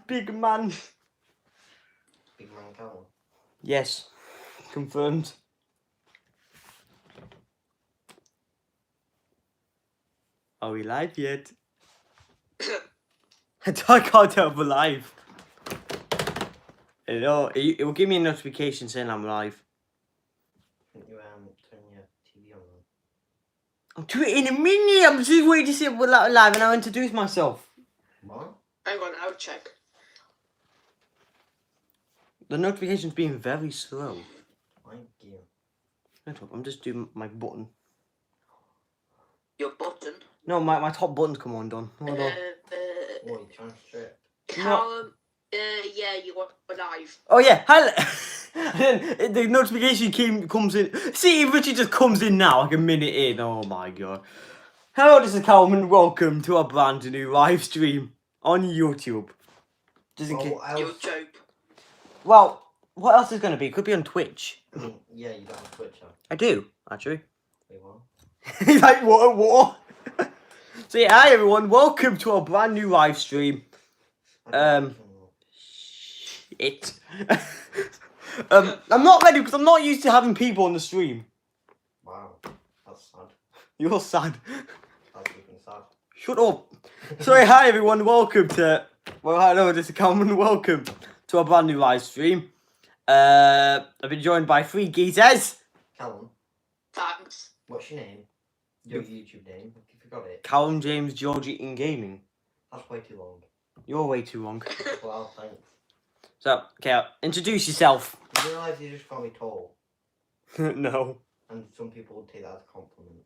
Big man. Big man Callum. Yes. Confirmed. Are we live yet? I can't tell if we're live. Hello, it will give me a notification saying I'm live. Can you turn your TV on? I'll do it in a minute. I'm just waiting to see if we're live and I'll introduce myself. What? Hang on, I'll check. The notification's being very slow. Thank you. I'm just doing my button. Your button? No, my top button's come undone. Hold on. What, you trying to strip? Callum, yeah, you are live. Oh yeah, hello. And then the notification comes in. See, it literally just comes in now, like a minute in. Oh my god. Hello, this is Callum and welcome to our brand new live stream on YouTube. Just in case. YouTube. Well, what else is going to be? It could be on Twitch. I mean, yeah, you don't have Twitch, huh? I do, actually. Wait, what? He's like, what? So yeah, hi everyone, welcome to our brand new live stream. Shit. I'm not ready because I'm not used to having people on the stream. Wow, that's sad. You're sad. That's even sad. Shut up. Sorry, hi everyone, welcome to... Well, hello, this is Calvin, welcome to our brand new live stream. I've been joined by three geezers. Callum, Thanks. what's your name? Your YouTube name? You forgot it. Callum James Georgie in Gaming. That's way too long. You're way too long. Well, thanks. So, okay, introduce yourself. You realise you just call me tall? No. And some people would take that as a compliment.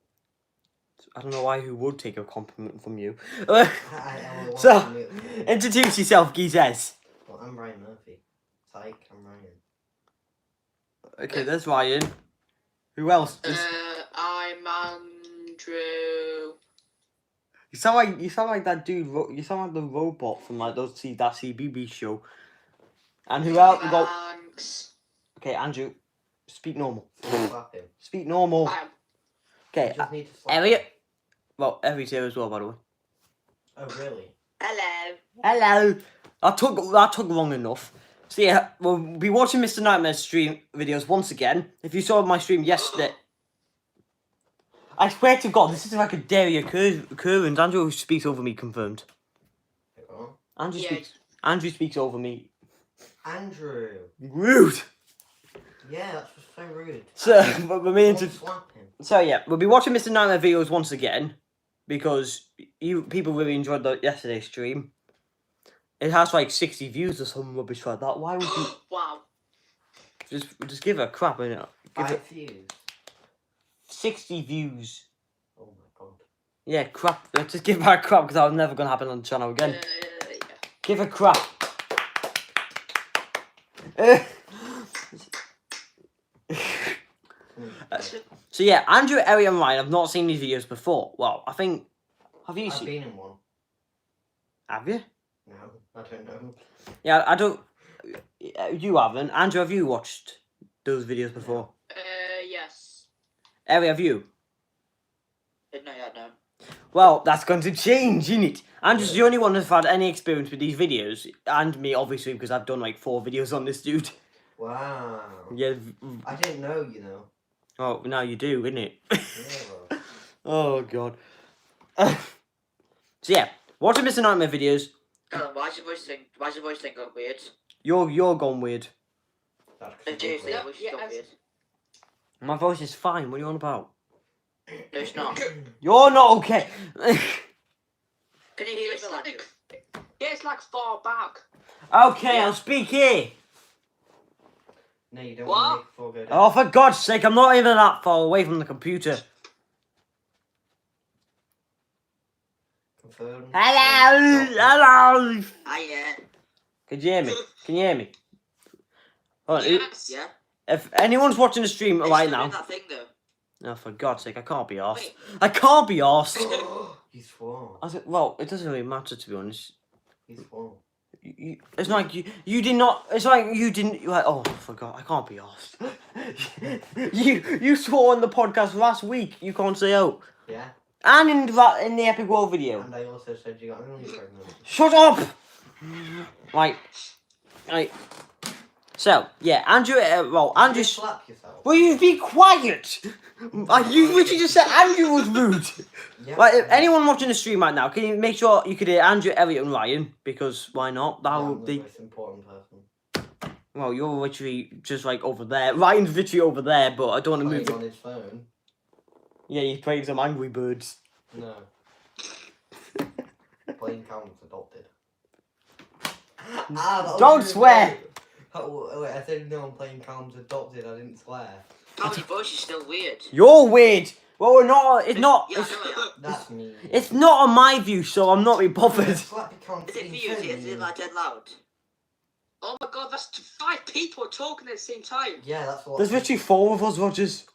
I don't know why who would take a compliment from you. So, Introduce yourself, geezers. well, I'm Ryan Murphy. Psych, I'm Ryan. Okay, there's Ryan. Who else? I'm Andrew. You sound like that dude. You sound like the robot from like that CBB show. And who else? We got. Thanks. Okay, Andrew, speak normal. Slap him. Speak normal. Okay, You just need to slap Elliot. him. Well, Elliot's here as well, by the way. Oh, really? Hello. Hello. That took long enough. So yeah, we'll be watching Mr. Nightmare's stream videos once again. If you saw my stream yesterday, I swear to God, this is like a daily occurrence. Andrew speaks over me, confirmed. Go Andrew speaks over me. on. Andrew. Rude. Yeah, that's just so rude. So yeah, we'll be watching Mr. Nightmare videos once again because people really enjoyed the yesterday's stream. It has like 60 views or something rubbish like that. Why would you? Wow. Just give her a crap, innit? 5 views. 60 views. Oh my god. Yeah, crap. Just give her a crap because that was never gonna happen on the channel again. Yeah. Give her crap. So yeah, Andrew, Elliot, and Ryan. I've not seen these videos before. Well, I think. Have you I've seen? been in one. Have you? No, I don't know. Yeah, I don't. You haven't. Andrew, have you watched those videos before? Yes. Elliot, have you? No. Well, that's going to change, isn't it? Andrew's the only one that's had any experience with these videos, and me, obviously, because I've done like 4 videos on this dude. Wow. Yeah. I didn't know, you know. Oh, now you do, innit? Yeah, well. Oh god. So yeah, watching Mr. Nightmare videos. Why's your voice thing go weird? You're gone weird. That's Seriously, weird. your voice go weird. My voice is fine. What are you on about? No, it's not. You're not okay. Can you hear it? Yeah, it's like far back. Okay, I'll speak here. No, you don't What? want to make four go down. Oh, for God's sake, I'm not even that far away from the computer. Confirmed. Hello. Hiya. Can you hear me? Can you hear me? Hold on, Yes. Yeah. if anyone's watching the stream right Still now. doing that thing though. Oh, for God's sake, I can't be arsed. Wait. I can't be arsed. He's four. I said, well, it doesn't really matter, to be honest. He's four. It's like you did not. It's like you didn't. You're like, oh, I forgot. I can't be arsed. you swore on the podcast last week. You can't say oh. Yeah. And in the Epic World video. And I also said you got really pregnant. Shut up. Right. So, yeah, Andrew, Andrew... You slap yourself. Will you be quiet? You literally just said Andrew was rude. Yeah. Right, if anyone watching the stream right now, can you make sure you could hear Andrew, Elliot, and Ryan? Because why not? That I'm would the be. most important person. Well, you're literally just like over there. Ryan's literally over there, but I don't want to move. Playing on his phone. Yeah, he's playing some Angry Birds. No. Playing counts adopted. Don't swear. Oh, wait, I said no, I'm playing counts adopted. I didn't swear. How your voice is still weird. You're weird. Well, we're not. It's not. Yeah, It's, I know I am. That's me. it's not on my view, so I'm not really bothered. Slap your count. Is it for you? Is it like dead loud? Oh my god, that's 5 people talking at the same time. Yeah, that's what. There's literally 4 of us, Rogers.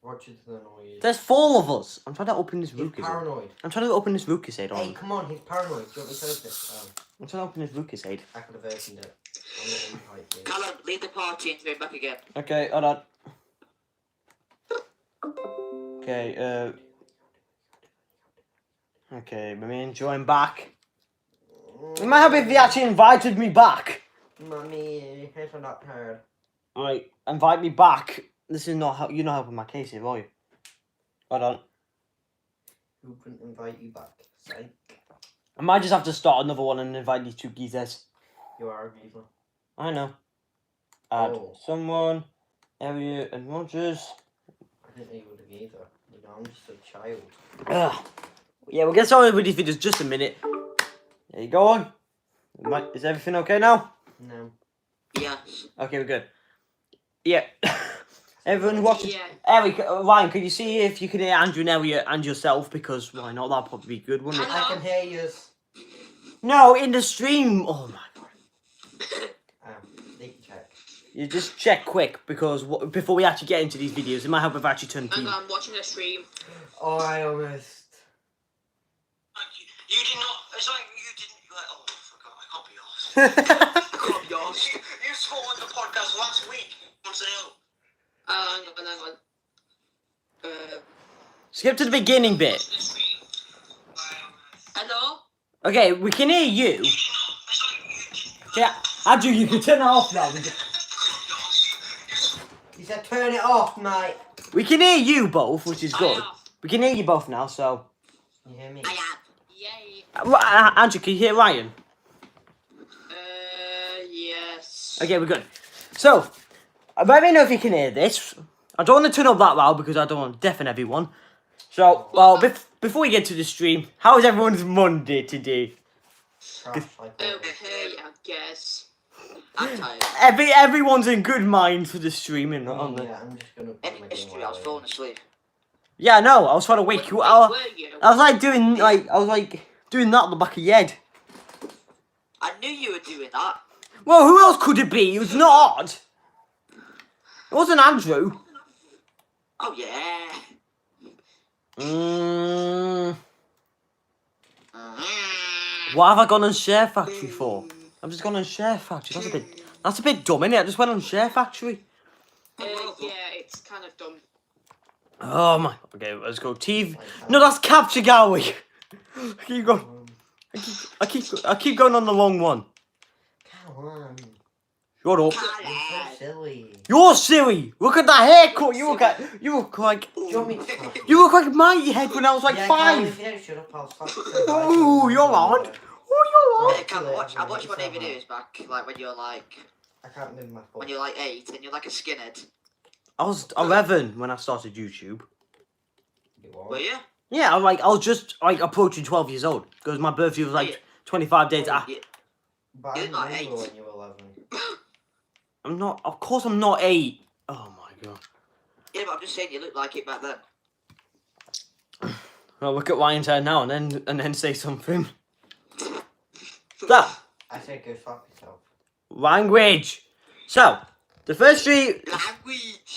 Roger's annoyed. There's 4 of us. I'm trying to open this He's Ruckus. paranoid. I'm trying to open this Ruckus aid Hey, on. come on, he's paranoid. Do you want me to open it? I'm trying to open this Ruckus aid. I could have opened it. I'm not invite you. Callum, leave the party and go back again. Okay, hold on. Okay, okay, let me join back. It might help if he actually invited me back. Mummy, here's a not heard. Alright, invite me back. This is not how you're not helping my case here, are you? Hold on. Who couldn't invite you back? Psych. I might just have to start another one and invite these 2 geezers. You are a geezer. I know. Add Oh. someone, Elliot and Rogers. I didn't know you were a geezer. You know, I'm just a child. Ugh. Yeah, we'll get started with these videos just a minute. There you go on. Is everything okay now? No. Yes. Okay, we're good. Yeah. Everyone watching. Yeah. Eric, Ryan, can you see if you can hear Andrew and Elliot and yourself? Because why not? That'd probably be good, wouldn't it? I can hear you. No, in the stream. Oh my god. Need to check. You just check quick because before we actually get into these videos, it might help if I actually turn the Hang TV. on, I'm watching the stream. Oh, I almost. You did not. It's like you didn't. Like, oh, I forgot. I can't be arsed. I can't be arsed. You swore on the podcast last week. Once hang on. Skip to the beginning bit. Hello? Okay, we can hear you. Yeah, Andrew, you can turn it off now. He said turn it off, mate. We can hear you both, which is good. We can hear you both now, so. Can you hear me? I am. Yay. Andrew, can you hear Ryan? Yes. Okay, we're good. So, let me know if you can hear this. I don't want to turn up that loud because I don't want to deafen everyone. So, well, before we get to the stream, how is everyone's Monday today? Trash, like always. Okay, I guess. I'm tired. Everyone's in good mind for the streaming, aren't they? Yeah, I'm just gonna. put my Any game history, I was away. falling asleep. Yeah, I know. I was trying to wake you Where up. were you? I was like doing that at the back of your head. I knew you were doing that. Well, who else could it be? It was not. It wasn't Andrew. Oh, yeah. What have I gone on Share Factory for? I've just gone on Share Factory. That's a bit dumb, innit? I just went on Share Factory. Yeah, it's kind of dumb. Oh my. Okay, let's go. TV. No, that's Capture Gallery. I keep going. I keep going on the wrong one. Come on. Shut up. You're so silly. You're silly. Look at that haircut. You look like. Do you want me to slap you? You look like my head when I was like Yeah, 5. Carl, if you don't shut up, I'll slap you. Oh, you're on. Oh, I can't watch my videos back, like when you're like, I can't move my foot. when you're like 8 and you're like a skinhead. I was 11 when I started YouTube. You are. Were you? Yeah, I was just like approaching 12 years old because my birthday was like 25 days after. Yeah. But I You're not remember 8. when you were 11. I'm not. Of course, I'm not 8. Oh my god. Yeah, but I'm just saying you looked like it back then. Well, look at Ryan's hair now and then say something. That I said go slap yourself. language. So the first 3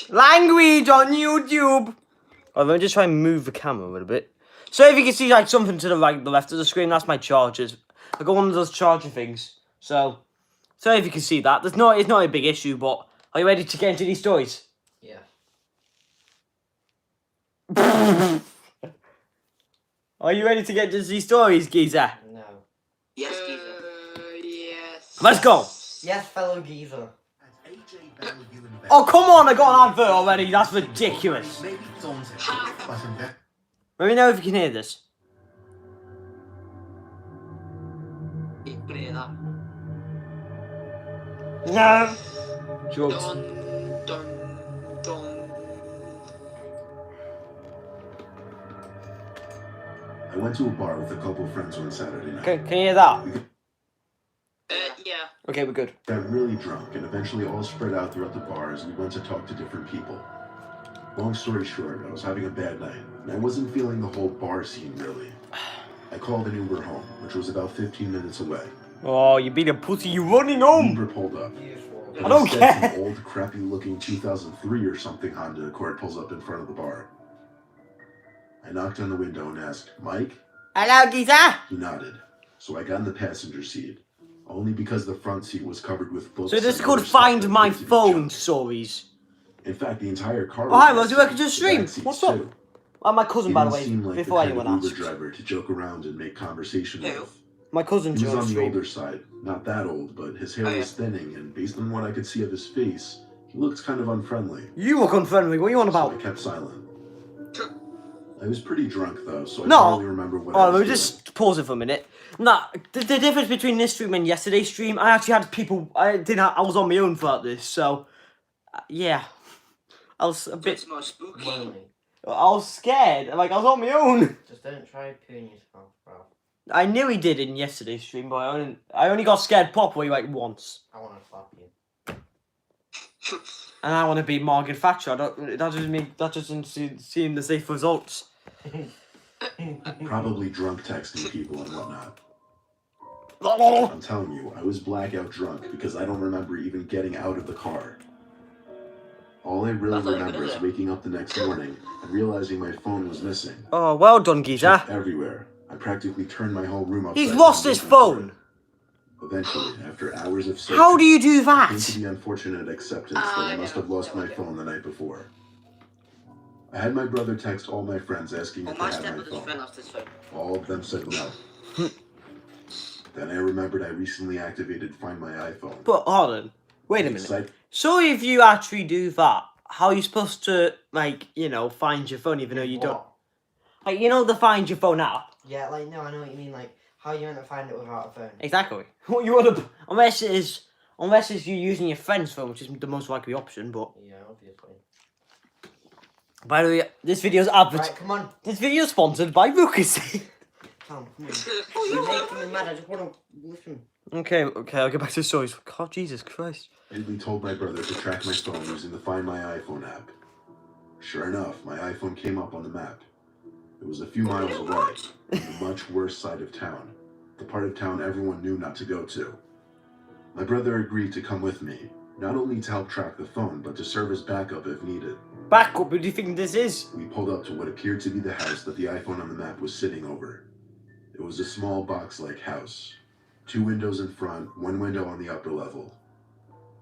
language on YouTube. Oh, let me just try and move the camera a little bit. So if you can see like something to the right, the left of the screen, that's my chargers. I got one of those charger things. So if you can see that, it's not a big issue. But are you ready to get into these stories? Yeah. Are you ready to get into these stories, geezer? No. Yes, geezer. Let's go. Yes, fellow geezer. Oh, come on, I got an advert already. That's ridiculous. Maybe daunting, but I'm very Let me know if you can hear this. You can hear that. No. Drugs. Dun, dun, dun. I went to a bar with a couple friends one Saturday night. Can you hear that? Yeah. Okay, we're good. Got really drunk and eventually all spread out throughout the bar as we went to talk to different people. Long story short, I was having a bad night and I wasn't feeling the whole bar scene really. I called an Uber home, which was about 15 minutes away. Oh, you being a pussy, you running home. Uber pulled up. Useful. I don't Instead, care. Some old, crappy-looking 2003 or something Honda Accord pulls up in front of the bar. I knocked on the window and asked, "Mike?" Hello, geezer. He nodded. So I got in the passenger seat, only because the front seat was covered with books. So this and could other stuff find that my makes you phone jump. stories. In fact, the entire car. Oh, hi, was Rosie, messy. welcome to the stream. back seats, What's up? too. My cousin, He by the didn't way, seem like before the kind anyone of Uber asks. driver to joke around and make conversation Who? with. My cousin's He was on on the stream. older side, not that old, but his hair Oh, yeah. was thinning, and based on what I could see of his face, he looked kind of unfriendly. You look unfriendly. What are you on So I about? kept silent. I was pretty drunk though, so I No. barely remember what I Oh, was we'll doing. just pause it for a minute. Nah, the difference between this stream and yesterday's stream, I actually had people. I was on my own throughout this, so yeah, I was a bit. It's more spooky. Lonely. I was scared. Like I was on my own. Just don't try pooing yourself, bro. I nearly did in yesterday's stream, but I only got scared properly like once. I want to slap you. And I want to be Margaret Thatcher. That doesn't seem the safe results. Probably drunk texting people and whatnot. Oh, I'm telling you, I was blackout drunk because I don't remember even getting out of the car. All I really That's not remember good, is is it? waking up the next morning and realizing my phone was missing. well done, geezer. Checked everywhere. I practically turned my whole room upside He's down lost his looking for phone. it. Eventually, after hours of searching, How do you do I came that? to the unfortunate acceptance that I must have lost my phone the night before. I had my brother text all my friends asking Well, if my I had my stepbrother's friend phone. lost his phone. All of them said no. Then I remembered I recently activated Find My iPhone. But hold on, wait a minute. Excite- So if you actually do that, how are you supposed to find your phone even though you don't? What? Like the Find Your Phone app. Yeah, like, no, I know what you mean. Like, how are you meant to find it without a phone? Exactly. What you want to? Unless it's you using your friend's phone, which is the most likely option. But Yeah, obviously. by the way, this video's Right, come on. This video is sponsored by Lucas. Come on. You're making me mad. I just want to listen. okay, I'll get back to the stories. God, Jesus Christ. I immediately told my brother to track my phone using the Find My iPhone app. Sure enough, my iPhone came up on the map. It was a few miles away, on the much worse side of town, the part of town everyone knew not to go to. My brother agreed to come with me, not only to help track the phone, but to serve as backup if needed. Backup. Who do you think this is? We pulled up to what appeared to be the house that the iPhone on the map was sitting over. It was a small box-like house. 2 windows in front, 1 window on the upper level.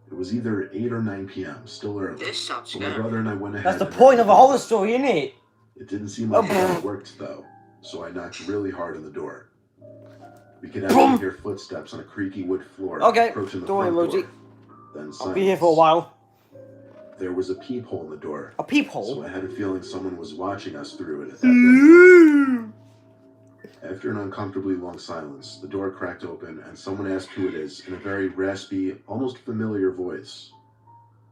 It was either 8 or 9 p.m., still early. This sounds So my scary. brother and I went ahead. That's the and point of a knocked on horror the door. story, isn't it? It didn't seem like it worked though, so I knocked really hard on the door. We could actually hear footsteps on a creaky wood floor Okay, approaching the don't worry, front Rosie. door. Then I'll be here for a silence. while. There was a peephole in the door, A so peephole. I had a feeling someone was watching us through it at that very moment. After an uncomfortably long silence, the door cracked open and someone asked who it is in a very raspy, almost familiar voice.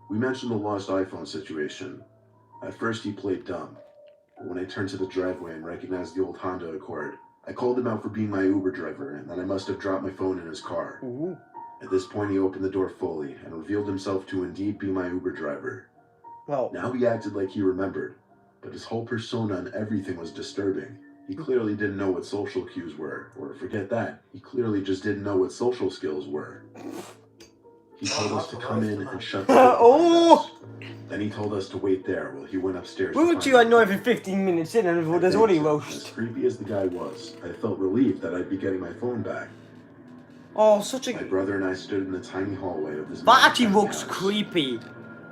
We mentioned the lost iPhone situation. At first he played dumb, but when I turned to the driveway and recognized the old Honda Accord, I called him out for being my Uber driver and that I must have dropped my phone in his car. Ooh. At this point he opened the door fully and revealed himself to indeed be my Uber driver. Well, Now he acted like he remembered, but his whole persona and everything was disturbing. He clearly didn't know what social cues were, or forget that, he clearly just didn't know what social skills were. He told us to come in and shut the door Oh! behind us. Then he told us to wait there while he went upstairs. to wouldn't find you my like know phone. every 15 minutes in and I there's begged already him, and As roast? creepy as the guy was, I felt relieved that I'd be getting my phone back. Oh, such My a. brother and I stood in the tiny hallway of this. That actually tiny looks house. creepy.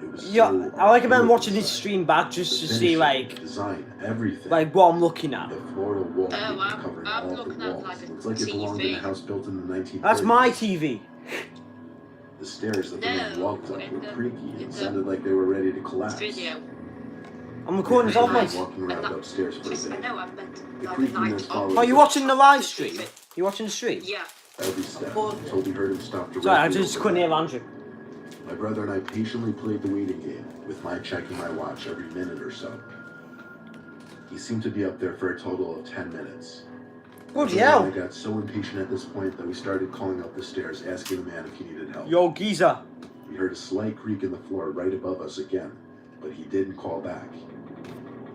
It was Yeah, so I recommend beautiful watching this inside. stream back just The to see finishing, design, everything. what I'm looking at. The floral wallpaper I'm covering I'm all of the looking at walls. like a Looks like it belonged in a TV. house built in the 1930s. That's my TV. The stairs that the man No, walked up were in the- creaky in and the- sounded like they were ready to collapse. Video. I'm recording this off, I mate. was walking around upstairs for a I bit. know, I meant The like creakiness night followed. Oh, you watching the live stream? You watching the stream? Yeah. Every step until we heard him stop directly. Sorry, I just over couldn't there. hear Andrew. My brother and I patiently played the waiting game, with my checking my watch every minute or so. He seemed to be up there for a total of 10 minutes. Bloody I hell. got so impatient at this point that we started calling up the stairs, asking the man if he needed help. Yo, geezer. We heard a slight creak in the floor right above us again, but he didn't call back.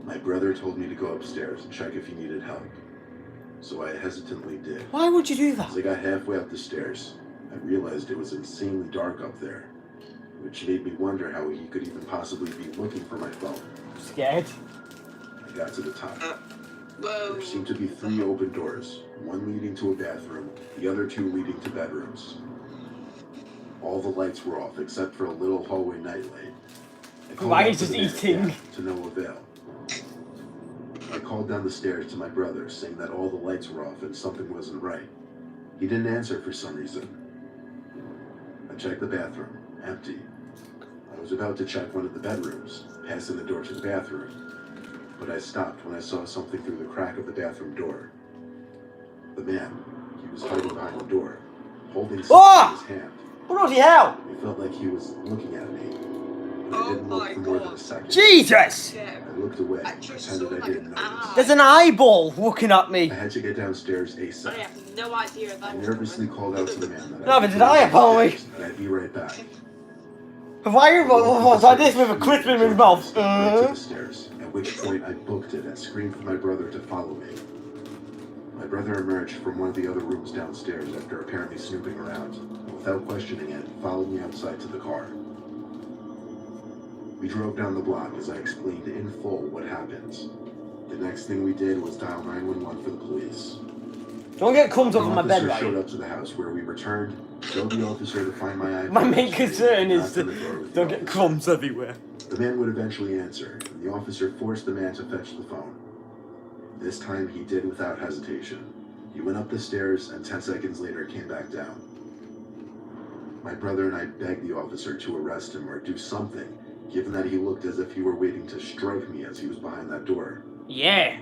My brother told me to go upstairs and check if he needed help, so I hesitantly did. Why would you do As that? I got halfway up the stairs, I realized it was insanely dark up there, which made me wonder how he could even possibly be looking for my phone. Scared. I got to the top. Whoa. There seemed to be 3 open doors, one leading to a bathroom, the other 2 leading to bedrooms. All the lights were off except for a little hallway nightlight. I called Why out is to this the man eating? again, to no avail. I called down the stairs to my brother, saying that all the lights were off and something wasn't right. He didn't answer for some reason. I checked the bathroom, empty. I was about to check one of the bedrooms, passing the door to the bathroom, but I stopped when I saw something through the crack of the bathroom door. The man, he was hiding behind the door, holding something Ah! in his hand. Bloody hell. It felt like he was looking at me, but I Oh didn't look my for more than a God. second. Jesus. Yeah. I looked away, I just pretended saw I like didn't an notice. eye. There's an eyeball looking at me. I had to get downstairs I ASAP. have no idea if I that was nervously coming. called out to the man that No, I'd but be did I, going apparently? downstairs and I'd be right back. Why was like this with a crisp in his mouth? Right to the stairs, at which point I booked it and screamed for my brother to follow me. My brother emerged from one of the other rooms downstairs after apparently snooping around, and without questioning it, followed me outside to the car. We drove down the block as I explained in full what happened. The next thing we did was dial 911 for the police. Don't get crumbs The up on my bed, officer showed right? up to the house where we returned, showed the officer to find my iPhone. My main concern is knocked to on the door with the don't get officer. crumbs everywhere. The man would eventually answer, and the officer forced the man to fetch the phone. This time he did without hesitation. He went up the stairs and 10 seconds later came back down. My brother and I begged the officer to arrest him or do something, given that he looked as if he were waiting to strike me as he was behind that door. Yeah.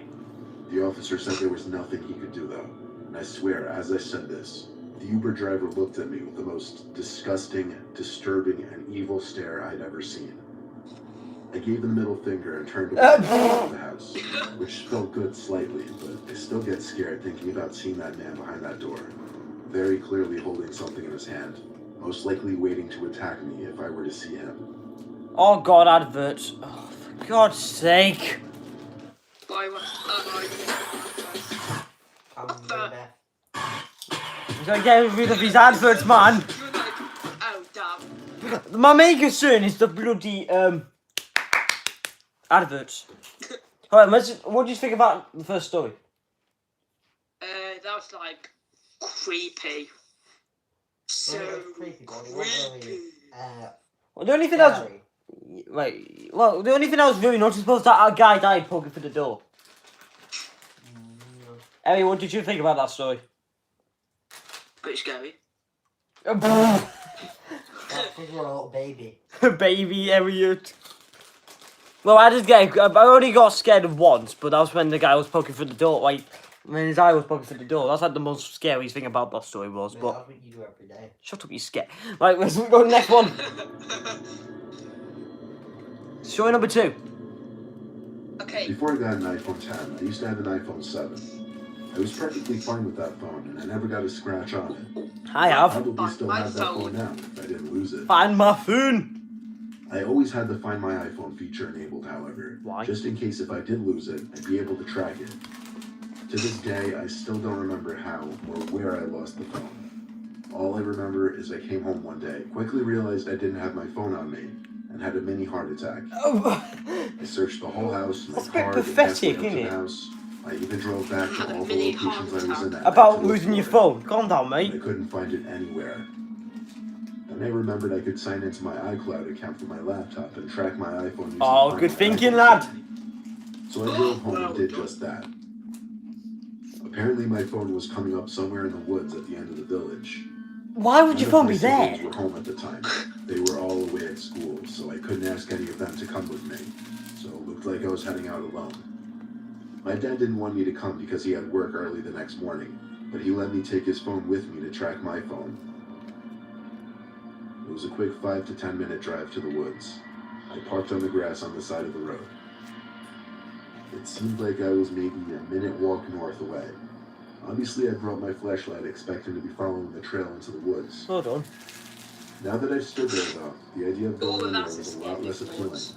The officer said there was nothing he could do though, and I swear, as I said this, the Uber driver looked at me with the most disgusting, disturbing, and evil stare I'd ever seen. I gave him the middle finger and turned away to the house, which felt good slightly, but I still get scared thinking about seeing that man behind that door, very clearly holding something in his hand, most likely waiting to attack me if I were to see him. Oh God, adverts. Oh, for God's sake. Bye. I'm going there. He's gonna get rid of his adverts, man. You're like, oh damn. My main concern is the bloody adverts. Alright, what do you think about the first story? That was like creepy. So Well, it was creepy, but it wasn't creepy. really, Well, the only thing that was scary. right. Well, the only thing I was really noticeable was that a guy died poking for the door. Elliot, what did you think about that story? Bit scary. That's because you're a little baby. Baby Elliot. Well, I only got scared once, but that was when the guy was poking for the door. Like when his eye was poking for the door. That's like the most scary thing about that story was. Man, But that's what you do every day. shut up, you scared. Right, let's go to the next one. Story number 2. Okay. Before I got an iPhone 10, I used to have an iPhone 7. I was perfectly fine with that phone, and I never got a scratch on it. I have. Probably still My have that phone. phone now if I didn't lose it. Find my phone. I always had the Find My iPhone feature enabled, however. Why? Just in case if I did lose it, I'd be able to track it. To this day, I still don't remember how or where I lost the phone. All I remember is I came home one day, quickly realized I didn't have my phone on me, and had a mini heart attack. I searched the whole house, my That's a bit car, the pathetic, password of isn't the it? house. I even drove back Had to a all the mini locations heart I was in attack. that night About to look losing your for it, phone. Calm down, but I mate. couldn't find it anywhere. Then I remembered I could sign into my iCloud account from my laptop and track my iPhone using Oh, Find good My thinking, iPhone lad. setting. So I drove home and did just that. Apparently my phone was coming up somewhere in the woods at the end of the village. Why would your None of phone my be there? siblings were home at the time. They were all away at school, so I couldn't ask any of them to come with me. So it looked like I was heading out alone. My dad didn't want me to come because he had work early the next morning, but he let me take his phone with me to track my phone. It was a quick 5 to 10 minute drive to the woods. I parked on the grass on the side of the road. It seemed like I was maybe a minute walk north away. Obviously, I brought my flashlight expecting to be following the trail into the woods. Hold on. Now that I've stood there, though, the idea of going Oh, in there that's was a a lot less scary appealing. thought.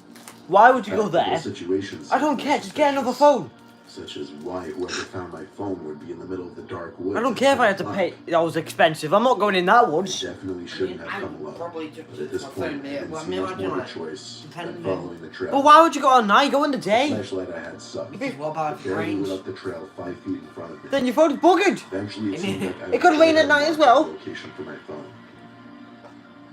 Why would you go Practical there? situations I don't seemed care. less Just get another suspicious, phone. Such as why whoever found my phone would be in the middle of the dark woods. I don't care if I had to pay. That was expensive. I'm not going in that I woods. definitely shouldn't have come alone. Probably just But at this my point, phone I there. didn't Well, I see mean, much imagine, more of a like, choice than depending following the trail. But why would you go at night? Go in the The day. flashlight I had sucked. because what about It barely range? lit up the trail 5 feet in front of me. Then your phone's buggered. Eventually, it seemed like I It could rain at night as well. location for my phone.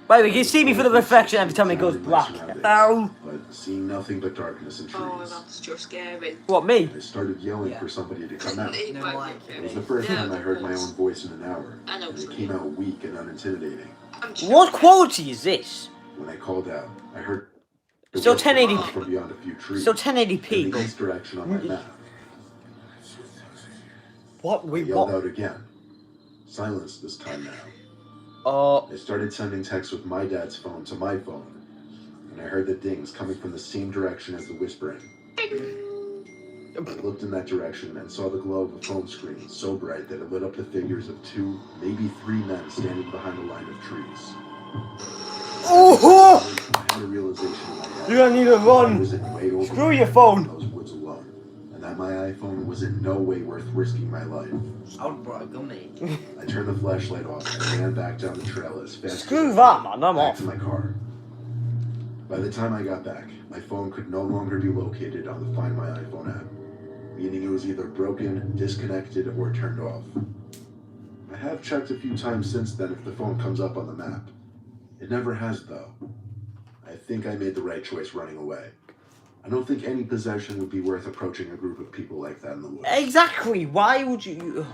By the way, you can see me for the reflection every time it goes black. Ow. But seeing nothing but darkness and trees, Oh, that's just scary. What, me? I started yelling Yeah. for somebody to come out. It No, won't like, be It was okay. the first No, time I heard of my course. own voice in an hour, I know and it's it came funny. out weak and unintimidating. I'm What joking. quality is this? When I called out, I heard the Still whisper 1080p. from beyond a few trees. Still 1080p, in the but east direction on my map. what? I Wait, yelled what? out again. Silence this time now. I started sending texts with my dad's phone to my phone, and I heard the dings coming from the same direction as the whispering. I looked in that direction and saw the glow of a phone screen so bright that it lit up the figures of 2, maybe 3 men standing behind a line of trees. Oh! I had a realization in my head. You're gonna need to I run. was in way over Screw your phone. those woods alone, and that my iPhone was in no way worth risking my life. I would have brought a gun, mate. I turned the flashlight off and ran back down the trail as fast Screw as I that, could, man. I'm back off. to my car. By the time I got back, my phone could no longer be located on the Find My iPhone app, meaning it was either broken, disconnected, or turned off. I have checked a few times since then if the phone comes up on the map. It never has, though. I think I made the right choice running away. I don't think any possession would be worth approaching a group of people like that in the woods. Exactly. Why would you?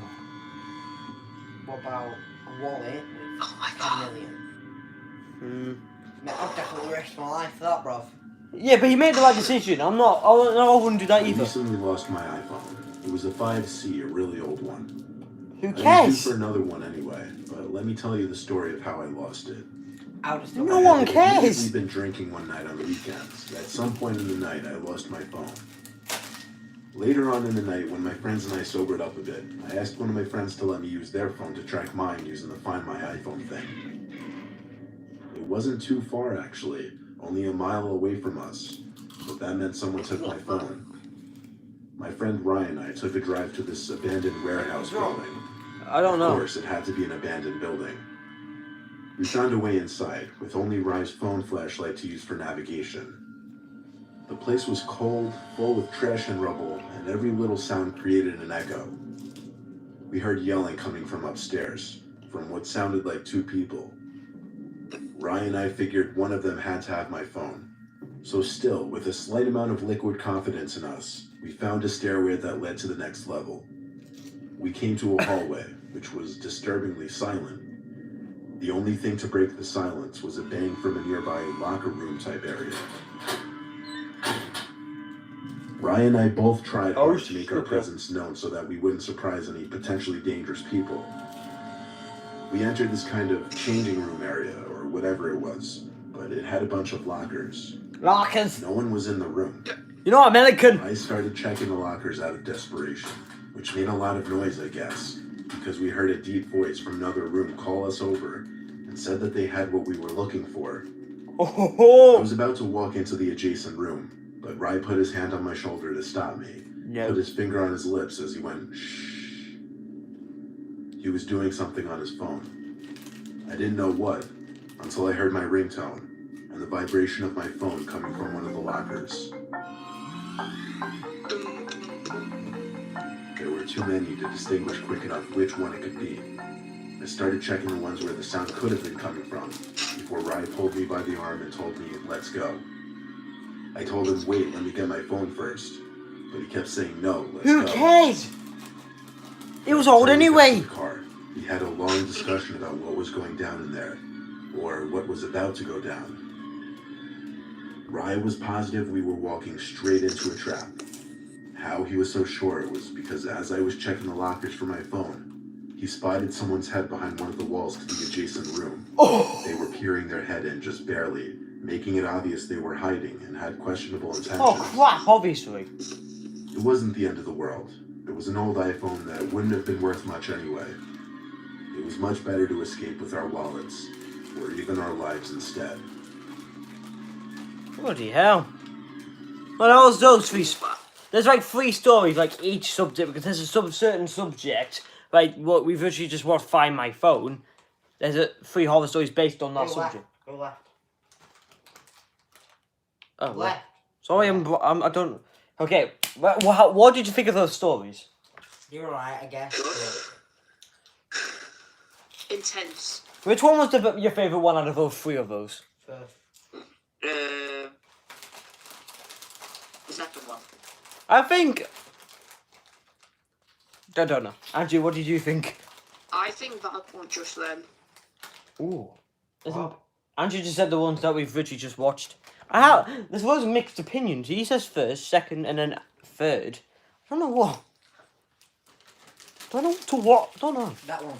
What about a wallet with Oh my 10 god. million? Mate, I'd definitely risk my life for that, bruv. Yeah, but he made the right decision. I'm not. I wouldn't do that I either. recently lost my iPhone. It was a 5C, a really old one. Who I was cares? due for another one anyway, but let me tell you the story of how I lost it. I would have still No I one had cares. immediately been drinking one night on the weekends. At some point in the night, I lost my phone. Later on in the night, when my friends and I sobered up a bit, I asked one of my friends to let me use their phone to track mine using the Find My iPhone thing. It wasn't too far, actually, only a mile away from us, but that meant someone took my phone. My friend Ryan and I took a drive to this abandoned warehouse building. I don't Of know. course, it had to be an abandoned building. We found a way inside, with only Rye's phone flashlight to use for navigation. The place was cold, full of trash and rubble, and every little sound created an echo. We heard yelling coming from upstairs, from what sounded like 2 people. Ryan and I figured one of them had to have my phone. So still, with a slight amount of liquid confidence in us, we found a stairway that led to the next level. We came to a hallway, which was disturbingly silent. The only thing to break the silence was a bang from a nearby locker room type area. Ryan and I both tried hard to make our presence known so that we wouldn't surprise any potentially dangerous people. We entered this kind of changing room area, or whatever it was, but it had a bunch of lockers. Lockers. No one was in the room. You know, American. I started checking the lockers out of desperation, which made a lot of noise, I guess, because we heard a deep voice from another room call us over and said that they had what we were looking for. I Oh. was about to walk into the adjacent room, but Rye put his hand on my shoulder to stop me. No. Put his finger on his lips as he went, shh. He was doing something on his phone. I didn't know what until I heard my ringtone and the vibration of my phone coming from one of the lockers. There were too many to distinguish quick enough which one it could be. I started checking the ones where the sound could have been coming from before Rye pulled me by the arm and told me, let's go. I told him, wait, let me get my phone first. But he kept saying, no, let's Who go. cares? It was So old we got in anyway. the car, We had a long discussion about what was going down in there, or what was about to go down. Rye was positive we were walking straight into a trap. How he was so sure was because as I was checking the lockers for my phone, he spotted someone's head behind one of the walls to the adjacent room. Oh, They were peering their head in just barely, making it obvious they were hiding and had questionable intentions. oh crap, obviously. It wasn't the end of the world. It was an old iPhone that wouldn't have been worth much anyway. It was much better to escape with our wallets, or even our lives instead. Bloody hell. Well, that was those three. There's like 3 stories, like each subject, because there's a certain subject. Like what we've actually just watched Find My Phone. There's 3 horror stories based on that Go left. subject. Go left. Oh, Left. sorry, I don't. Okay, what did you think of those stories? You're right, I guess. Intense. Which one was your favourite one out of those 3 of those? First. The second one. I think. I don't know. Andrew, what did you think? I think that one just then. Ooh. What? Andrew just said the ones that we've literally just watched. There's loads of mixed opinions. He says first, second, and then third. I don't know what. Don't know to what. Don't know. That one.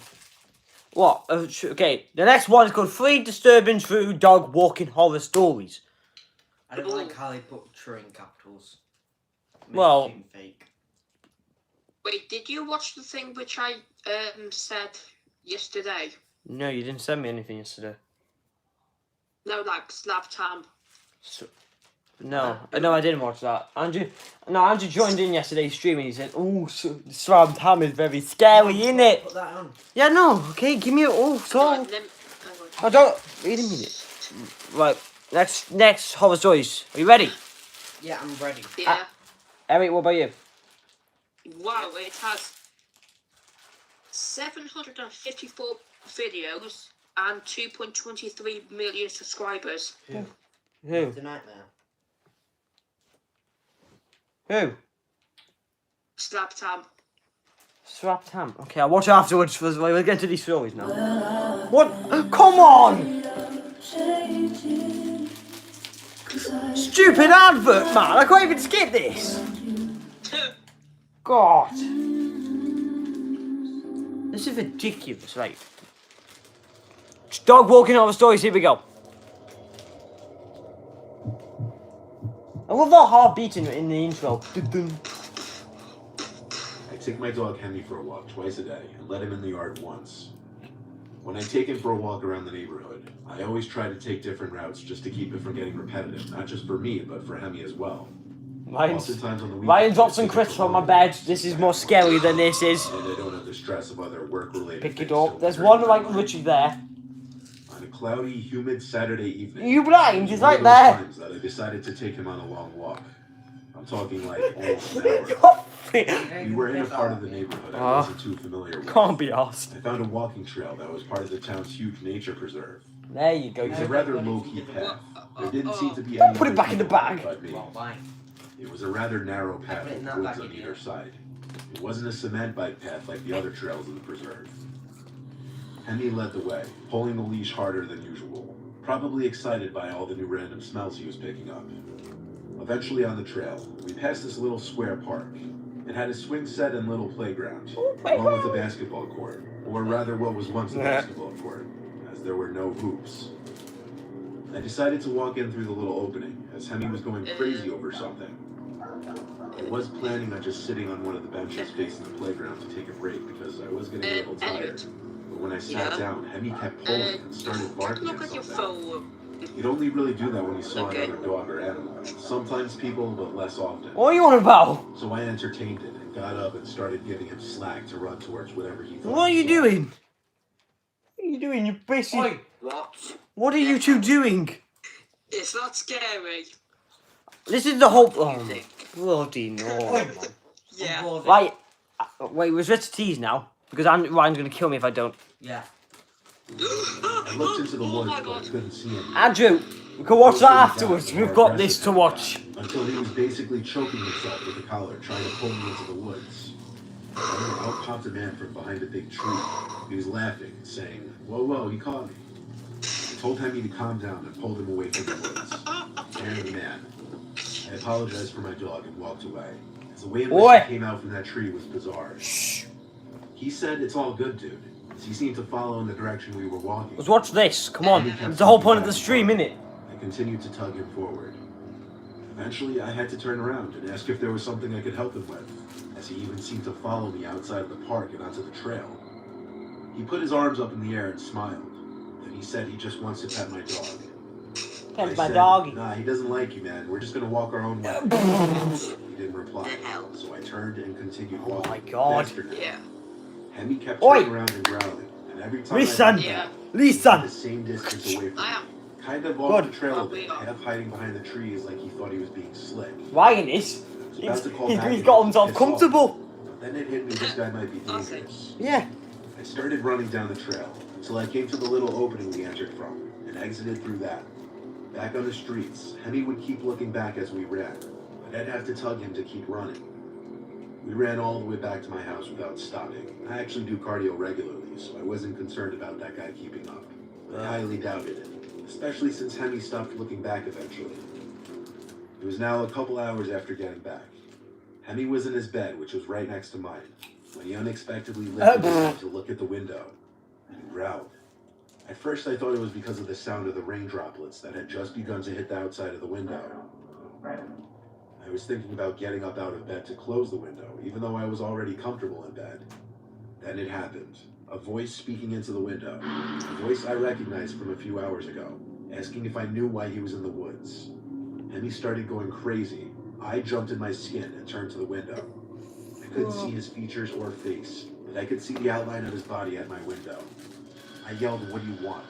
What? Okay, the next one is called 3 Disturbing True Dog Walking Horror Stories. I don't like how they put true in capitals. Makes Well- it seem fake. Wait, did you watch the thing which I said yesterday? No, you didn't send me anything yesterday. No, like slap tam. No, I didn't watch that. Andrew joined in yesterday's stream and he said, "Oh, Swab Ham is very scary, isn't it?" Put that on. Yeah, no. Okay, give me a so. Hang on. I don't. Wait a minute. Right, next horror stories. Are you ready? Yeah, I'm ready. Yeah. Eric, what about you? Wow, it has 754 videos and 2.23 million subscribers. Who? It's a nightmare. Who? Slap tam. Swap Ham. Okay, I'll watch it afterwards. We'll get to these stories now. What? Come on! Stupid advert, man! I can't even skip this. God. This is ridiculous, right? Dog walking horror stories, here we go. I love that heart beating in the intro. Dun-dun. I take my dog Henry for a walk twice a day and let him in the yard once. When I take him for a walk around the neighborhood, I always try to take different routes just to keep it from getting repetitive, not just for me, but for Hemi as well. Oftentimes on the weekends, Ryan dropped some I take him crisps for on my long bed. walks This is and more I scary than this is. And I don't have the stress of other work-related Pick it things up. to There's worry one about like in my literally life. there. On a cloudy, humid Saturday evening. You blind? He's one right of those there. times that I decided to take him on a long walk. I'm talking like almost an hour. We were in a part of the neighborhood I wasn't too familiar with. Can't be asked. I found a walking trail that was part of the town's huge nature preserve. There you go. It was a rather low-key path. There didn't seem to be Don't any put it other back in the people bag. but me. Well, fine. It was a rather narrow path Put it in with that woods bag on you either did. side. It wasn't a cement bike path like the other trails in the preserve. Hemi led the way, pulling the leash harder than usual, probably excited by all the new random smells he was picking up. Eventually on the trail, we passed this little square park. It had a swing set and little playground, along with a basketball court, or rather what was once a basketball court, as there were no hoops. I decided to walk in through the little opening, as Hemi was going crazy over something. I was planning on just sitting on one of the benches facing the playground to take a break because I was getting a little tired. Elliot. But when I sat Yeah? down, Hemi kept pulling and started barking Look at at your something. phone. He'd only really do that when he saw Okay. another dog or animal. Sometimes people, but less often. What are you on about? So I entertained it and got up and started giving him slack to run towards whatever he thought. What are he you saw. doing? What are you doing? You're basically. Oi! What? What are you two doing? It's not scary. This is the whole. Oh, You my think? bloody no. man. Yeah. Unpause it. Right. Wait, we're supposed to tease now because Ryan's gonna kill me if I don't. Yeah. I looked into the Oh woods, my but I God. couldn't see him. Andrew, we can watch that afterwards. We've got this to watch. Until he was basically choking himself with the collar, trying to pull me into the woods. Out popped a man from behind a big tree. He was laughing, saying, "Whoa, whoa, he caught me." I told Hemi to calm down and pulled him away from the woods. And the man. I apologized for my dog and walked away. As the way in which he came out from that tree was bizarre. He said, "It's all good, dude." As he seemed to follow in the direction we were walking. Let's watch this. Come on. It's the whole point of the stream, innit? I continued to tug him forward. Eventually, I had to turn around and ask if there was something I could help him with, as he even seemed to follow me outside of the park and onto the trail. He put his arms up in the air and smiled. Then he said he just wants to pet my dog. Pet my doggy. "Nah, he doesn't like you, man. We're just gonna walk our own way." He didn't reply, so I turned and continued walking. Oh my god. Yeah. Hemi kept Oi! turning around and growling, and every time Listen! Yeah. Listen! the same distance away from I me. am. Kind of off Good. the trail a bit, half hiding behind the trees like he thought he was being slick. Why in this? I was about to call He's back he's and got himself piss off, comfortable. but then it hit me this guy might be Classic. dangerous. Yeah. I started running down the trail until I came to the little opening we entered from and exited through that. Back on the streets, Hemi would keep looking back as we ran, but I'd have to tug him to keep running. We ran all the way back to my house without stopping. I actually do cardio regularly, so I wasn't concerned about that guy keeping up. I highly doubted it, especially since Hemi stopped looking back eventually. It was now a couple hours after getting back. Hemi was in his bed, which was right next to mine, when he unexpectedly lifted his head to look at the window and growled. At first I thought it was because of the sound of the rain droplets that had just begun to hit the outside of the window. I was thinking about getting up out of bed to close the window, even though I was already comfortable in bed. Then it happened. A voice speaking into the window. A voice I recognized from a few hours ago, asking if I knew why he was in the woods. Hemi started going crazy. I jumped in my skin and turned to the window. I couldn't see his features or face, but I could see the outline of his body at my window. I yelled, "What do you want?"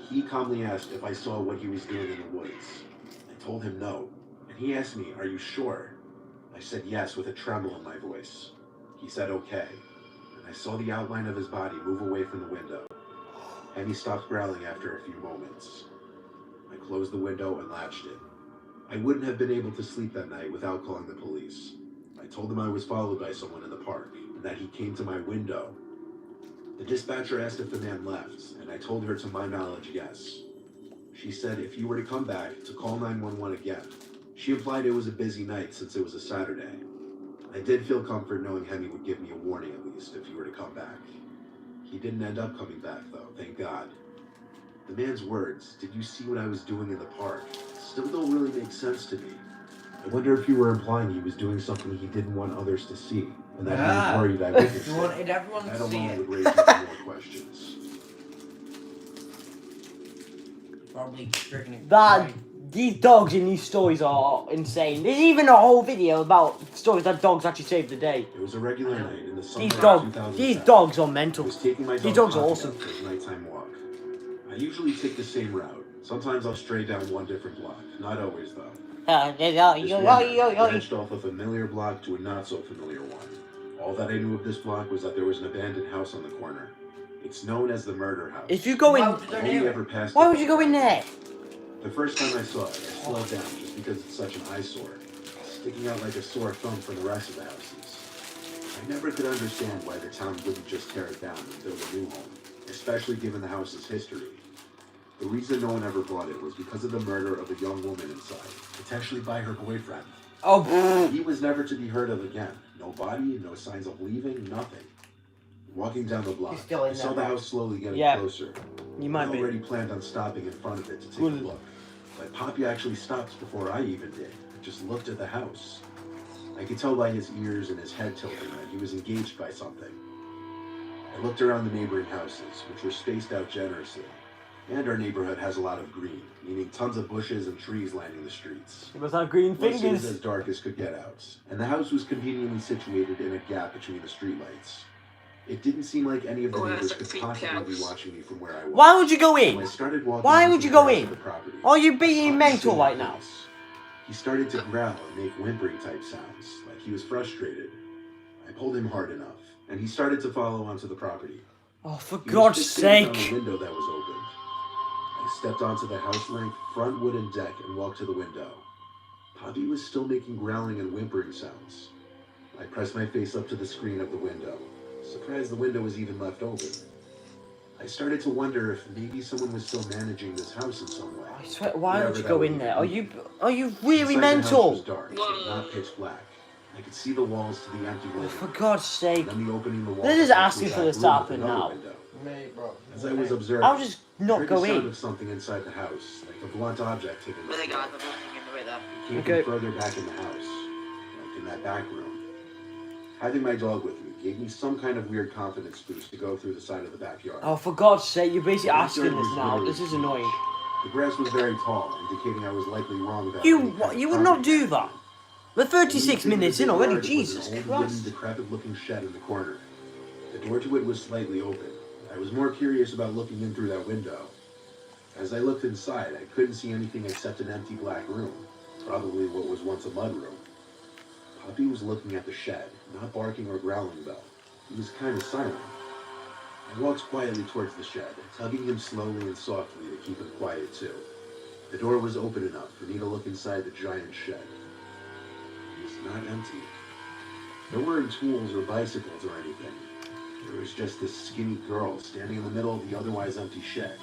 He calmly asked if I saw what he was doing in the woods. I told him no, and he asked me, "Are you sure?" I said yes with a tremble in my voice. He said okay, and I saw the outline of his body move away from the window. And he stopped growling after a few moments. I closed the window and latched it. I wouldn't have been able to sleep that night without calling the police. I told them I was followed by someone in the park, and that he came to my window. The dispatcher asked if the man left, and I told her to my knowledge, yes. She said if you were to come back, to call 911 again. She implied it was a busy night since it was a Saturday. I did feel comfort knowing Hemi would give me a warning at least if he were to come back. He didn't end up coming back though, thank God. The man's words, "Did you see what I was doing in the park?" still don't really make sense to me. I wonder if you were implying he was doing something he didn't want others to see, and that he was worried I witnessed You it. wanted everyone That to see alone it. would raise even more questions. Probably triggering it. That these dogs in these stories are insane. There's even a whole video about stories that dogs actually saved the day. It was a regular night in the summer These of dogs, 2007. these dogs are I mental. was taking my These dog dogs are Poppy awesome. out for his nighttime walk. I usually take the same route. Sometimes I'll stray down one different block. Not always though. This one night, I branched off a familiar block to a not so familiar one. All that I knew of this block was that there was an abandoned house on the corner. It's known as the murder house. If you go in, Why would I've they only do it? ever passed why it would you go in there? The first time I saw it, I slowed down just because it's such an eyesore, sticking out like a sore thumb from the rest of the houses. I never could understand why the town wouldn't just tear it down and build a new home, especially given the house's history. The reason no one ever bought it was because of the murder of a young woman inside, potentially by her boyfriend. Oh, He was never to be heard of again. No body, no signs of leaving, nothing. Walking down the block, He's still in I saw that the house. house slowly getting Yeah. closer. you I might be. already planned on stopping in front of it to take Good. a look. But Poppy actually stopped before I even did. Just looked at the house. I could tell by his ears and his head tilting that he was engaged by something. I looked around the neighboring houses, which were spaced out generously. And our neighborhood has a lot of green, meaning tons of bushes and trees lining the streets. It must have green Plus, it was fingers. as dark as could get out, and the house was conveniently situated in a gap between the streetlights. It didn't seem like any of the Oh, neighbors that's a could creepy possibly be house. watching me from where I was. Why would you go So I in? started walking Why into would you the go rest in? of the property. Are you being Poppy mental stood right in now? place. He started to growl and make whimpering type sounds, like he was frustrated. I pulled him hard enough, and he started to follow onto the property. Oh, for He was God's fixated on sake! the window that was opened. I stepped onto the house-length front wooden deck and walked to the window. Poppy was still making growling and whimpering sounds. I pressed my face up to the screen of the window. Surprised the window was even left open. I started to wonder if maybe someone was still managing this house in some way. I swear, why Whatever would you that go would in be. there? Are you really Inside the house was mental? dark, but not pitch black. I could see the walls to the empty Oh, living for room. God's sake. And then the opening the wall. This is to asking a for back this to room with happen another now. window. Mate, bro. As I was observing, I'll just I not heard go the sound in. of something inside the house, like a blunt object hitting the But floor. guys, I'm looking in the way there. It came Okay. from further back in the house, like in that back room. Having my dog with me gave me some kind of weird confidence boost to go through the side of the backyard. Oh, for God's sake, you're basically The asking backyard this was now. literally This is huge. annoying. The grass was very tall, indicating I was likely wrong about any You kind of would not property do that. management. We're The 36 main thing minutes in in the already, yard was Jesus an old wooden, Christ. decrepit-looking shed in the corner. The door to it was slightly open. I was more curious about looking in through that window. As I looked inside, I couldn't see anything except an empty black room, probably what was once a mud room. Puppy was looking at the shed, not barking or growling though. He was kind of silent. I walked quietly towards the shed, tugging him slowly and softly to keep him quiet too. The door was open enough for me to look inside the giant shed. It was not empty. There weren't tools or bicycles or anything. There was just this skinny girl standing in the middle of the otherwise empty shed.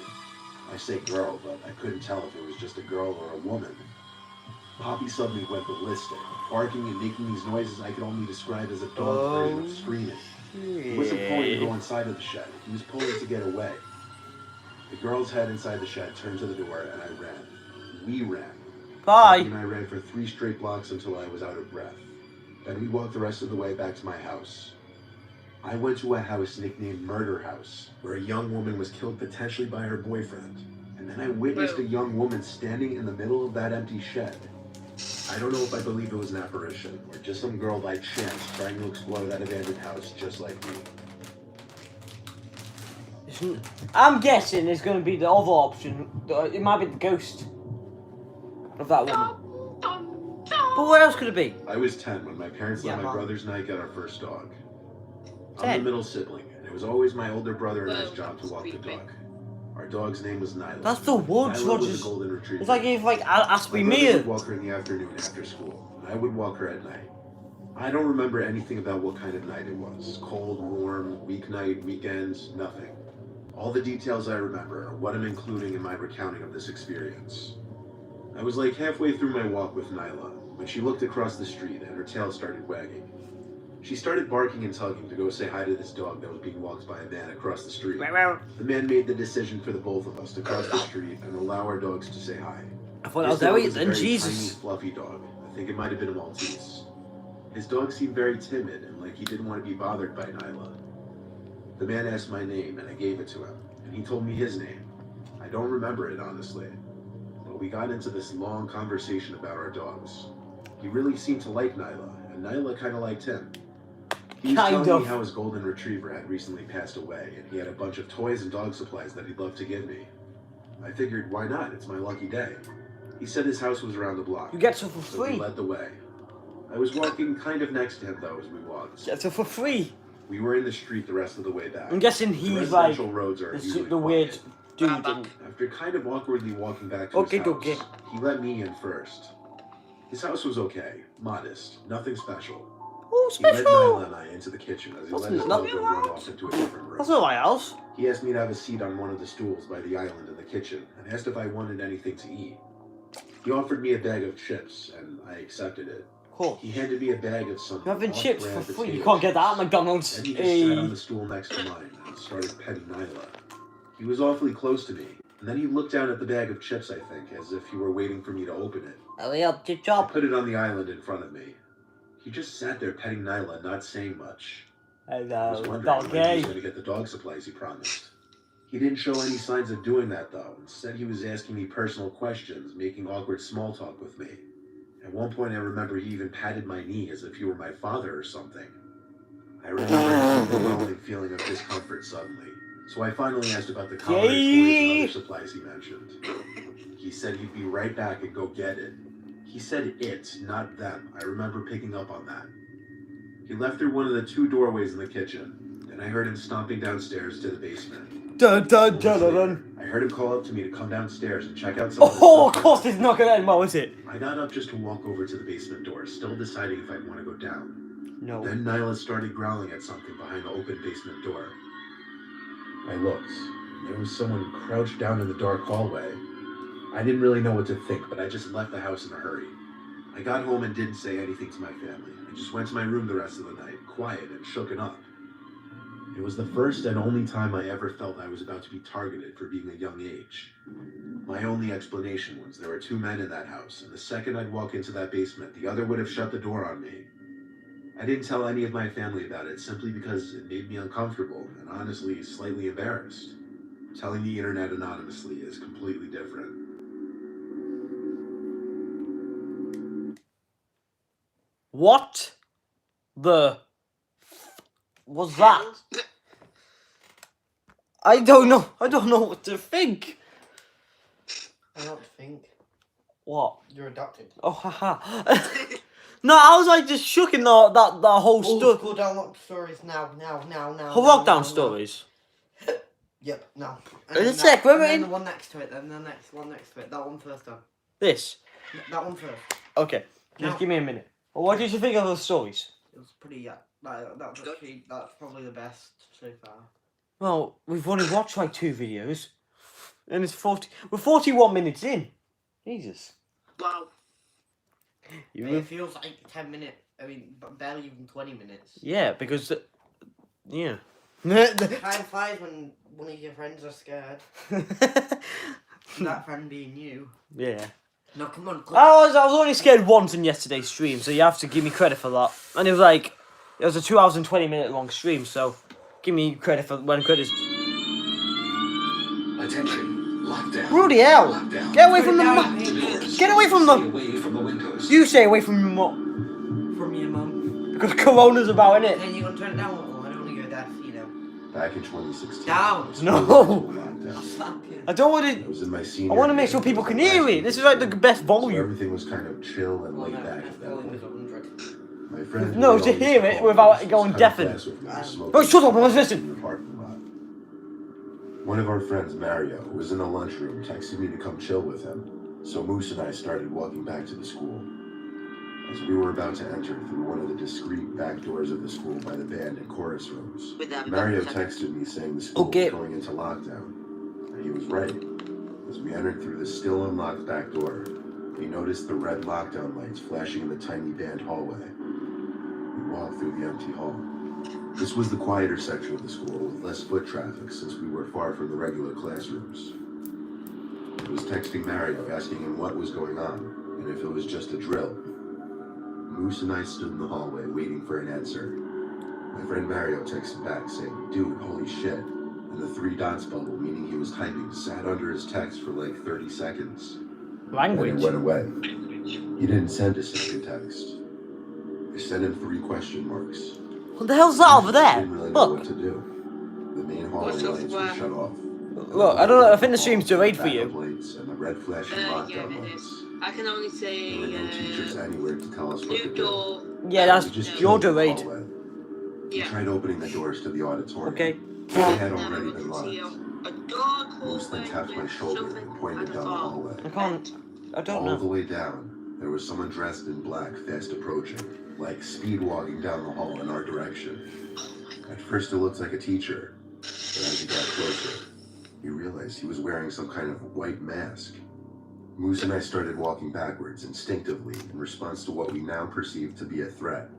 I say girl, but I couldn't tell if it was just a girl or a woman. Poppy suddenly went ballistic, barking and making these noises I could only describe as a dog's version of screaming. He wasn't pulling to go inside of the shed. He was pulling to get away. The girl's head inside the shed turned to the door, and I ran. We ran. Poppy Bye. and I ran for 3 straight blocks until I was out of breath. Then we walked the rest of the way back to my house. I went to a house nicknamed Murder House, where a young woman was killed potentially by her boyfriend. And then I witnessed a young woman standing in the middle of that empty shed. I don't know if I believe it was an apparition, or just some girl by chance trying to explore that abandoned house just like me. I'm guessing it's going to be the other option. It might be the ghost of that woman. But what else could it be? I was 10 when my parents let Yeah, my Mom. brothers and I get our first dog. I'm 10? the middle sibling, and it was always my older brother and I's Well, job to walk the creepy. dog. Our dog's name was Nyla. That's the woods, Nyla was Rogers. a golden retriever. It's like if asked me My brother me. would walk her in the afternoon after school, and I would walk her at night. I don't remember anything about what kind of night it was. Cold, warm, weeknight, weekends, nothing. All the details I remember are what I'm including in my recounting of this experience. I was like halfway through my walk with Nyla when she looked across the street and her tail started wagging. She started barking and tugging to go say hi to this dog that was being walked by a man across the street. The man made the decision for the both of us to cross the street and allow our dogs to say hi. I thought that This was dog Elliot was a then, very Jesus. tiny, fluffy dog. I think it might have been a Maltese. His dog seemed very timid and like he didn't want to be bothered by Nyla. The man asked my name and I gave it to him, and he told me his name. I don't remember it, honestly. But we got into this long conversation about our dogs. He really seemed to like Nyla, and Nyla kind of liked him. He was Kind telling of. me how his golden retriever had recently passed away, and he had a bunch of toys and dog supplies that he'd love to give me. I figured, why not? It's my lucky day. He said his house was around the block. You get stuff for So he free. led the way. I was walking kind of next to him, though, as we walked. Get stuff for free. We were in the street the rest of the way back. I'm guessing The he's like residential roads are usually the weird quiet. dude. And After kind of awkwardly walking back to Okay, his house, okay. he let me in first. His house was okay, modest, nothing special. oh, He led special. Nyla and I into the kitchen as he That's let his not- dog go run off into a different room. That's not my house. He asked me to have a seat on one of the stools by the island in the kitchen and asked if I wanted anything to eat. He offered me a bag of chips and I accepted it. Cool. He handed me a bag of some You're having chips for off-brand free. You potato can't get that at chips. McDonald's. Then he just sat on Hey. the stool next to mine and started petting Nyla. He was awfully close to me, and then he looked down at the bag of chips, I think, as if he were waiting for me to open it. Elliot, good I job. put it on the island in front of me. He just sat there petting Nyla, not saying much. I was Hello, wondering when he was doggy. going to get the dog supplies he promised. He didn't show any signs of doing that, though. Instead, he was asking me personal questions, making awkward small talk with me. At one point, I remember he even patted my knee as if he were my father or something. I remember an overwhelming feeling of discomfort suddenly. So I finally asked about the collar, toys, and other supplies he mentioned. He said he'd be right back and go get it. He said it, not them. I remember picking up on that. He left through one of the 2 doorways in the kitchen. Then I heard him stomping downstairs to the basement. Dun dun Moments dun dun later, dun. I heard him call up to me to come downstairs and check out some of the Oh, of stuff. course it's not gonna end well, is it? I got up just to walk over to the basement door, still deciding if I'd want to go down. No. Then Nyla started growling at something behind the open basement door. I looked. There was someone crouched down in the dark hallway. I didn't really know what to think, but I just left the house in a hurry. I got home and didn't say anything to my family. I just went to my room the rest of the night, quiet and shooken up. It was the first and only time I ever felt I was about to be targeted for being a young age. My only explanation was there were 2 men in that house, and the second I'd walk into that basement, the other would have shut the door on me. I didn't tell any of my family about it simply because it made me uncomfortable and honestly slightly embarrassed. Telling the internet anonymously is completely different. What the was that? I don't know. I don't know what to think. I don't think. What? You're adopted. Oh, haha. No, I was like just shook in that whole story. Go down lockdown stories now. Her lockdown stories. Yep, no. Wait a sec, wait, and then wait. the one next to it, then the next one next to it. That one first, though. This. That one first. Okay. Just No. give me a minute. Well, what did you think of those stories? It was pretty, that's probably the best so far. Well, we've only watched like 2 videos, and we're 41 minutes in. Jesus. Wow. It feels like 10 minutes. I mean, barely even 20 minutes. Yeah, because yeah. Time flies when one of your friends are scared. That friend being you. Yeah. No, come on. I was only scared once in yesterday's stream, so you have to give me credit for that. And it was a 2 hours and 20 minute long stream, so give me credit for when credit's. Attention, lockdown. Rudy hell! Lockdown. Get away from the Get away from Stay the. away from the windows. You stay away from your mum. From your mum. Because Corona's about, innit? Then you're gonna turn it down a little. I don't want to go deaf, you know. Back in 2016. Down. I was No. forced into a lockdown. I'll slap you. I don't want I to. was in my senior I want to make year, sure people it was can the hear last it. week This is of like the school. best So volume. everything was kind of chill and Well, laid no, back best at that volume point. is 100. My friends No, would to always hear call it me without because going kind of deafened. class with me to smoke Oh, shut up, I was in listening. the parking lot. One of our friends, Mario, who was in the lunchroom, texted me to come chill with him. So Moose and I started walking back to the school. As we were about to enter through one of the discreet back doors of the school by the band and chorus rooms, Mario texted me saying the school Okay. was going into lockdown. And he was right. As we entered through the still unlocked back door, we noticed the red lockdown lights flashing in the tiny band hallway. We walked through the empty hall. This was the quieter section of the school with less foot traffic since we were far from the regular classrooms. I was texting Mario asking him what was going on and if it was just a drill. Moose and I stood in the hallway waiting for an answer. My friend Mario texted back saying, "Dude, holy shit," and the 3 dots bubble meaning he was typing sat under his text for like 30 seconds. Then Language. it went away. He didn't send a second text. I sent him 3 question marks. What the hell's that over I there? didn't really know Look. what to do. The main hallway What's lights were over? shut off. Look, I don't know. I think the stream's delayed for Backup you. lights and the red flashing Yeah, lockdown it lights. is. I can only say, There were no teachers anywhere to tell us what to new do. door. Yeah, that's We just you're chilled in the delayed. hallway. We Yeah. tried opening the doors to the auditorium. Okay. They had Now already we been can see locked. a dark Moose then hallway tapped my with shoulder something and pointed at down the the far hallway. I can't. I don't All the know. way down, there was someone dressed in black fast approaching, like speed walking down the hall in our direction. At first it looked like a teacher, but as he got closer, we realized he was wearing some kind of white mask. Moose and I started walking backwards instinctively in response to what we now perceived to be a threat.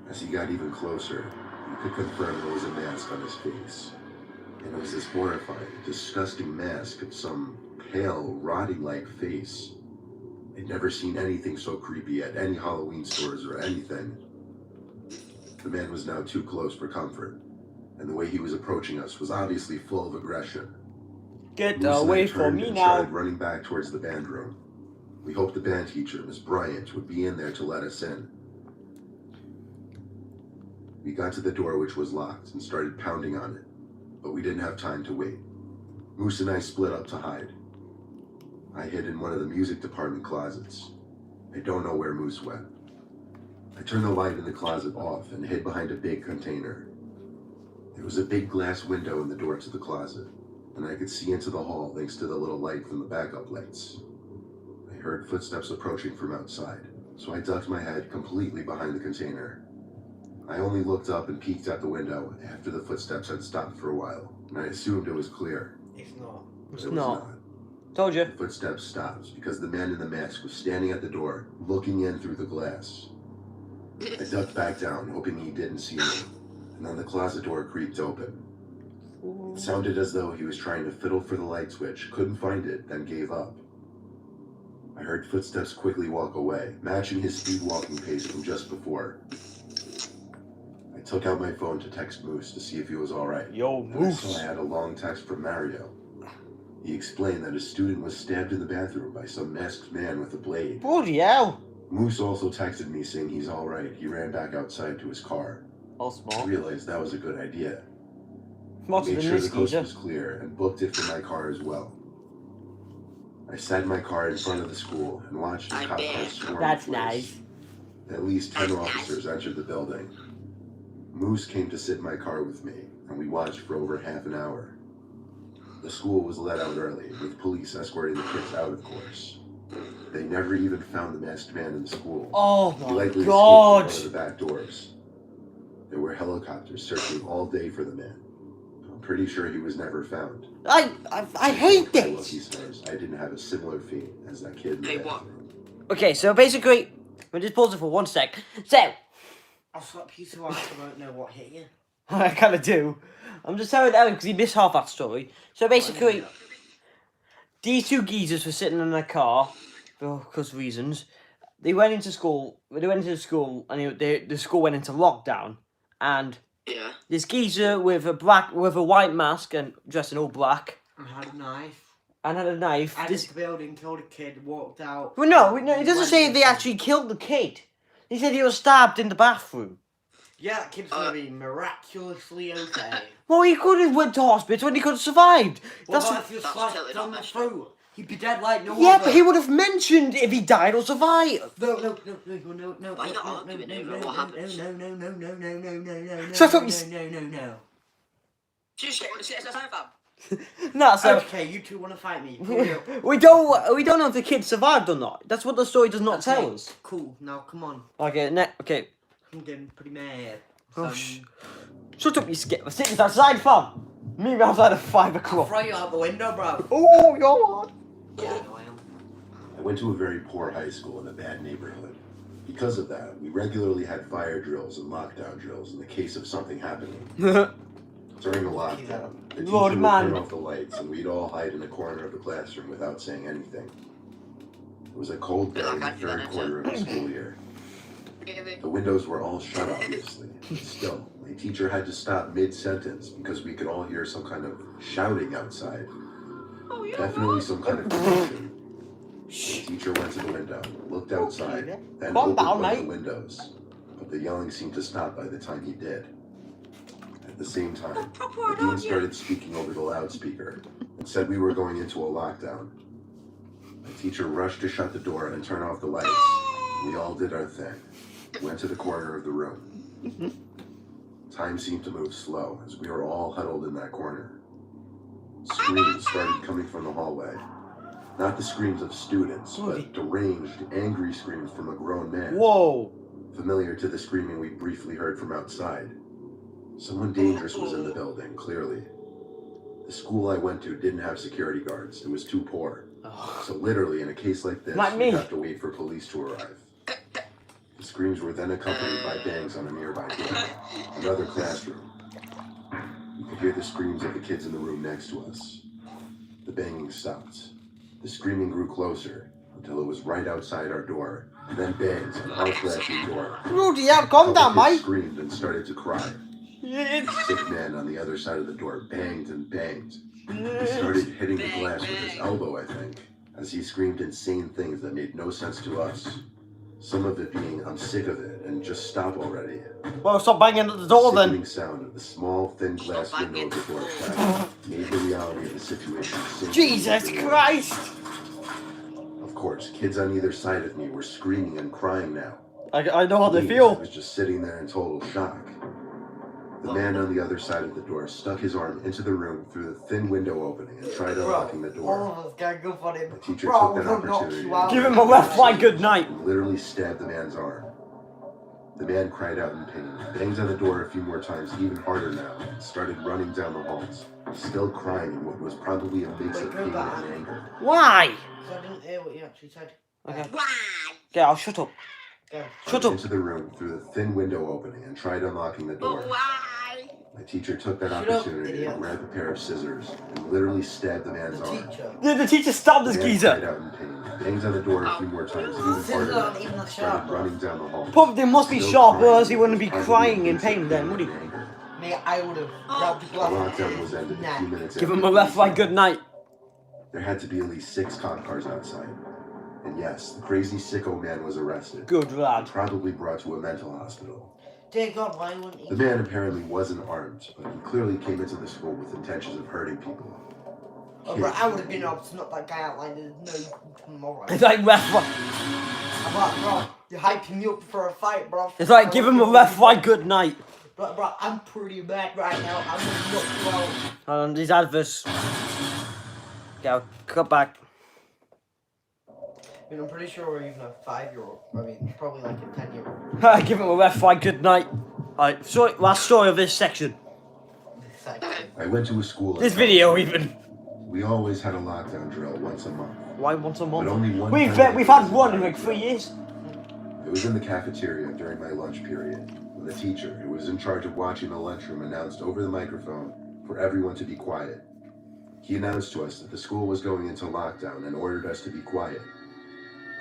As he got even closer, we could confirm there was a mask on his face. And it was this horrifying, disgusting mask of some pale, rotting-like face. I'd never seen anything so creepy at any Halloween stores or anything. The man was now too close for comfort, and the way he was approaching us was obviously full of aggression. Get Moose and I away from turned me and now. started running back towards the band room. We hoped the band teacher, Miss Bryant, would be in there to let us in. We got to the door, which was locked, and started pounding on it, but we didn't have time to wait. Moose and I split up to hide. I hid in one of the music department closets. I don't know where Moose went. I turned the light in the closet off and hid behind a big container. There was a big glass window in the door to the closet, and I could see into the hall thanks to the little light from the backup lights. I heard footsteps approaching from outside, so I ducked my head completely behind the container. I only looked up and peeked out the window after the footsteps had stopped for a while, and I assumed it was clear. It's not. But It's it was not. not. Told you. The footsteps stopped because the man in the mask was standing at the door, looking in through the glass. I ducked back down, hoping he didn't see me, and then the closet door creaked open. It sounded as though he was trying to fiddle for the light switch, couldn't find it, then gave up. I heard footsteps quickly walk away, matching his speed walking pace from just before. I took out my phone to text Moose to see if he was alright. Yo, And I Moose. saw I had a long text from Mario. He explained that a student was stabbed in the bathroom by some masked man with a blade. Bloody hell. Moose also texted me saying he's alright. He ran back outside to his car. All I small. realized that was a good idea. What's Made the sure the news, coast geezer? was clear and booked it for my car as well. I sat in my car in front of the school and watched the cop cars swarm That's the place. nice. At least 10 officers entered the building. Moose came to sit in my car with me, and we watched for over half an hour. The school was let out early, with police escorting the kids out, of course. They never even found the masked man in the school. Oh He my likely god. escaped through one of the back doors. There were helicopters searching all day for the man. I'm pretty sure he was never found. I hate My lucky this. stars, I didn't have a similar fate as that kid in the Hey, what? bathroom. Okay, so basically, we'll just pause it for 1 sec. So, I'll slap you so I don't know what hit you. I kind of do. I'm just telling Ellen because he missed half that story. So basically, these two geezers were sitting in their car because reasons. They went into school. They went into the school, and the school went into lockdown. And Yeah. this geezer with a white mask and dressed in all black I had a knife. and had a knife. Entered This, the building, killed a kid, walked out. well, no, it doesn't went say they missing. actually killed the kid. He said he was stabbed in the bathroom. Yeah, that kid's gonna be miraculously okay. Well, he could have went to hospital and he could have survived. What That's about if he was That's slashed totally down not the messed up. throat? He'd be dead like no yeah, other. but he would have mentioned if he died or survived. No. Why not arguing over what happens? No. Shut up, No. Just sit aside, fam. No, so Okay, you two want to fight me? Hurry up. we don't know if the kid survived or not. That's what the story does not tell Okay, us. Cool. Now come on. Okay, okay. I'm getting pretty mad. Oh, shut up, you skip. We're sitting outside, fam. Meet me outside at 5 I'll o'clock. throw you out the window, bro. Oh, you're on. Yeah, I know I am. I went to a very poor high school in a bad neighborhood. Because of that, we regularly had fire drills and lockdown drills in the case of something happening. During the lockdown, the teacher Lord, would man. turn off the lights and we'd all hide in a corner of the classroom without saying anything. It was a cold day in the third quarter of the school year. The windows were all shut, obviously. Still, my teacher had to stop mid-sentence because we could all hear some kind of shouting outside. Definitely some kind of commotion. The teacher went to the window, looked outside, then Calm opened down, one of the mate. windows. But the yelling seemed to stop by the time he did. At the same time, the dean started speaking over the loudspeaker and said we were going into a lockdown. The teacher rushed to shut the door and turn off the lights. We all did our thing. Went to the corner of the room. Time seemed to move slow as we were all huddled in that corner. Screams started coming from the hallway. Not the screams of students, but deranged, angry screams from a grown man. Whoa. Familiar to the screaming we briefly heard from outside. Someone dangerous was in the building, clearly. The school I went to didn't have security guards. It was too poor. So literally, in a case like this, Like we'd me. have to wait for police to arrive. The screams were then accompanied by bangs on a nearby door. Another classroom. You could hear the screams of the kids in the room next to us. The banging stopped. The screaming grew closer until it was right outside our door, and then bangs on our classroom door. Rudy, yeah, calm down, Couple kids mate. screamed and started to cry. Yeah. The sick man on the other side of the door banged and banged. He started hitting the glass with his elbow, I think, as he screamed insane things that made no sense to us. Some of it being, I'm sick of it, and just stop already. Well, stop banging at the door The then. sickening sound of the small, thin glass window of the door crack made the reality of the situation sink Jesus into the Christ. Of course, kids on either side of me were screaming and crying now. I know how they Me, I feel. was just sitting there in total shock. The man on the other side of the door stuck his arm into the room through the thin window opening and tried unlocking the All door. of us gang up on him. The teacher Bro, took that we'll knock opportunity you out. Give him a left flank good night. and literally stabbed the man's arm. The man cried out in pain, banged on the door a few more times, even harder now, and started running down the halls, still crying in what was probably a mix of pain and anger. Why? I didn't hear what you actually said. Okay. Yeah, I'll shut up. Go. Shut I up. went into the room through the thin window opening and tried unlocking the door. Why? My teacher took that Shut up, opportunity idiot. and grabbed a pair of scissors and literally stabbed the man's The arm. teacher. The teacher stabbed this The man cried geezer. out in pain, banged on the door a few more times, even Scissors harder, aren't even that started sharp. running down the hall. Probably they must be Still sharp, crying, or else he wouldn't be probably crying a in mix of pain then, would he? and anger. Mate, I would have grabbed the The glass. lockdown was ended a few minutes Give after him a the left, police right, good night. There had to be at least 6 cop cars outside. And yes, the crazy sicko man was arrested. Good lad. Probably brought to a mental hospital. Dear God, why wouldn't he? The man apparently wasn't armed, but he clearly came into the school with intentions of hurting people. Oh, bro, I would have been able to knock that guy out like there's no tomorrow. It's like left, right. I'm like, bro, you're hyping me up for a fight, bro. It's like give him a left, right, good night. Bro, I'm pretty bad right now. I'm gonna knock you out. Hold on, these adverts. Go, cut back. I mean, I'm pretty sure we're even a 5-year-old. I mean, probably like a 10-year-old. Give him a left, right, good night. Alright, sorry, last story of this section. This section. I went to a school. This video even. We always had a lockdown drill once a month. Why once a But month? only one We've time we've had one in like 3 years. It was in the cafeteria during my lunch period, when the teacher, who was in charge of watching the lunchroom, announced over the microphone for everyone to be quiet. He announced to us that the school was going into lockdown and ordered us to be quiet.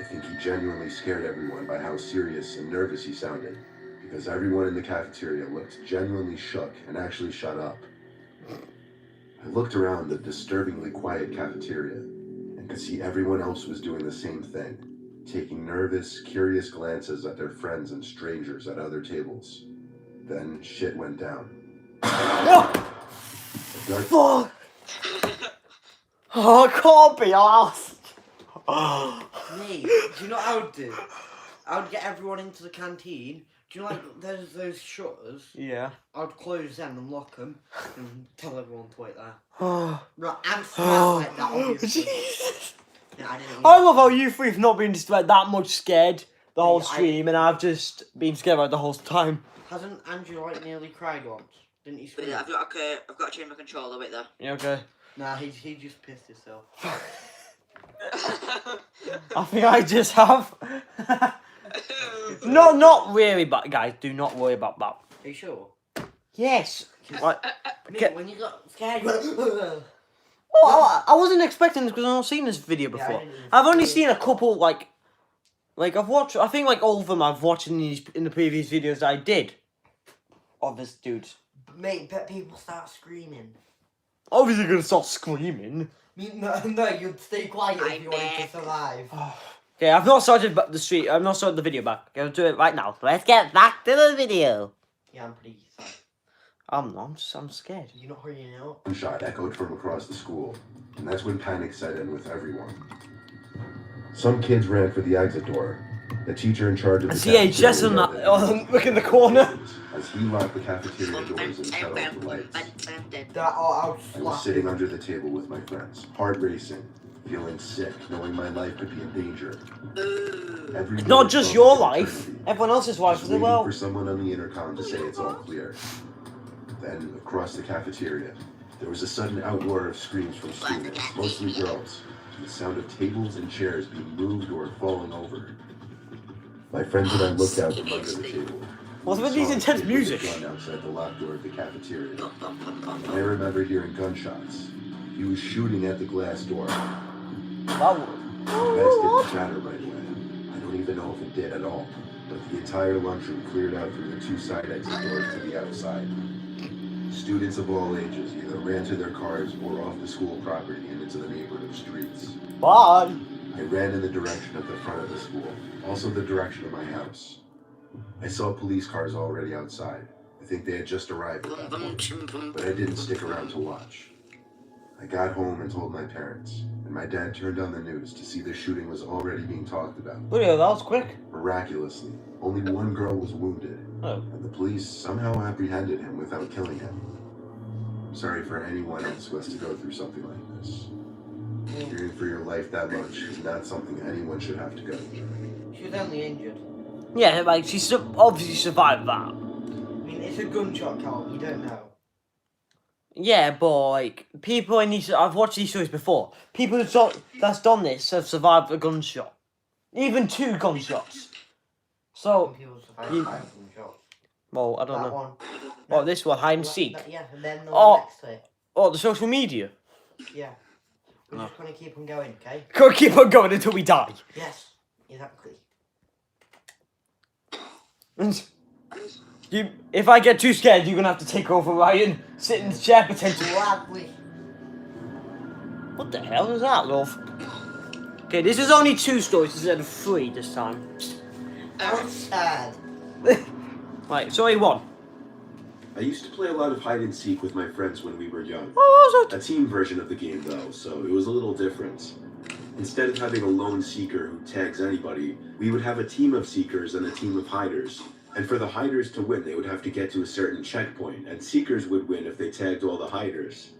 I think he genuinely scared everyone by how serious and nervous he sounded, because everyone in the cafeteria looked genuinely shook and actually shut up. I looked around the disturbingly quiet cafeteria and could see everyone else was doing the same thing, taking nervous, curious glances at their friends and strangers at other tables. Then shit went down. What? A dark Fuck! Oh, it can't be asked. Mate, do you know what I would do? I would get everyone into the canteen. Do you know, like, there's those shutters? Yeah. I would close them and lock them and tell everyone to wait there. Oh, Right, I'm smart like that, obviously. Jesus. Yeah, I didn't I love how you three have not been just like that much scared the whole Yeah, stream, and I've just been scared about the whole time. Hasn't Andrew like nearly cried once? Didn't he scream? Wait, I've got to change my controller. Wait there. You okay? Nah, he just pissed himself. I think I just have. No, not really, but guys, do not worry about that. Are you sure? Yes. What? Mate, Okay. when you got scared, you went, Oh, I wasn't expecting this because I've not seen this video Yeah, I before. didn't even I've only see seen a couple like I've watched. I think like all of them I've watched in the previous videos I did. Of this dude. Mate, bet people start screaming. Obviously gonna start screaming. No, you'd stay quiet if you wanted to survive. Okay, I've not started the street. I've not started the video back. I'll do it right now. Let's get back to the video. Yeah, I'm pretty sad. I'm not. I'm scared. You're not hurrying out. gunshot echoed from across the school, and that's when panic set in with everyone. Some kids ran for the exit door. The teacher in charge of the CHS in that. Oh, look in the corner. as he locked the cafeteria doors and shut off the lights. That or I would I slap was sitting under the table with my friends, heart racing, feeling sick, knowing my life could be in danger. Every Not minute just felt your like life. eternity. Everyone else's life Just as waiting well. for someone on the intercom to say it's all clear. Then, across the cafeteria, there was a sudden outroar of screams from students, mostly girls, to the sound of tables and chairs being moved or falling over. My friends and I looked out from under the table. What's with We these saw a intense kid with a music? gun outside the locked door of the cafeteria. And I remember hearing gunshots. He was shooting at the glass door. Wow. The glass didn't shatter right away. I don't even know if it did at all. But the entire lunchroom cleared out through the 2 side exit doors to the outside. Students of all ages either ran to their cars or off the school property and into the neighborhood streets. Bye. I ran in the direction of the front of the school, also the direction of my house. I saw police cars already outside. I think they had just arrived at that point, but I didn't stick around to watch. I got home and told my parents, and my dad turned on the news to see the shooting was already being talked about. Video, that was quick. Miraculously, only one girl was wounded, Oh. and the police somehow apprehended him without killing him. I'm sorry for anyone else who has to go through something like this. Fearing for your life that much is not something anyone should have to go through. She was only injured. Yeah, like she obviously survived that. I mean, it's a gunshot count. You don't know. Yeah, but like people in these, I've watched these shows before. People that's done this have survived a gunshot, even 2 gunshots. Some So, people survive you- 5 gunshots. well, I don't That know. one. Oh, this one, hide and Well, seek. yeah, and then the Oh. one next to it. Oh, the social media. Yeah. We're Oh. just gonna keep on going, okay? Gotta keep on going until we die. Yes, exactly. If I get too scared, you're gonna have to take over, Ryan. Sit in the chair potentially. Gladly. What the hell is that, love? Okay, this is only 2 stories instead of 3 this time. That's sad. Right, story 1. I used to play a lot of hide and seek with my friends when we were young. Oh, was A it? team version of the game, though, so it was a little different. Instead of having a lone seeker who tags anybody, we would have a team of seekers and a team of hiders. And for the hiders to win, they would have to get to a certain checkpoint, and seekers would win if they tagged all the hiders.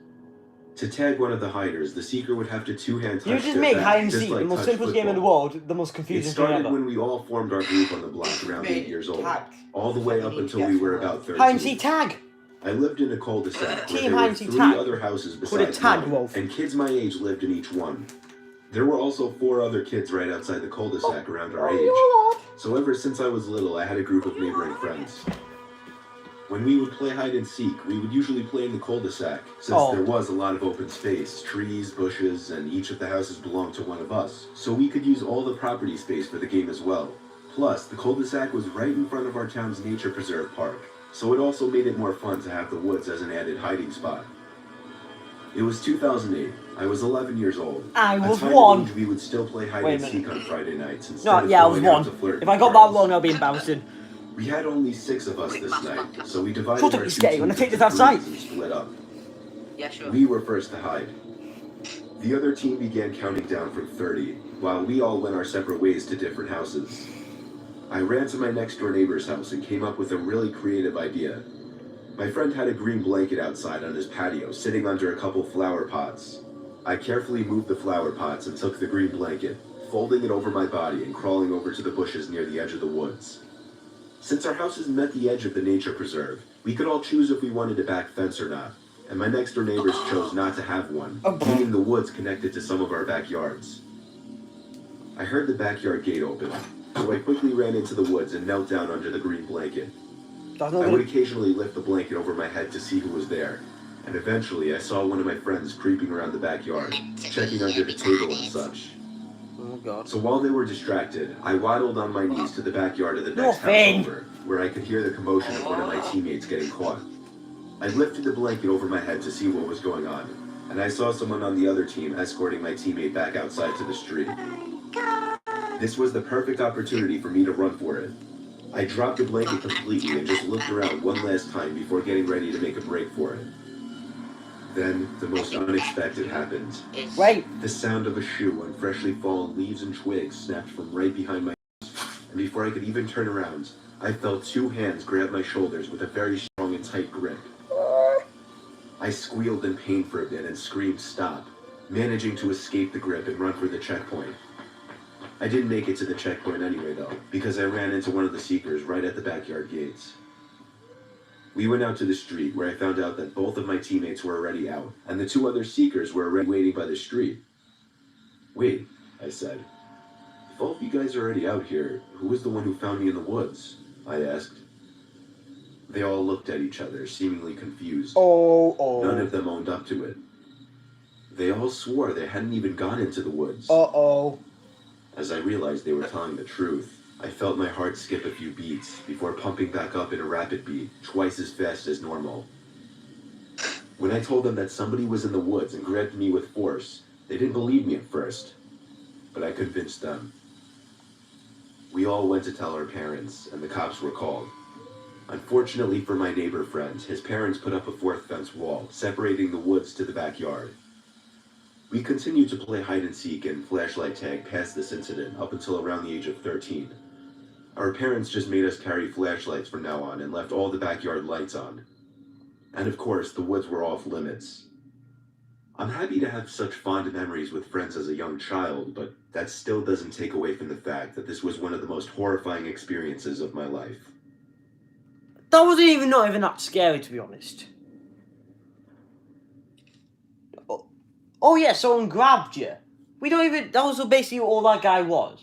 To tag one of the hiders, the seeker would have to two-hand touch You just their make back, hide and just seek like the most touch simplest game in the football. world, the most It confusing thing started ever. when we all formed our group on the block around 8 years old, Tag. all the way You up need to until get we were somewhere. about 13. Hide and seek tag. I lived in a cul-de-sac where Team there hide were and seek 3 tag. other houses Put a besides tag, mine, Wolf. and kids my age lived in each one. There were also 4 other kids right outside the cul-de-sac around our age. So ever since I was little, I had a group of neighboring friends. When we would play hide and seek, we would usually play in the cul-de-sac, since Oh. there was a lot of open space, trees, bushes, and each of the houses belonged to one of us. So we could use all the property space for the game as well. Plus, the cul-de-sac was right in front of our town's nature preserve park, so it also made it more fun to have the woods as an added hiding spot. It was 2008. I was 11 years old. I A was time at 1. age we would still play hide Wait a and minute. seek on Friday nights instead No, of yeah, I was going out 1. to flirt If I with got that girls. wrong, that'll be embarrassing. We had only 6 of us this night, so we divided Shut up, our you 2 skate. When I teams take this into outside. groups and split up. Yeah, sure. We were first to hide. The other team began counting down from 30, while we all went our separate ways to different houses. I ran to my next door neighbor's house and came up with a really creative idea. My friend had a green blanket outside on his patio, sitting under a couple flower pots. I carefully moved the flower pots and took the green blanket, folding it over my body and crawling over to the bushes near the edge of the woods. Since our houses met the edge of the nature preserve, we could all choose if we wanted a back fence or not, and my next door neighbors chose not to have one, meaning the woods connected to some of our backyards. I heard the backyard gate open, so I quickly ran into the woods and knelt down under the green blanket. That's I not would good. occasionally lift the blanket over my head to see who was there, and eventually I saw one of my friends creeping around the backyard, checking under the table and such. Oh, God. So while they were distracted, I waddled on my knees to the backyard of the No, next house Finn. over, where I could hear the commotion of one of my teammates getting caught. I lifted the blanket over my head to see what was going on, and I saw someone on the other team escorting my teammate back outside to the street. This was the perfect opportunity for me to run for it. I dropped the blanket completely and just looked around one last time before getting ready to make a break for it. Then, the most unexpected happened. Wait. The sound of a shoe on freshly fallen leaves and twigs snapped from right behind my ears, and before I could even turn around, I felt 2 hands grab my shoulders with a very strong and tight grip. I squealed in pain for a bit and screamed stop, managing to escape the grip and run for the checkpoint. I didn't make it to the checkpoint anyway though, because I ran into one of the seekers right at the backyard gates. We went out to the street where I found out that both of my teammates were already out, and the 2 other seekers were already waiting by the street. Wait, I said. If all of you guys are already out here, who was the one who found me in the woods? I asked. They all looked at each other, seemingly confused. None of them owned up to it. They all swore they hadn't even gone into the woods. As I realized they were telling the truth, I felt my heart skip a few beats before pumping back up in a rapid beat, twice as fast as normal. When I told them that somebody was in the woods and grabbed me with force, they didn't believe me at first, but I convinced them. We all went to tell our parents, and the cops were called. Unfortunately for my neighbor friend, his parents put up a 4th fence wall, separating the woods to the backyard. We continued to play hide and seek and flashlight tag past this incident up until around the age of 13. Our parents just made us carry flashlights from now on and left all the backyard lights on. And of course, the woods were off limits. I'm happy to have such fond memories with friends as a young child, but that still doesn't take away from the fact that this was one of the most horrifying experiences of my life. That wasn't even not even that scary, to be honest. Oh yeah, someone grabbed you. We don't even. That was basically all that guy was.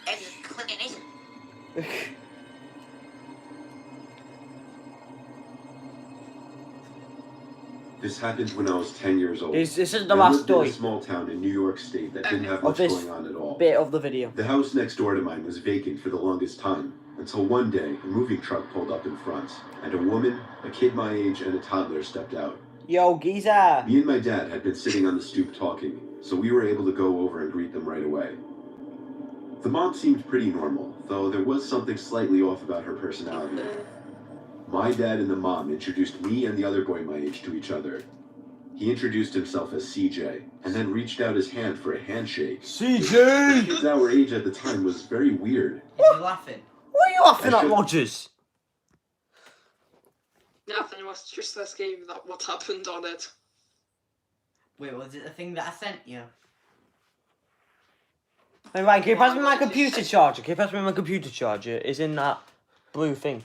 It's clean, isn't it? This happened when I was 10 years old. This isn't the I last lived in story. a small town in New York State that didn't have Of much this going on at all. bit of the video. The house next door to mine was vacant for the longest time, until one day a moving truck pulled up in front, and a woman, a kid my age, and a toddler stepped out. Yo, geezer. Me and my dad had been sitting on the stoop talking, so we were able to go over and greet them right away. The mom seemed pretty normal, though there was something slightly off about her personality. My dad and the mom introduced me and the other boy my age to each other. He introduced himself as CJ, and then reached out his hand for a handshake. CJ! Kids our age at the time was very weird. Is he laughing? What are you laughing I at, should- Rogers? Nothing, it was just this game that what happened on it. Wait, was it the thing that I sent you? Hey, right, can you pass me my computer charger? Can you pass me my computer charger? It's in that blue thing.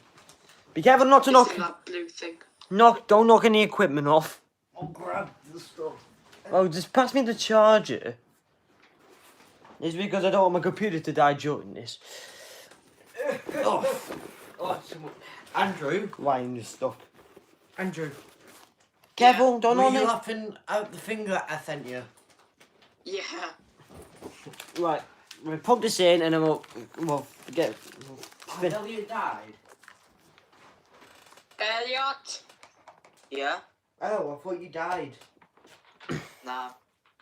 Be careful not to It's knock. in that blue thing. Don't knock any equipment off. I'll grab the stuff. Oh, just pass me the charger. It's because I don't want my computer to die during this. Oh, Andrew. Lying and stuff. Andrew. Careful, don't Were on you it. laughing at the thing that I sent you? Yeah. Right, we'll put this in and then we'll get. Oh, Elliot died. Elliot! Yeah? Oh, I thought you died. Nah.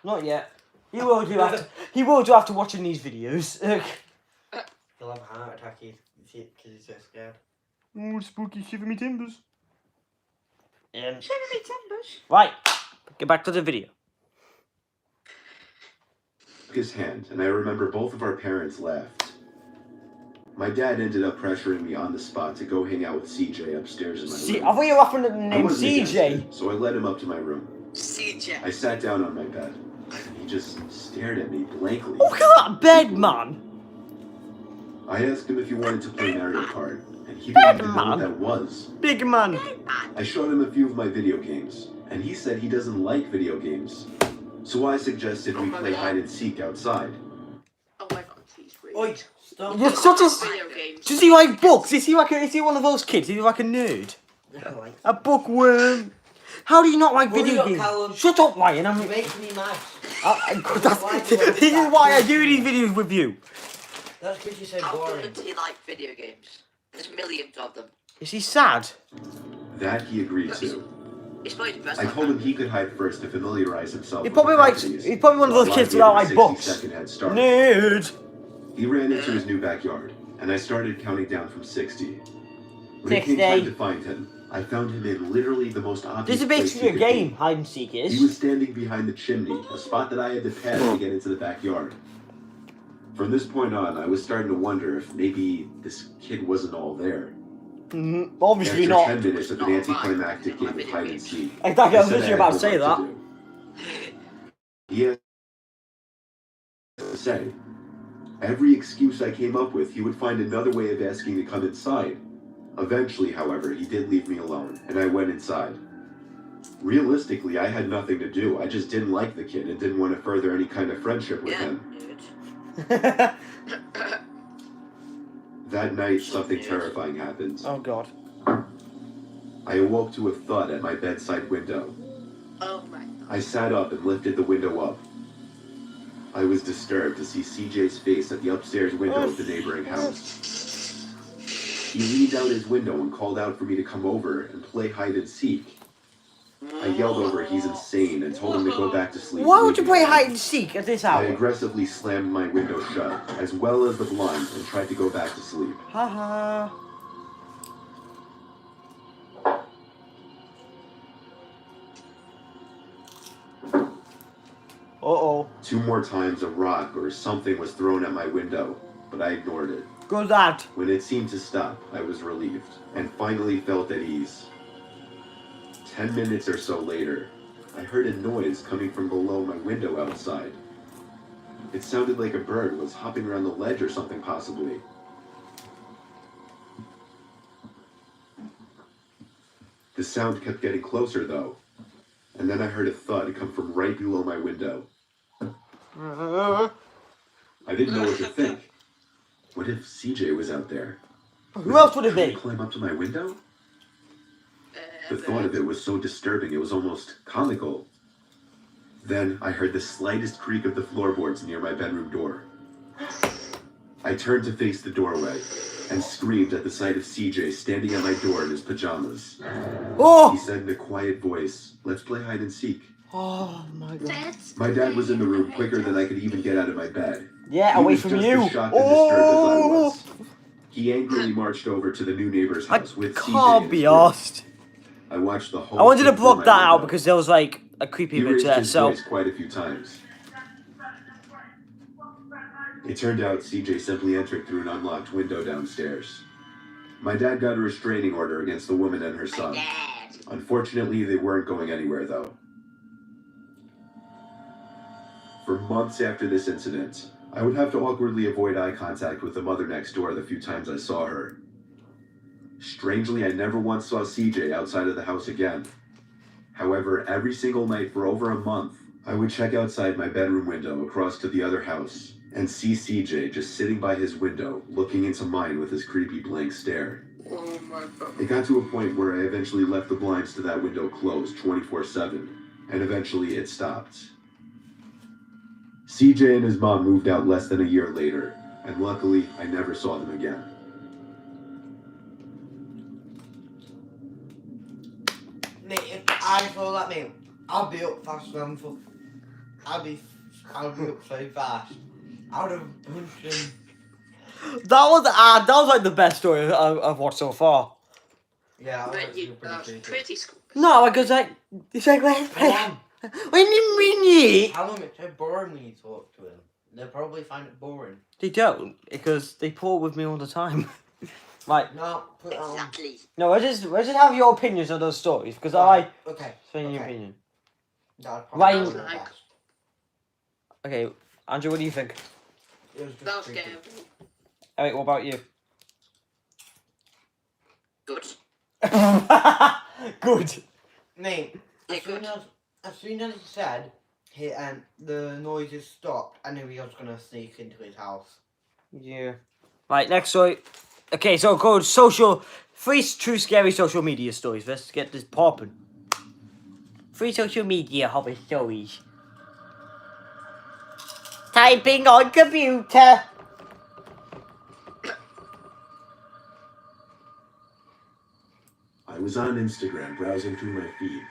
Not yet. He will do after. He will do after watching these videos. He'll have a heart attack because he's so scared. Oh, spooky, shiver me timbers. Right, get back to the video. Took his hand, and I remember both of our parents laughed. My dad ended up pressuring me on the spot to go hang out with CJ upstairs in my See, room. I thought you were laughing at the I name wasn't against CJ. it, so I led him up to my room. CJ. I sat down on my bed, and he just stared at me blankly. Look at that bed, man. I asked him if he wanted to play Mario Kart, and he Bed didn't even know man. what that was. Big man. I showed him a few of my video games, and he said he doesn't like video games. So I suggested we play hide and seek outside. Oh my god, please read. Oi, stop. You're such a. Video games. Does he like books? Is he one of those kids? Is he like a nerd? A bookworm? How do you not like Hurry video up, games? Callum. Shut up, Ryan. You're making me mad. This is why I do these videos with you. That's because you're so How boring. does he like video games? There's millions of them. Is he sad? That he agreed to. He's probably the best I at told him that. he could hide first to familiarize himself He with probably the likes. properties, He's probably one of while those I kids gave that him a like books. 60-second head start. Nerd. He ran into his new backyard, and I started counting down from 60. When it 60. came time to find him, I found him in literally the most obvious This is place basically he a could game. be. Hide and seek He is. was standing behind the chimney, a spot that I had to pass to get into the backyard. From this point on, I was starting to wonder if maybe this kid wasn't all there. Obviously After not. 10 minutes of an anticlimactic game of hide and seek, Exactly, I was said literally had about to no say work that. do. He had to say. Every excuse I came up with, he would find another way of asking to come inside. Eventually, however, he did leave me alone, and I went inside. Realistically, I had nothing to do. I just didn't like the kid and didn't want to further any kind of friendship with Yeah, him. dude. That night, something terrifying happened. Oh god. I awoke to a thud at my bedside window. Oh my god. I sat up and lifted the window up. I was disturbed to see CJ's face at the upstairs window of the neighboring house. He leaned out his window and called out for me to come over and play hide and seek. I yelled over he's insane and told him to go back to sleep. Why and would you leave me play alone. hide and seek at this I hour? aggressively slammed my window shut, as well as the blinds, and tried to go back to sleep. Haha. Uh-oh. 2 more times a rock or something was thrown at my window, but I ignored it. Good lad. When it seemed to stop, I was relieved, and finally felt at ease. 10 minutes or so later, I heard a noise coming from below my window outside. It sounded like a bird was hopping around the ledge or something, possibly. The sound kept getting closer, though, and then I heard a thud come from right below my window. I didn't know what to think. What if CJ was out there? Who else would it Trying be? to climb up to my window? The thought of it was so disturbing, it was almost comical. Then I heard the slightest creak of the floorboards near my bedroom door. I turned to face the doorway and screamed at the sight of CJ standing at my door in his pajamas. Oh! He said in a quiet voice, "Let's play hide and seek." Oh my god. My dad was in the room quicker than I could even get out of my bed. Yeah, He away was from just you. as shocked and disturbed as I Oh! was. He angrily marched over to the new neighbor's I house with CJ can't in be his grip. arsed. I watched the whole I wanted to thing through block my that out window. because there was like a creepy He image raised there, his so. voice quite a few times. It turned out CJ simply entered through an unlocked window downstairs. My dad got a restraining order against the woman and her son. Unfortunately, they weren't going anywhere, though. For months after this incident, I would have to awkwardly avoid eye contact with the mother next door the few times I saw her. Strangely, I never once saw CJ outside of the house again. However, every single night for over a month, I would check outside my bedroom window across to the other house and see CJ just sitting by his window, looking into mine with his creepy blank stare. Oh my god. It got to a point where I eventually left the blinds to that window closed 24/7, and eventually it stopped. CJ and his mom moved out less than a year later, and luckily I never saw them again. Mate, if I saw that, mate, I'd be up fast than for. I'd be up so fast. I would have punched him. That was like the best story I've watched so far. Yeah, I But would you, pretty creepy. pretty cool. No, because like, it's like, let's play. How long? When you mean it? How long? It's so boring when you talk to him. They'll probably find it boring. They don't, because they pull with me all the time. Right. No, put it on. Exactly. No, I just have your opinions on those stories, because I Okay. say your okay. opinion. That Ryan- was probably the best. Okay, Andrew, what do you think? It was just That was creepy. scary. Alright, what about you? Good. Good. Mate, Yeah, as soon as he said the noises stopped, I knew he was gonna sneak into his house. Yeah. Right, next story. Okay, so go three true scary social media stories. Let's get this popping. 3 social media horror stories. Typing on computer. I was on Instagram browsing through my feed.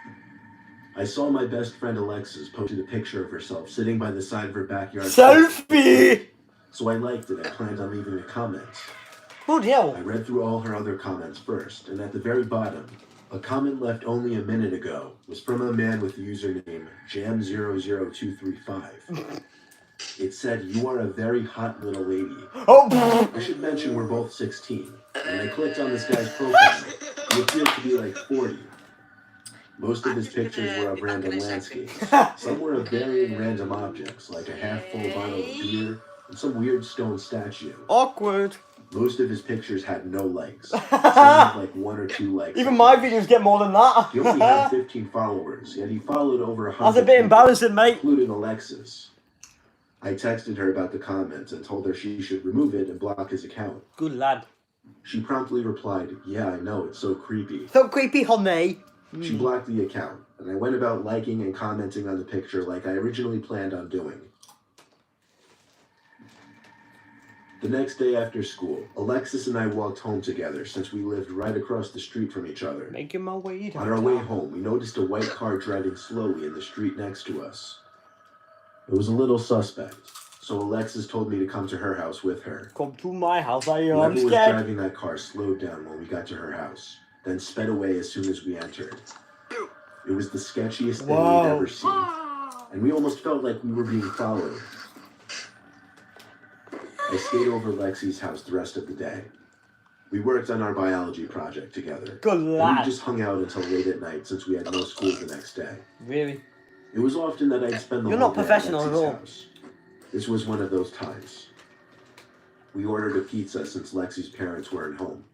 I saw my best friend Alexis posted a picture of herself sitting by the side of her backyard. Selfie. So I liked it. I planned on leaving a comment. Oh hell. I read through all her other comments first, and at the very bottom, a comment left only a minute ago was from a man with the username Jam00235. It said, "You are a very hot little lady." Oh. I should mention we're both 16. When I clicked on this guy's profile, he appeared to be like 40. Most of his pictures were of random landscapes. Some were of varying random objects, like a half-full bottle of beer and some weird stone statue. Awkward. Most of his pictures had no likes. Some had like 1 or 2 likes. Even my videos get more than that. He only had 15 followers, yet he followed over 100 That's a bit people, embarrassing, mate. including Alexis. I texted her about the comments and told her she should remove it and block his account. Good lad. She promptly replied, "Yeah, I know, it's so creepy." So creepy, honey. She blocked the account, and I went about liking and commenting on the picture like I originally planned on doing. The next day after school, Alexis and I walked home together since we lived right across the street from each other. Making my way down. On our way home, we noticed a white car driving slowly in the street next to us. It was a little suspect, so Alexis told me to come to her house with her. Come to my house, I'm Whoever was scared. driving that car slowed down when we got to her house, then sped away as soon as we entered. It was the sketchiest thing Wow. we'd ever seen, and we almost felt like we were being followed. I stayed over Lexi's house the rest of the day. We worked on our biology project together. Good And we lad. just hung out until late at night since we had no school the next day. Really? It was often that I'd spend the You're whole not day at professional at Lexi's all. house. This was one of those times. We ordered a pizza since Lexi's parents weren't home.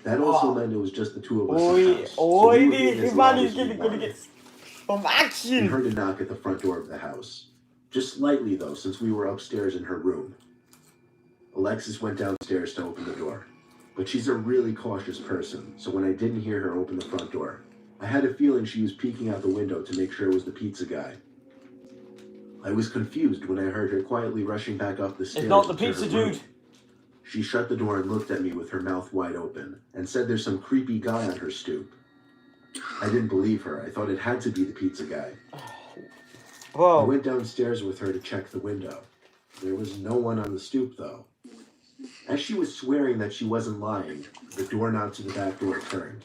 That also meant it was just the two of us in the house. So we were being as loud as we wanted. some We action. heard a knock at the front door of the house. Just slightly though, since we were upstairs in her room. Alexis went downstairs to open the door. But she's a really cautious person, so when I didn't hear her open the front door, I had a feeling she was peeking out the window to make sure it was the pizza guy. I was confused when I heard her quietly rushing back up the stairs. It's not the into her pizza room. dude. She shut the door and looked at me with her mouth wide open and said there's some creepy guy on her stoop. I didn't believe her. I thought it had to be the pizza guy. I Bro. went downstairs with her to check the window. There was no one on the stoop though. As she was swearing that she wasn't lying, the doorknob to the back door turned.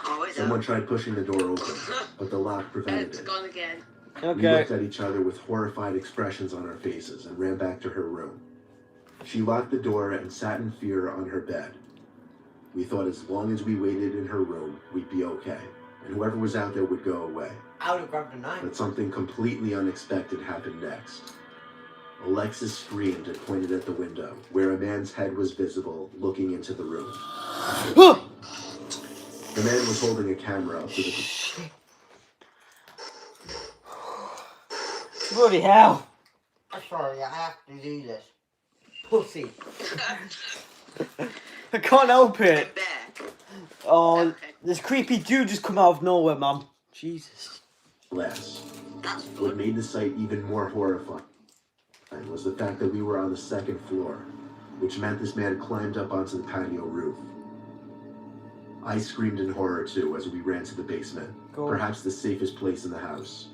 Oh, it's Someone tried pushing the door open, but the lock prevented It's it. gone again. We Okay. looked at each other with horrified expressions on our faces and ran back to her room. She locked the door and sat in fear on her bed. We thought as long as we waited in her room, we'd be okay, and whoever was out there would go away. I would have grabbed a knife. But something completely unexpected happened next. Alexis screamed and pointed at the window, where a man's head was visible, looking into the room. The man was holding a camera up to the... Bloody hell. I'm sorry, I have to do this. Pussy. I can't help it. There. Oh, Okay. this creepy dude just come out of nowhere, man. Jesus. glass. That's What good. made the sight even more horrifying was the fact that we were on the second floor, which meant this man climbed up onto the patio roof. I screamed in horror too as we ran to the basement, Go. perhaps the safest place in the house.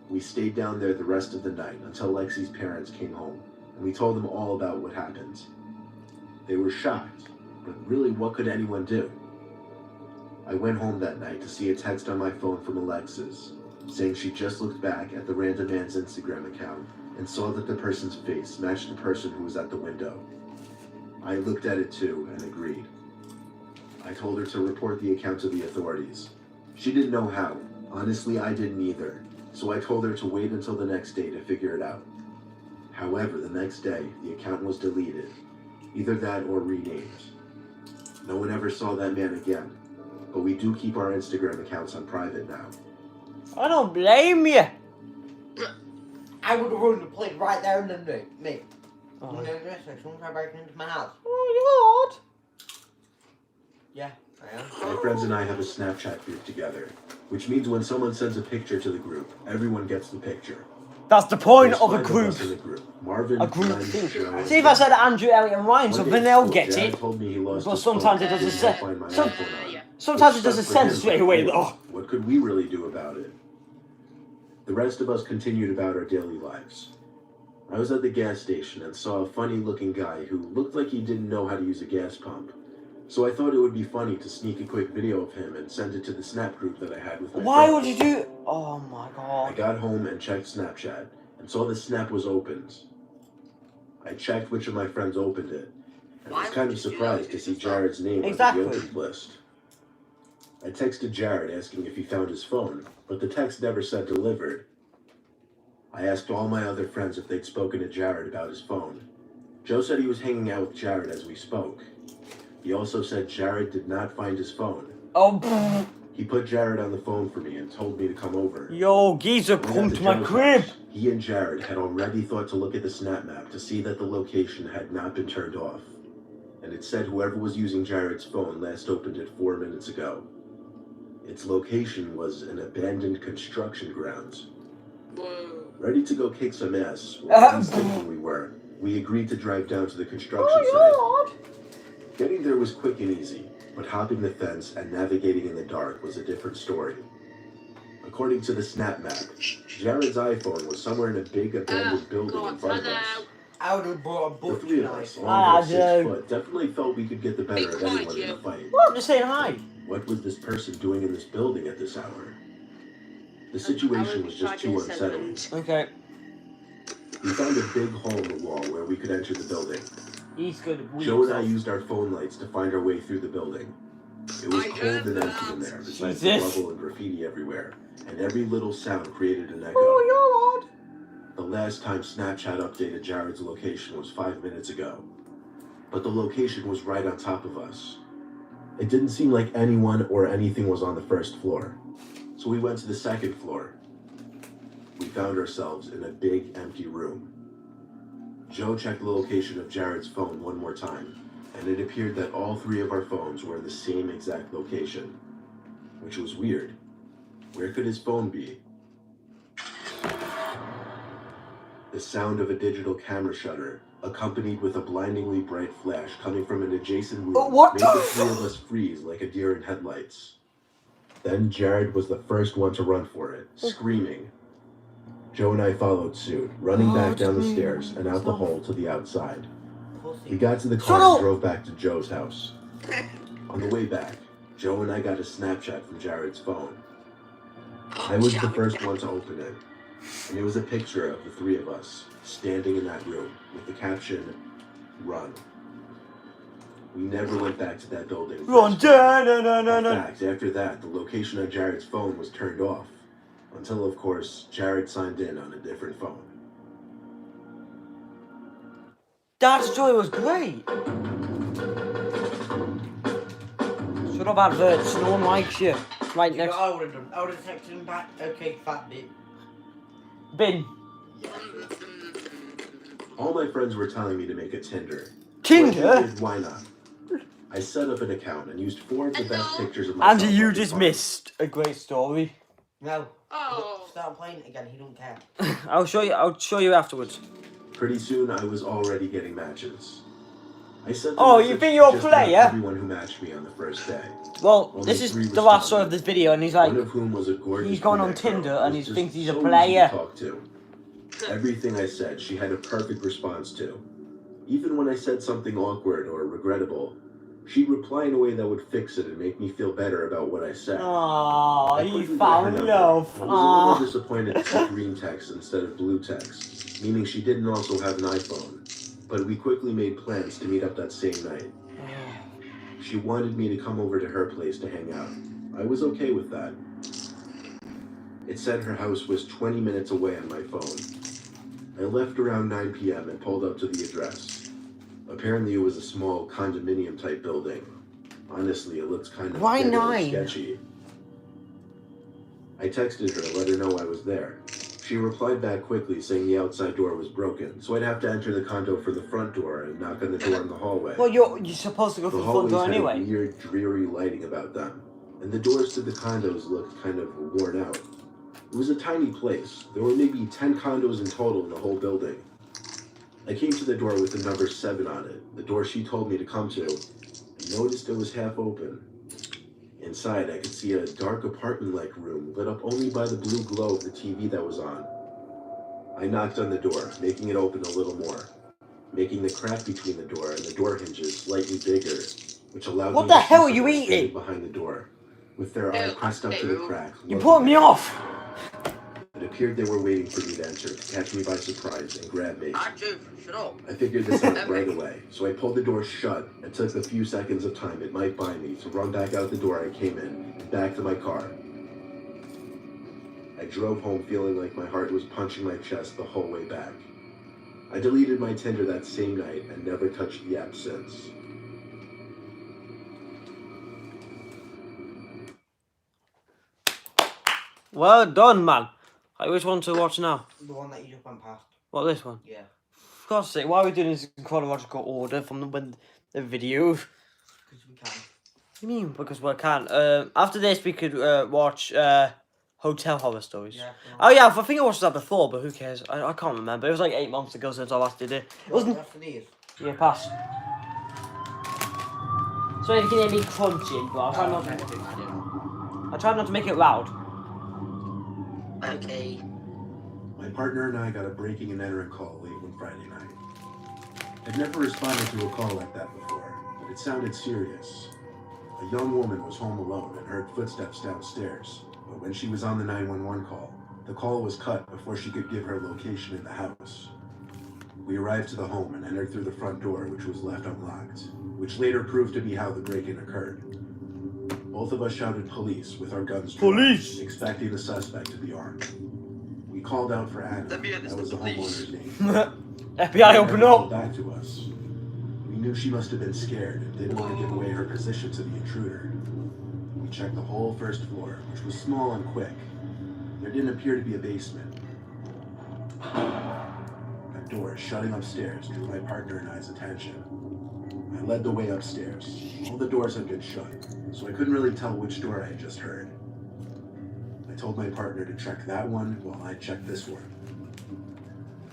We stayed down there the rest of the night until Lexi's parents came home, and we told them all about what happened. They were shocked, but really what could anyone do? I went home that night to see a text on my phone from Alexis, saying she just looked back at the random man's Instagram account and saw that the person's face matched the person who was at the window. I looked at it too and agreed. I told her to report the account to the authorities. She didn't know how. Honestly, I didn't either. So I told her to wait until the next day to figure it out. However, the next day, the account was deleted. Either that or renamed. No one ever saw that man again. But we do keep our Instagram accounts on private now. I don't blame you. I would have ruined the plate right there and then, mate. Oh, You know this, like someone tried breaking into my house. oh Lord. Yeah, I am. My friends and I have a Snapchat group together, which means when someone sends a picture to the group, everyone gets the picture. That's the point There's of a 5 group. us in the group. Marvin, A group Glenn, thing. Joe, See if I said Andrew, Elliot, and Ryan, One so day then at they'll school, get Dad it. told me he lost But his sometimes phone. it doesn't Didn't say- find my some- iPhone on. Yeah. Sometimes it Which doesn't sucked for sense him, straight but away, of course, though. What could we really do about it? The rest of us continued about our daily lives. I was at the gas station and saw a funny-looking guy who looked like he didn't know how to use a gas pump. So I thought it would be funny to sneak a quick video of him and send it to the Snap group that I had with my Why friends. would you do? Oh my I God. got home and checked Snapchat and saw the Snap was opened. I checked which of my friends opened it and Why was kind would of you do surprised that? to see It's not- Jared's name Exactly. on the opened list. I texted Jared asking if he found his phone, but the text never said delivered. I asked all my other friends if they'd spoken to Jared about his phone. Joe said he was hanging out with Jared as we spoke. He also said Jared did not find his phone. Oh, pfft. He put Jared on the phone for me and told me to come over. Yo, geezer, When I come got to my Joe's crib. house, he and Jared had already thought to look at the Snap map to see that the location had not been turned off. And it said whoever was using Jared's phone last opened it 4 minutes ago. Its location was an abandoned construction grounds. Whoa. Ready to go kick some ass, or at least thinking we were, we agreed to drive down to the construction site. Oh Lord. Getting there was quick and easy, but hopping the fence and navigating in the dark was a different story. According to the Snap map, Jared's iPhone was somewhere in a big abandoned building in God, front of us. hello. I would have brought a The butcher three of knife. us, all about Joe. 6 foot, definitely felt we could get the better of Be quiet, anyone in a you. fight. Well, I'm just saying hi. What was this person doing in this building at this hour? The situation was just too unsettling. Okay. We found a big hole in the wall where we could enter the building. He's good at Joe and I used our phone lights to find our way through the building. It was cold and empty in there, besides the rubble and graffiti everywhere, and every little sound created an echo. Oh, God. The last time Snapchat updated Jared's location was 5 minutes ago, but the location was right on top of us. It didn't seem like anyone or anything was on the first floor, so we went to the second floor. We found ourselves in a big, empty room. Joe checked the location of Jared's phone one more time, and it appeared that all three of our phones were in the same exact location, which was weird. Where could his phone be? The sound of a digital camera shutter, accompanied with a blindingly bright flash coming from an adjacent room, What made the the three of us freeze like a deer in headlights. Then Jared was the first one to run for it, screaming. Joe and I followed suit, running back down the stairs and out the hall to the outside. We got to the car and drove back to Joe's house. On the way back, Joe and I got a Snapchat from Jared's phone. I was the first one to open it, and it was a picture of the three of us standing in that room with the caption, "Run." We never went back to that building. Run, In fact, after that, the location on Jared's phone was turned off, until, of course, Jared signed in on a different phone. That story was great. Shut up, adverts. No one likes you. Right You know next. what I would have done? I would have texted him back, okay, fat bit. Bin. All my friends were telling me to make a Tinder. Tinder? So I figured, why not? I set up an account and used 4 of the best pictures of myself. Andy, you on the just phone. missed a great story. No. Oh. Start playing it again, he don't care. I'll show you afterwards. Pretty soon, I was already getting matches. I sent the Oh, you message think you're a to just about player? Everyone who matched me on the first day. Well, Only this is 3 the last story of responded, this video, and he's like, one of whom was a gorgeous he's going on brunette girl Tinder who and was he just thinks he's a so player. easy to talk to. Everything I said, she had a perfect response to. Even when I said something awkward or regrettable, she'd reply in a way that would fix it and make me feel better about what I said. "Aww, I he quickly got her found number. love." I was a little disappointed to see green text instead of blue text, meaning she didn't also have an iPhone. But we quickly made plans to meet up that same night. She wanted me to come over to her place to hang out. I was okay with that. It said her house was 20 minutes away on my phone. I left around 9 p.m. and pulled up to the address. Apparently it was a small condominium type building. Honestly, it looks kind of Why ghetto and 9? sketchy. I texted her, let her know I was there. She replied back quickly saying the outside door was broken, so I'd have to enter the condo from the front door and knock on the door in the hallway. Well, you're supposed to go The for the front hallways door had anyway. a weird, dreary lighting about them, and the doors to the condos looked kind of worn out. It was a tiny place. There were maybe 10 condos in total in the whole building. I came to the door with the number 7 on it, the door she told me to come to, and noticed it was half open. Inside, I could see a dark apartment-like room lit up only by the blue glow of the TV that was on. I knocked on the door, making it open a little more, making the crack between the door and the door hinges slightly bigger, which allowed What me the to hell see are you someone eating? standing behind the door, with their eye pressed up to the crack. You looking put me at off. It appeared they were waiting for me to enter, to catch me by surprise and grab me. Andrew, shut up. I figured this out right away, so I pulled the door shut and took the few seconds of time it might buy me to run back out the door I came in and back to my car. I drove home feeling like my heart was punching my chest the whole way back. I deleted my Tinder that same night and never touched the app since. Well done, man. Which one to watch now? The one that you just went past. What, this one? Yeah. For God's sake, why are we doing this in chronological order from the video? What Because we can. do you mean? Because we can't. After this, we could watch Hotel Horror Stories. Yeah. Oh yeah, I think I watched that before, but who cares? I can't remember. It was like 8 months ago since I last did it. It wasn't. After these. Yeah, pass. So if you can hear me crunching, but I try not to make it loud. Okay. My partner and I got a breaking and entering call late one Friday night. I'd never responded to a call like that before, but it sounded serious. A young woman was home alone and heard footsteps downstairs, but when she was on the 911 call, the call was cut before she could give her location in the house. We arrived to the home and entered through the front door, which was left unlocked, which later proved to be how the break-in occurred. Both of us shouted police with our guns drawn, Police! expecting the suspect to be armed. We called out for Anna. Let me in, That it's was the the police. homeowner's name. FBI, open Never called up! back to us. We knew she must have been scared and didn't want to give away her position to the intruder. We checked the whole first floor, which was small and quick. There didn't appear to be a basement. A door shutting upstairs drew my partner and I's attention. I led the way upstairs. All the doors had been shut, so I couldn't really tell which door I had just heard. I told my partner to check that one while I checked this one.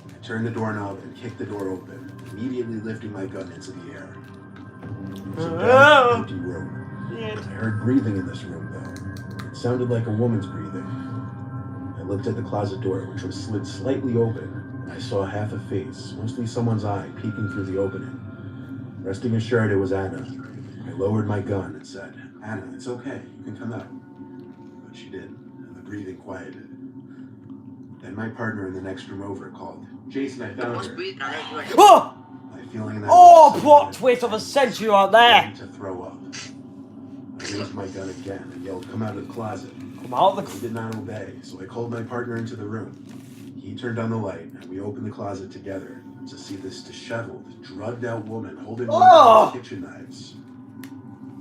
I turned the doorknob and kicked the door open, immediately lifting my gun into the air. It was a dark, empty room. I heard breathing in this room, though. It sounded like a woman's breathing. I looked at the closet door, which was slid slightly open, and I saw half a face, mostly someone's eye, peeking through the opening. Resting assured it was Anna, I lowered my gun and said, "Anna, it's okay, you can come out." But she didn't, and the breathing quieted. Then my partner in the next room over called, "Jason, I found her." Oh! My feeling that Oh, was plot something twist of a I century right ready there! to throw up. I raised my gun again and yelled, "Come out of the closet." Come out of He the... did not obey, so I called my partner into the room. He turned on the light, and we opened the closet together to see this disheveled, drugged-out woman holding one of her kitchen knives.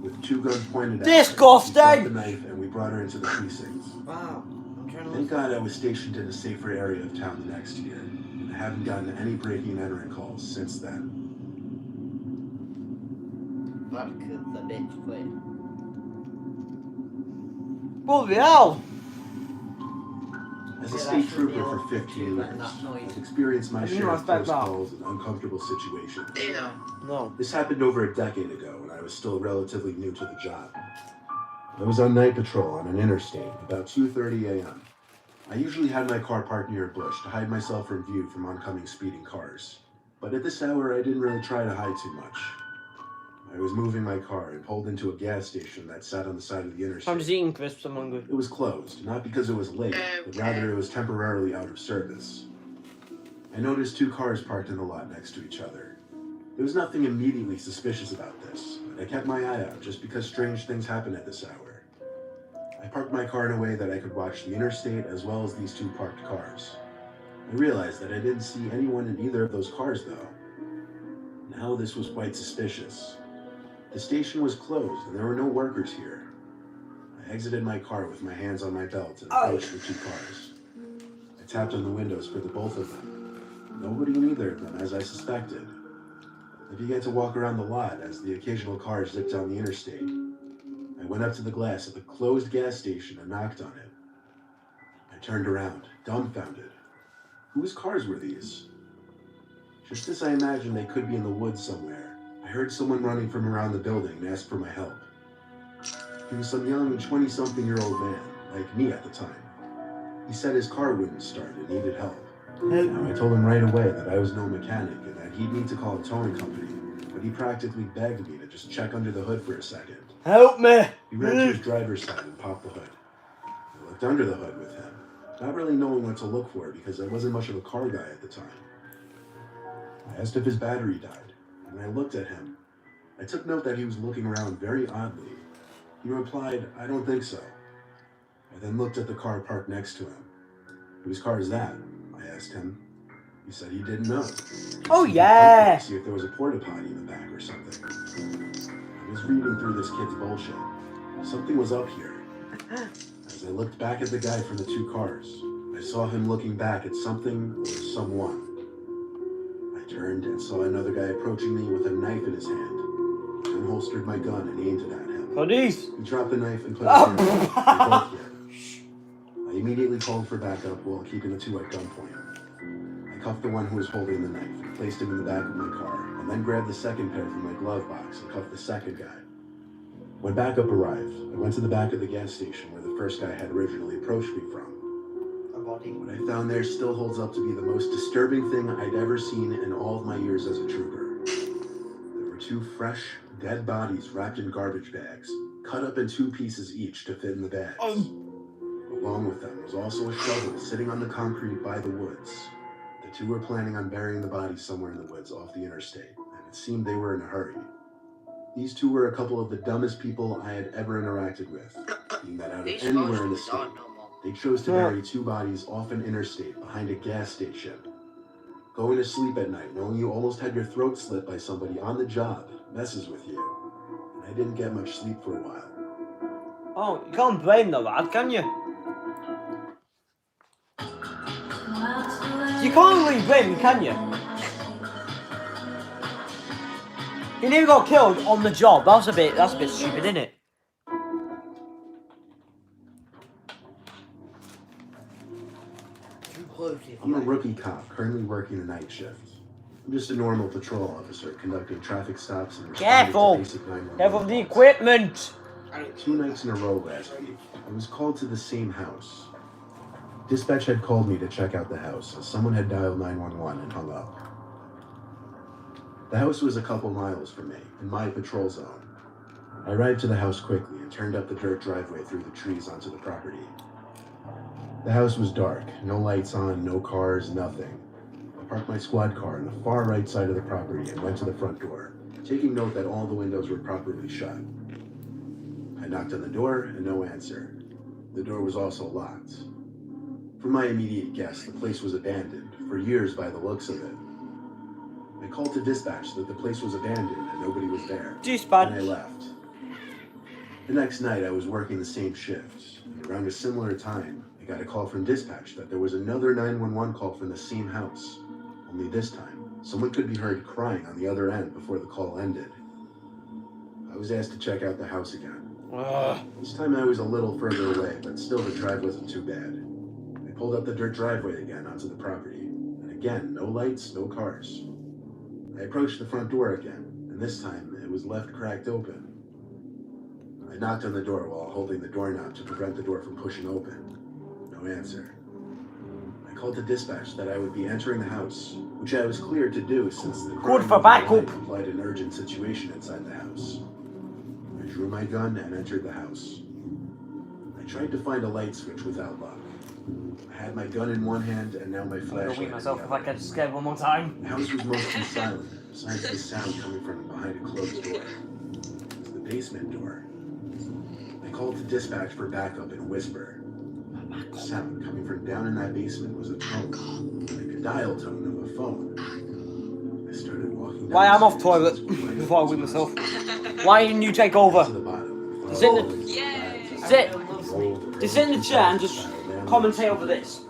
With two guns pointed at her, Disgusting! she dropped the knife, and we brought her into the precinct. Wow. I'm trying to Thank God I was stationed in a safer area of town the next year, and I haven't gotten any breaking and entering calls since then. vodka the bitch quit. Bloody hell! As a Yeah, state that should trooper be for all 15 that years, noise. I've experienced my I didn't share of expect close that. calls and uncomfortable situations. Yeah. No. This happened over a decade ago when I was still relatively new to the job. I was on night patrol on an interstate about 2:30 a.m. I usually had my car parked near a bush to hide myself from view from oncoming speeding cars. But at this hour, I didn't really try to hide too much. I was moving my car and pulled into a gas station that sat on the side of the interstate. I'm just eating crisps, I'm hungry. It was closed, not because it was late, but rather it was temporarily out of service. I noticed two cars parked in the lot next to each other. There was nothing immediately suspicious about this, but I kept my eye out just because strange things happen at this hour. I parked my car in a way that I could watch the interstate as well as these two parked cars. I realized that I didn't see anyone in either of those cars, though. Now this was quite suspicious. The station was closed and there were no workers here. I exited my car with my hands on my belt and approached the two cars. I tapped on the windows for the both of them. Nobody in either of them, as I suspected. I began to walk around the lot as the occasional car zipped down the interstate. I went up to the glass of the closed gas station and knocked on it. I turned around, dumbfounded. Whose cars were these? Just as I imagined they could be in the woods somewhere, I heard someone running from around the building and ask for my help. He was some young 20-something-year-old man, like me at the time. He said his car wouldn't start and needed help. Now, I told him right away that I was no mechanic and that he'd need to call a towing company, but he practically begged me to just check under the hood for a second. Help me! He ran to his driver's side and popped the hood. I looked under the hood with him, not really knowing what to look for because I wasn't much of a car guy at the time. I asked if his battery died, and I looked at him. I took note that he was looking around very oddly. He replied, "I don't think so." I then looked at the car parked next to him. "Whose car is that?" I asked him. He said he didn't know. Oh, He yeah! to see if there was a porta potty in the back or something. I was reading through this kid's bullshit. Something was up here. As I looked back at the guy from the two cars, I saw him looking back at something or someone. I turned and saw another guy approaching me with a knife in his hand. I unholstered my gun and aimed it at him. Police! He dropped the knife and put his hand up. We both did. I immediately called for backup while keeping the two at gunpoint. I cuffed the one who was holding the knife, placed him in the back of my car, and then grabbed the second pair from my glove box and cuffed the second guy. When backup arrived, I went to the back of the gas station where the first guy had originally approached me from. A body. What I found there still holds up to be the most disturbing thing I'd ever seen in all of my years as a trooper. There were two fresh, dead bodies wrapped in garbage bags, cut up in 2 pieces each to fit in the bags. Along with them was also a shovel sitting on the concrete by the woods. The two were planning on burying the body somewhere in the woods off the interstate, and it seemed they were in a hurry. These two were a couple of the dumbest people I had ever interacted with, being that out of These anywhere in the photos state, are normal. they chose to bury two bodies off an interstate behind a gas station. Going to sleep at night knowing you almost had your throat slit by somebody on the job messes with you. And I didn't get much sleep for a while. Oh, you can't blame the lad, can you? You can't really blame him, can you? He nearly got killed on the job. That's a bit stupid, isn't it? I'm a rookie cop currently working the night shift. I'm just a normal patrol officer conducting traffic stops and responding Careful! to basic 911 Careful of the calls. equipment! 2 nights in a row last week, I was called to the same house. Dispatch had called me to check out the house as someone had dialed 911 and hung up. The house was a couple miles from me, in my patrol zone. I arrived to the house quickly and turned up the dirt driveway through the trees onto the property. The house was dark, no lights on, no cars, nothing. I parked my squad car on the far right side of the property and went to the front door, taking note that all the windows were properly shut. I knocked on the door and no answer. The door was also locked. From my immediate guess, the place was abandoned, for years by the looks of it. I called to dispatch that the place was abandoned and nobody was there. Dispatch. And I left. The next night I was working the same shift. And around a similar time, I got a call from dispatch that there was another 911 call from the same house. Only this time, someone could be heard crying on the other end before the call ended. I was asked to check out the house again. This time I was a little further away, but still the drive wasn't too bad. I pulled up the dirt driveway again onto the property, and again, no lights, no cars. I approached the front door again, and this time it was left cracked open. I knocked on the door while holding the doorknob to prevent the door from pushing open. No answer. I called to dispatch that I would be entering the house, which I was cleared to do since the Good for backup. implied an urgent situation inside the house. I drew my gun and entered the house. I tried to find a light switch without luck. I had my gun in one hand and now my I'm gonna flashlight wee in myself the if I other. get scared one more time. The house was mostly silent, besides the sound coming from behind a closed door. It was the basement door. I called to dispatch for backup in a whisper. The sound coming from down in that basement was a tone, like a dial tone of a phone. I started walking down Why I'm off the toilet stairs until my before I legs wee were myself. unstable. Why didn't you take To over? the bottom. Sit in Followed Yay. by Sit. rolled Just sit in the chair and just landline. commentate over this.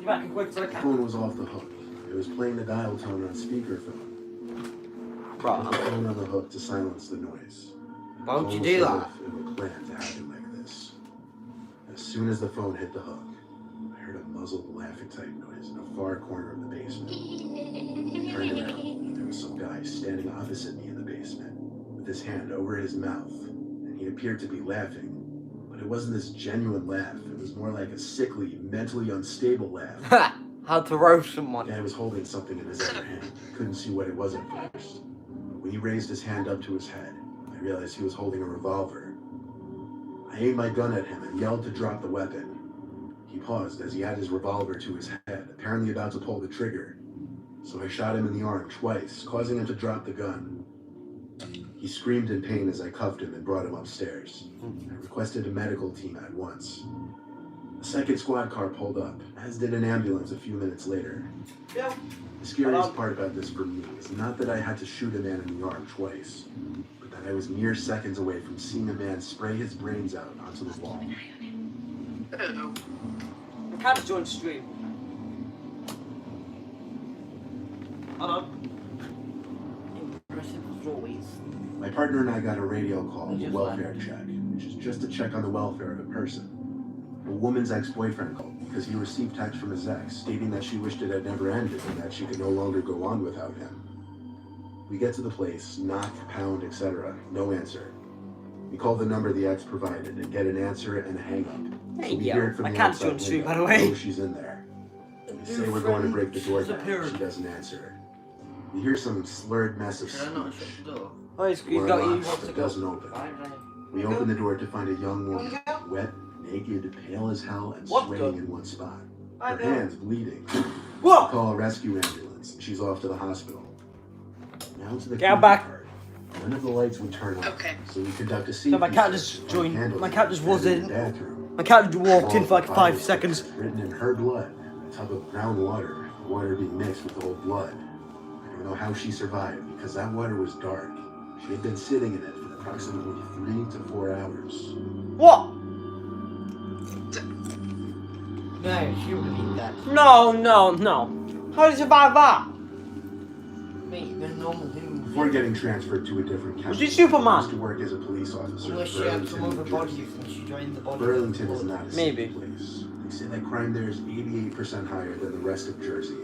You back and quick to the The camera. phone was off the hook. It was playing the dial tone on speakerphone. I put the phone on the hook to silence the noise. Why would you Almost do as that? if it were planned to happen like this. As soon as the phone hit the hook, I heard a muzzled laughing type noise in a far corner of the basement. I turned around, and there was some guy standing opposite me in the basement, with his hand over his mouth, and he appeared to be laughing. But it wasn't this genuine laugh, it was more like a sickly, mentally unstable laugh. Ha! How to roast The someone. guy was holding something in his other hand. I couldn't see what it was at first. When he raised his hand up to his head, I realized he was holding a revolver. I aimed my gun at him and yelled to drop the weapon. He paused as he had his revolver to his head, apparently about to pull the trigger. So I shot him in the arm twice, causing him to drop the gun. He screamed in pain as I cuffed him and brought him upstairs. I requested a medical team at once. A second squad car pulled up, as did an ambulance a few minutes later. Yeah. The scariest part about this for me is not that I had to shoot a man in the arm twice, but that I was mere seconds away from seeing a man spray his brains out onto the wall. I can't join stream. Hold on. Impressive as always. My partner and I got a radio call of a welfare check, which is just a check on the welfare of a person. A woman's ex-boyfriend called because he received text from his ex stating that she wished it had never ended and that she could no longer go on without him. We get to the place, knock, pound, etc. No answer. We call the number the ex provided and get an answer and a hang-up. Hey, So we yo, hear it from I the can't outside join stream, window. by the way. Oh, she's in there. We say we're going to break the door down. She doesn't answer. We hear some slurred mess of Should I not speech. shut the door? Oh, he's Door got you. locks, but doesn't open. We open the door to find a young woman, wet, naked, pale as hell, and What swaying the- in one spot. I Her know. hands bleeding. What? Call a rescue ambulance, and she's off to the hospital. Now to the Get creepy back. part. None of the lights would turn on, Okay. so we conduct a safety So my cat search just and joined. handle My it cat just in the was in. bathroom. My cat just walked in Walls for like with 5 Bible seconds. stickers written in her blood, in a tub of brown water, the water being mixed with old blood. I don't know how she survived, because that water was dark. She had been sitting in it for approximately 3 to 4 hours. What? No, she would eat that. No. How did you survive that? Mate, the normal human Before being. getting transferred to a different county, Was she Superman? I used to work as a police officer Unless in she had Burlington, some New other Jersey. bodies when she joined the body. Burlington is not a safe Maybe. place. They say that crime there is 88% higher than the rest of Jersey.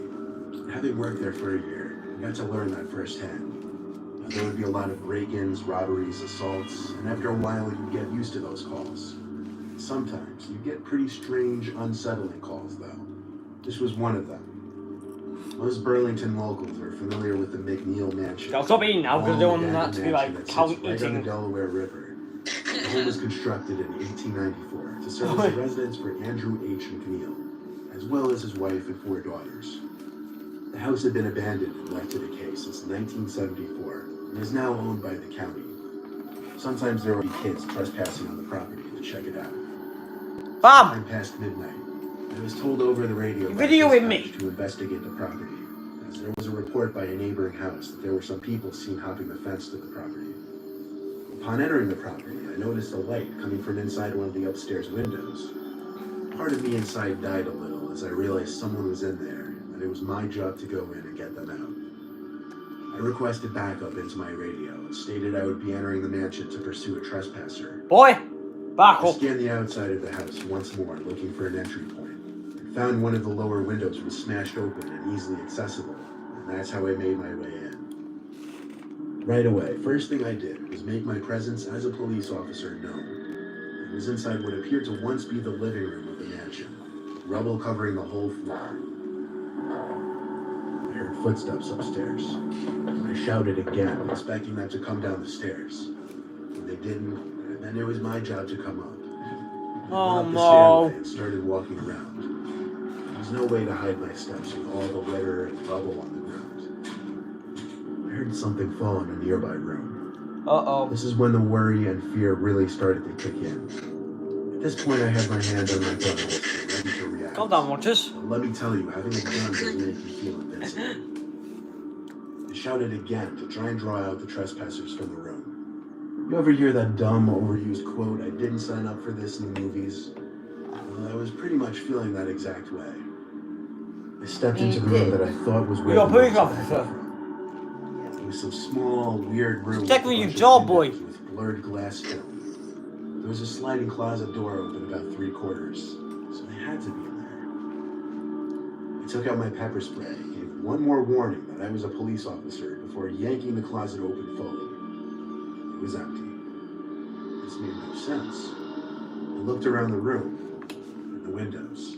Having worked there for a year, I got to learn that firsthand. There would be a lot of break-ins, robberies, assaults, and after a while you'd get used to those calls. Sometimes you'd get pretty strange, unsettling calls, though. This was one of them. Most Burlington locals are familiar with the McNeil Mansion. I'll stop eating now because I don't want that to be like Mansion cow that sits right on the eating. Delaware River. The home was constructed in 1894 to serve as a residence for Andrew H. McNeil, as well as his wife and 4 daughters. The house had been abandoned and left to decay since 1974 and is now owned by the county. Sometimes there will be kids trespassing on the property to check it out. Bam! Sometime past midnight, I was told over the radio by Videoing me. dispatch to investigate the property, as there was a report by a neighboring house that there were some people seen hopping the fence to the property. Upon entering the property, I noticed a light coming from inside one of the upstairs windows. Part of me inside died a little as I realized someone was in there, and it was my job to go in and get them out. I requested backup into my radio and stated I would be entering the mansion to pursue a trespasser. Boy, back I up. scanned the outside of the house once more, looking for an entry point, and found one of the lower windows was smashed open and easily accessible, and that's how I made my way in. Right away, first thing I did was make my presence as a police officer known. I was inside what appeared to once be the living room of the mansion, rubble covering the whole floor. I heard footsteps upstairs. I shouted again, expecting them to come down the stairs. When they didn't, then it was my job to come up. I Oh, went up the no. stairway and started walking around. There was no way to hide my steps with all the litter and rubble on the ground. I heard something fall in a nearby room. Uh-oh. This is when the worry and fear really started to kick in. At this point, I had my hand on my gun holster, ready to react. Calm down, watchers. But let me tell you, having a gun doesn't make you feel invincible. I shouted again to try and draw out the trespassers from the room. You ever hear that dumb, overused quote, "I didn't sign up for this" in the movies? Well, I was pretty much feeling that exact way. I stepped into the room that I thought was where You're a the police noise had officer. come from. It was some small, weird room Check with a with your bunch of jaw, boy. windows with blurred glass film. There was a sliding closet door open about 3/4, so they had to be in there. I took out my pepper spray, gave one more warning that I was a police officer before yanking the closet open fully. It was empty. This made no sense. I looked around the room, and the windows.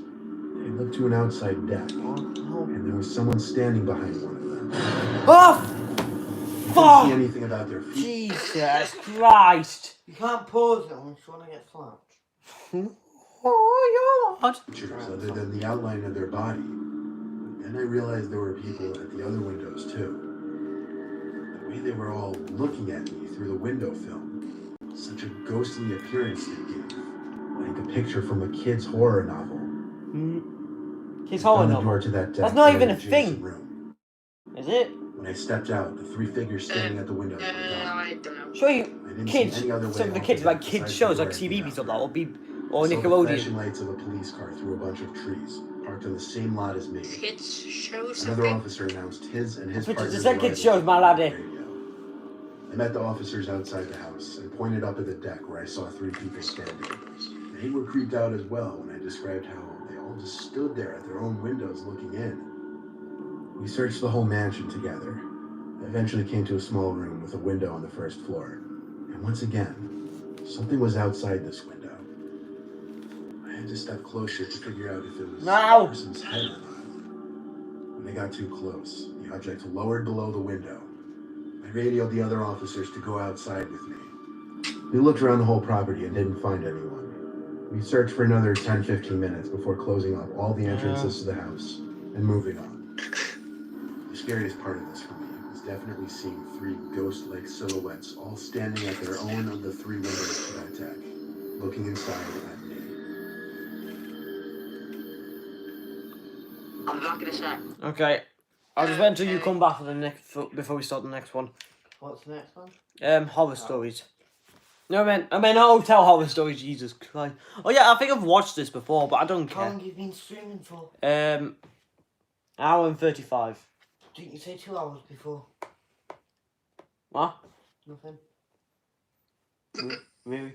I looked to an outside deck, and there was someone standing behind one of them. Oh, I couldn't fuck! see anything about their feet. Jesus Christ. You can't pause it unless you want to get slapped. Oh, God. Features other than the outline of their body. Then I realized there were people at the other windows too. The way they were all looking at me through the window film. Such a ghostly appearance they gave. Like a picture from a kid's horror novel. He's I found holding the them. door to that deck That's not right even in a adjacent thing. room. Is it? When I stepped out, the 3 figures standing at the windows were gone. I don't know. Show you I didn't kids. see any other way Some of the off kids deck like kids besides shows the like door I CBeebies came or that or Beep I or saw the Nickelodeon. flashing lights of a police car through a bunch of trees, parked on the same lot as me. Kids shows Another something. officer announced his and his Which is partner's the second arrival shows, my on laddie. the radio. I met the officers outside the house and pointed up at the deck where I saw 3 people standing. They were creeped out as well when I described how they all just stood there at their own windows looking in. We searched the whole mansion together. I eventually came to a small room with a window on the first floor. And once again, something was outside this window. I had to step closer to figure out if it was No. a person's head or not. When I got too close, the object lowered below the window. I radioed the other officers to go outside with me. We looked around the whole property and didn't find anyone. We searched for another 10-15 minutes before closing off all the entrances to the house and moving on. scariest part of this for me was definitely seeing 3 ghost-like silhouettes all standing at their own of the 3 windows to that attack, looking inside at me. I'm not gonna say. Okay. I'll just wait until you come back for the next before we start the next one. What's the next one? Horror stories. No, I mean hotel horror stories. Jesus Christ. Oh yeah, I think I've watched this before, but I don't How care. long have you been streaming for? Hour and 35. Didn't you say 2 hours before? What? Nothing. Really?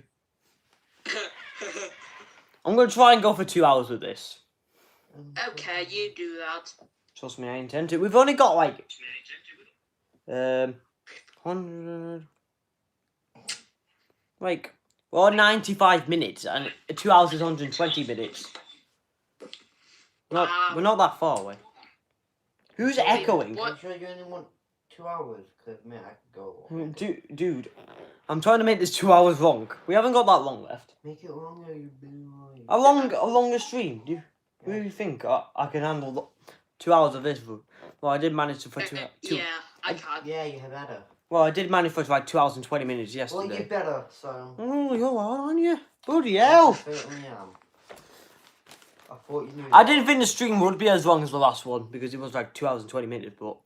I'm gonna try and go for 2 hours with this. Okay, you do that. Trust me, I intend to. We've only got like 100. Like, well, 95 minutes, and 2 hours is 120 minutes. We're not that far away. Who's echoing? What? I'm sure you only want 2 hours, because I could go. Dude, I'm trying to make this 2 hours long. We haven't got that long left. Make it longer, you boy. A longer stream. Do you think I can handle 2 hours of this? Well, I did manage to for two. Yeah, I can. Yeah, you have better. Well, I did manage for like 2 hours and 20 minutes yesterday. Well, you better, so. Oh, you're hard, aren't you? Bloody hell! I certainly am. I thought you knew. I didn't think the stream would be as long as the last one because it was like 2 hours and 20 minutes, but.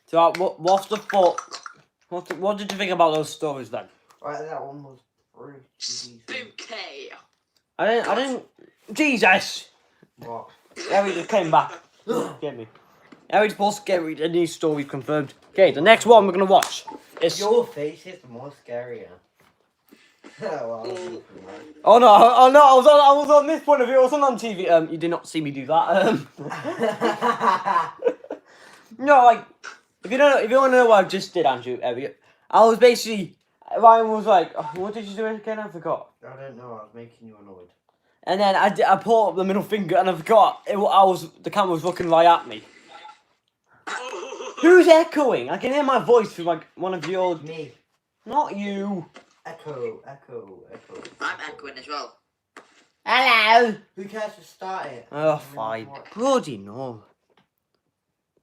So, what's the thought? What did you think about those stories then? Right, that one was pretty Spooky. I didn't. Jesus! What? Harry just came back. Get me. Harry's supposed to get me a new story confirmed. Okay, the next one we're gonna watch is. Your face is more scarier. Well, Oh no! I was on this point of view. I wasn't on TV. You did not see me do that. No, like if you want to know what I just did, Andrew, Elliot, I was basically. Ryan was like, oh, "What did you do again?" I forgot. I don't know. I was making you annoyed. And then I pulled up the middle finger and I forgot. The camera was looking right at me. Who's echoing? I can hear my voice through like one of your. Me. Not you. Echo. I'm echoing as well. Hello. Who cares to start it? Oh, fine. Bloody no.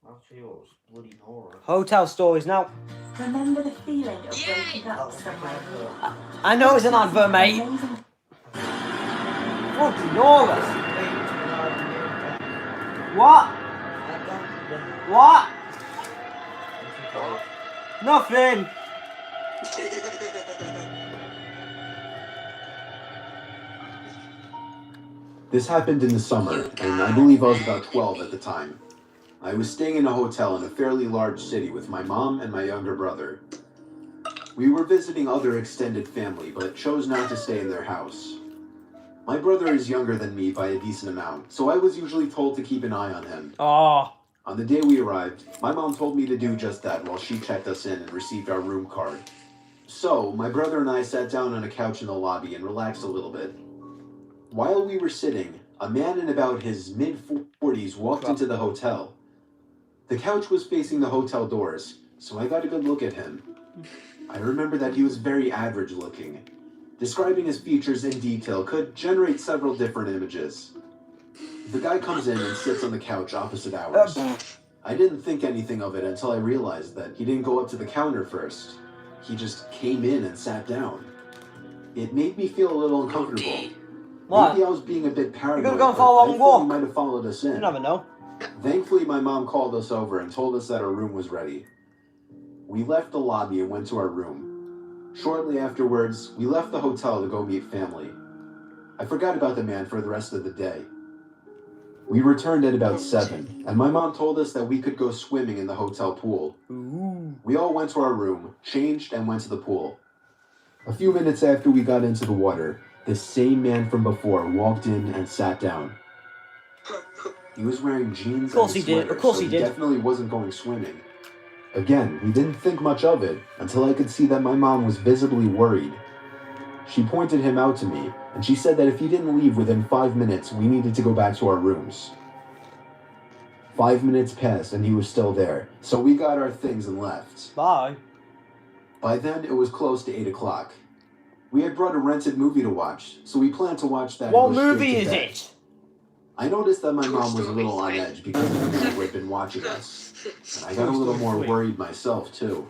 I'll show you what was bloody horror. Hotel stories now. Remember the feeling of Yay! waking up somewhere. I know it's an advert, mate. Amazing. Bloody Nora. What? What? Nothing. This happened in the summer, and I believe I was about 12 at the time. I was staying in a hotel in a fairly large city with my mom and my younger brother. We were visiting other extended family, but chose not to stay in their house. My brother is younger than me by a decent amount, so I was usually told to keep an eye on him. Oh. On the day we arrived, my mom told me to do just that while she checked us in and received our room card. So, my brother and I sat down on a couch in the lobby and relaxed a little bit. While we were sitting, a man in about his mid-40s walked into the hotel. The couch was facing the hotel doors, so I got a good look at him. I remember that he was very average looking. Describing his features in detail could generate several different images. The guy comes in and sits on the couch opposite ours. I didn't think anything of it until I realized that he didn't go up to the counter first. He just came in and sat down. It made me feel a little uncomfortable. What? Maybe I was being a bit paranoid. You're gonna go but for a long I thought walk. he might have followed us in. You never know. Thankfully, my mom called us over and told us that our room was ready. We left the lobby and went to our room. Shortly afterwards, we left the hotel to go meet family. I forgot about the man for the rest of the day. We returned at about 7, and my mom told us that we could go swimming in the hotel pool. Ooh. We all went to our room, changed, and went to the pool. A few minutes after we got into the water, the same man from before walked in and sat down. He was wearing jeans Of course and a he did. sweater, Of course so he did. definitely wasn't going swimming. Again, we didn't think much of it until I could see that my mom was visibly worried. She pointed him out to me, and she said that if he didn't leave within 5 minutes, we needed to go back to our rooms. 5 minutes passed and he was still there, so we got our things and left. Bye. By then, it was close to 8 o'clock. We had brought a rented movie to watch, so we planned to watch that. What and go straight movie to is bed. it? I noticed that my mom was a little on edge because of the man who had been watching us, and I got a little more worried myself, too.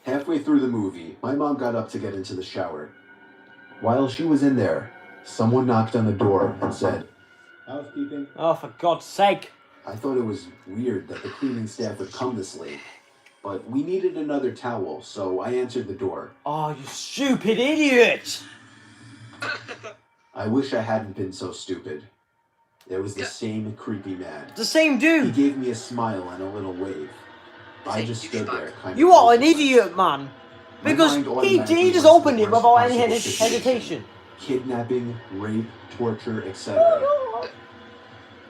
Halfway through the movie, my mom got up to get into the shower. While she was in there, someone knocked on the door and said, "Housekeeping." Oh, for God's sake. I thought it was weird that the cleaning staff would come this late, but we needed another towel, so I answered the door. Oh, you stupid idiot! I wish I hadn't been so stupid. It was the same creepy man. The same He dude. gave me a smile and a little wave. I just stood there, kind of. You are an motionless. idiot, man. My Because mind he automatically just went to opened the it worst without any possible situation. hesitation. Kidnapping, rape, torture, etc.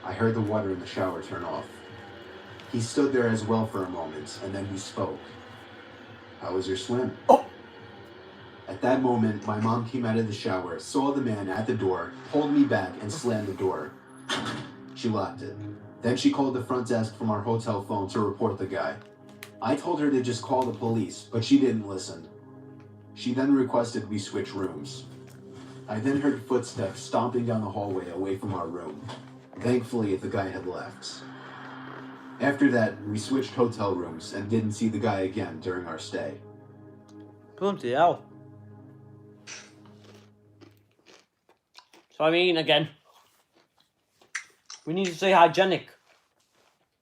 I heard the water in the shower turn off. He stood there as well for a moment, and then he spoke. "How was your swim?" Oh. At that moment, my mom came out of the shower, saw the man at the door, pulled me back, and slammed the door. She locked it. Then she called the front desk from our hotel phone to report the guy. I told her to just call the police, but she didn't listen. She then requested we switch rooms. I then heard footsteps stomping down the hallway away from our room. Thankfully, the guy had left. After that, we switched hotel rooms and didn't see the guy again during our stay. Bloody hell. So I mean, again, we need to stay hygienic.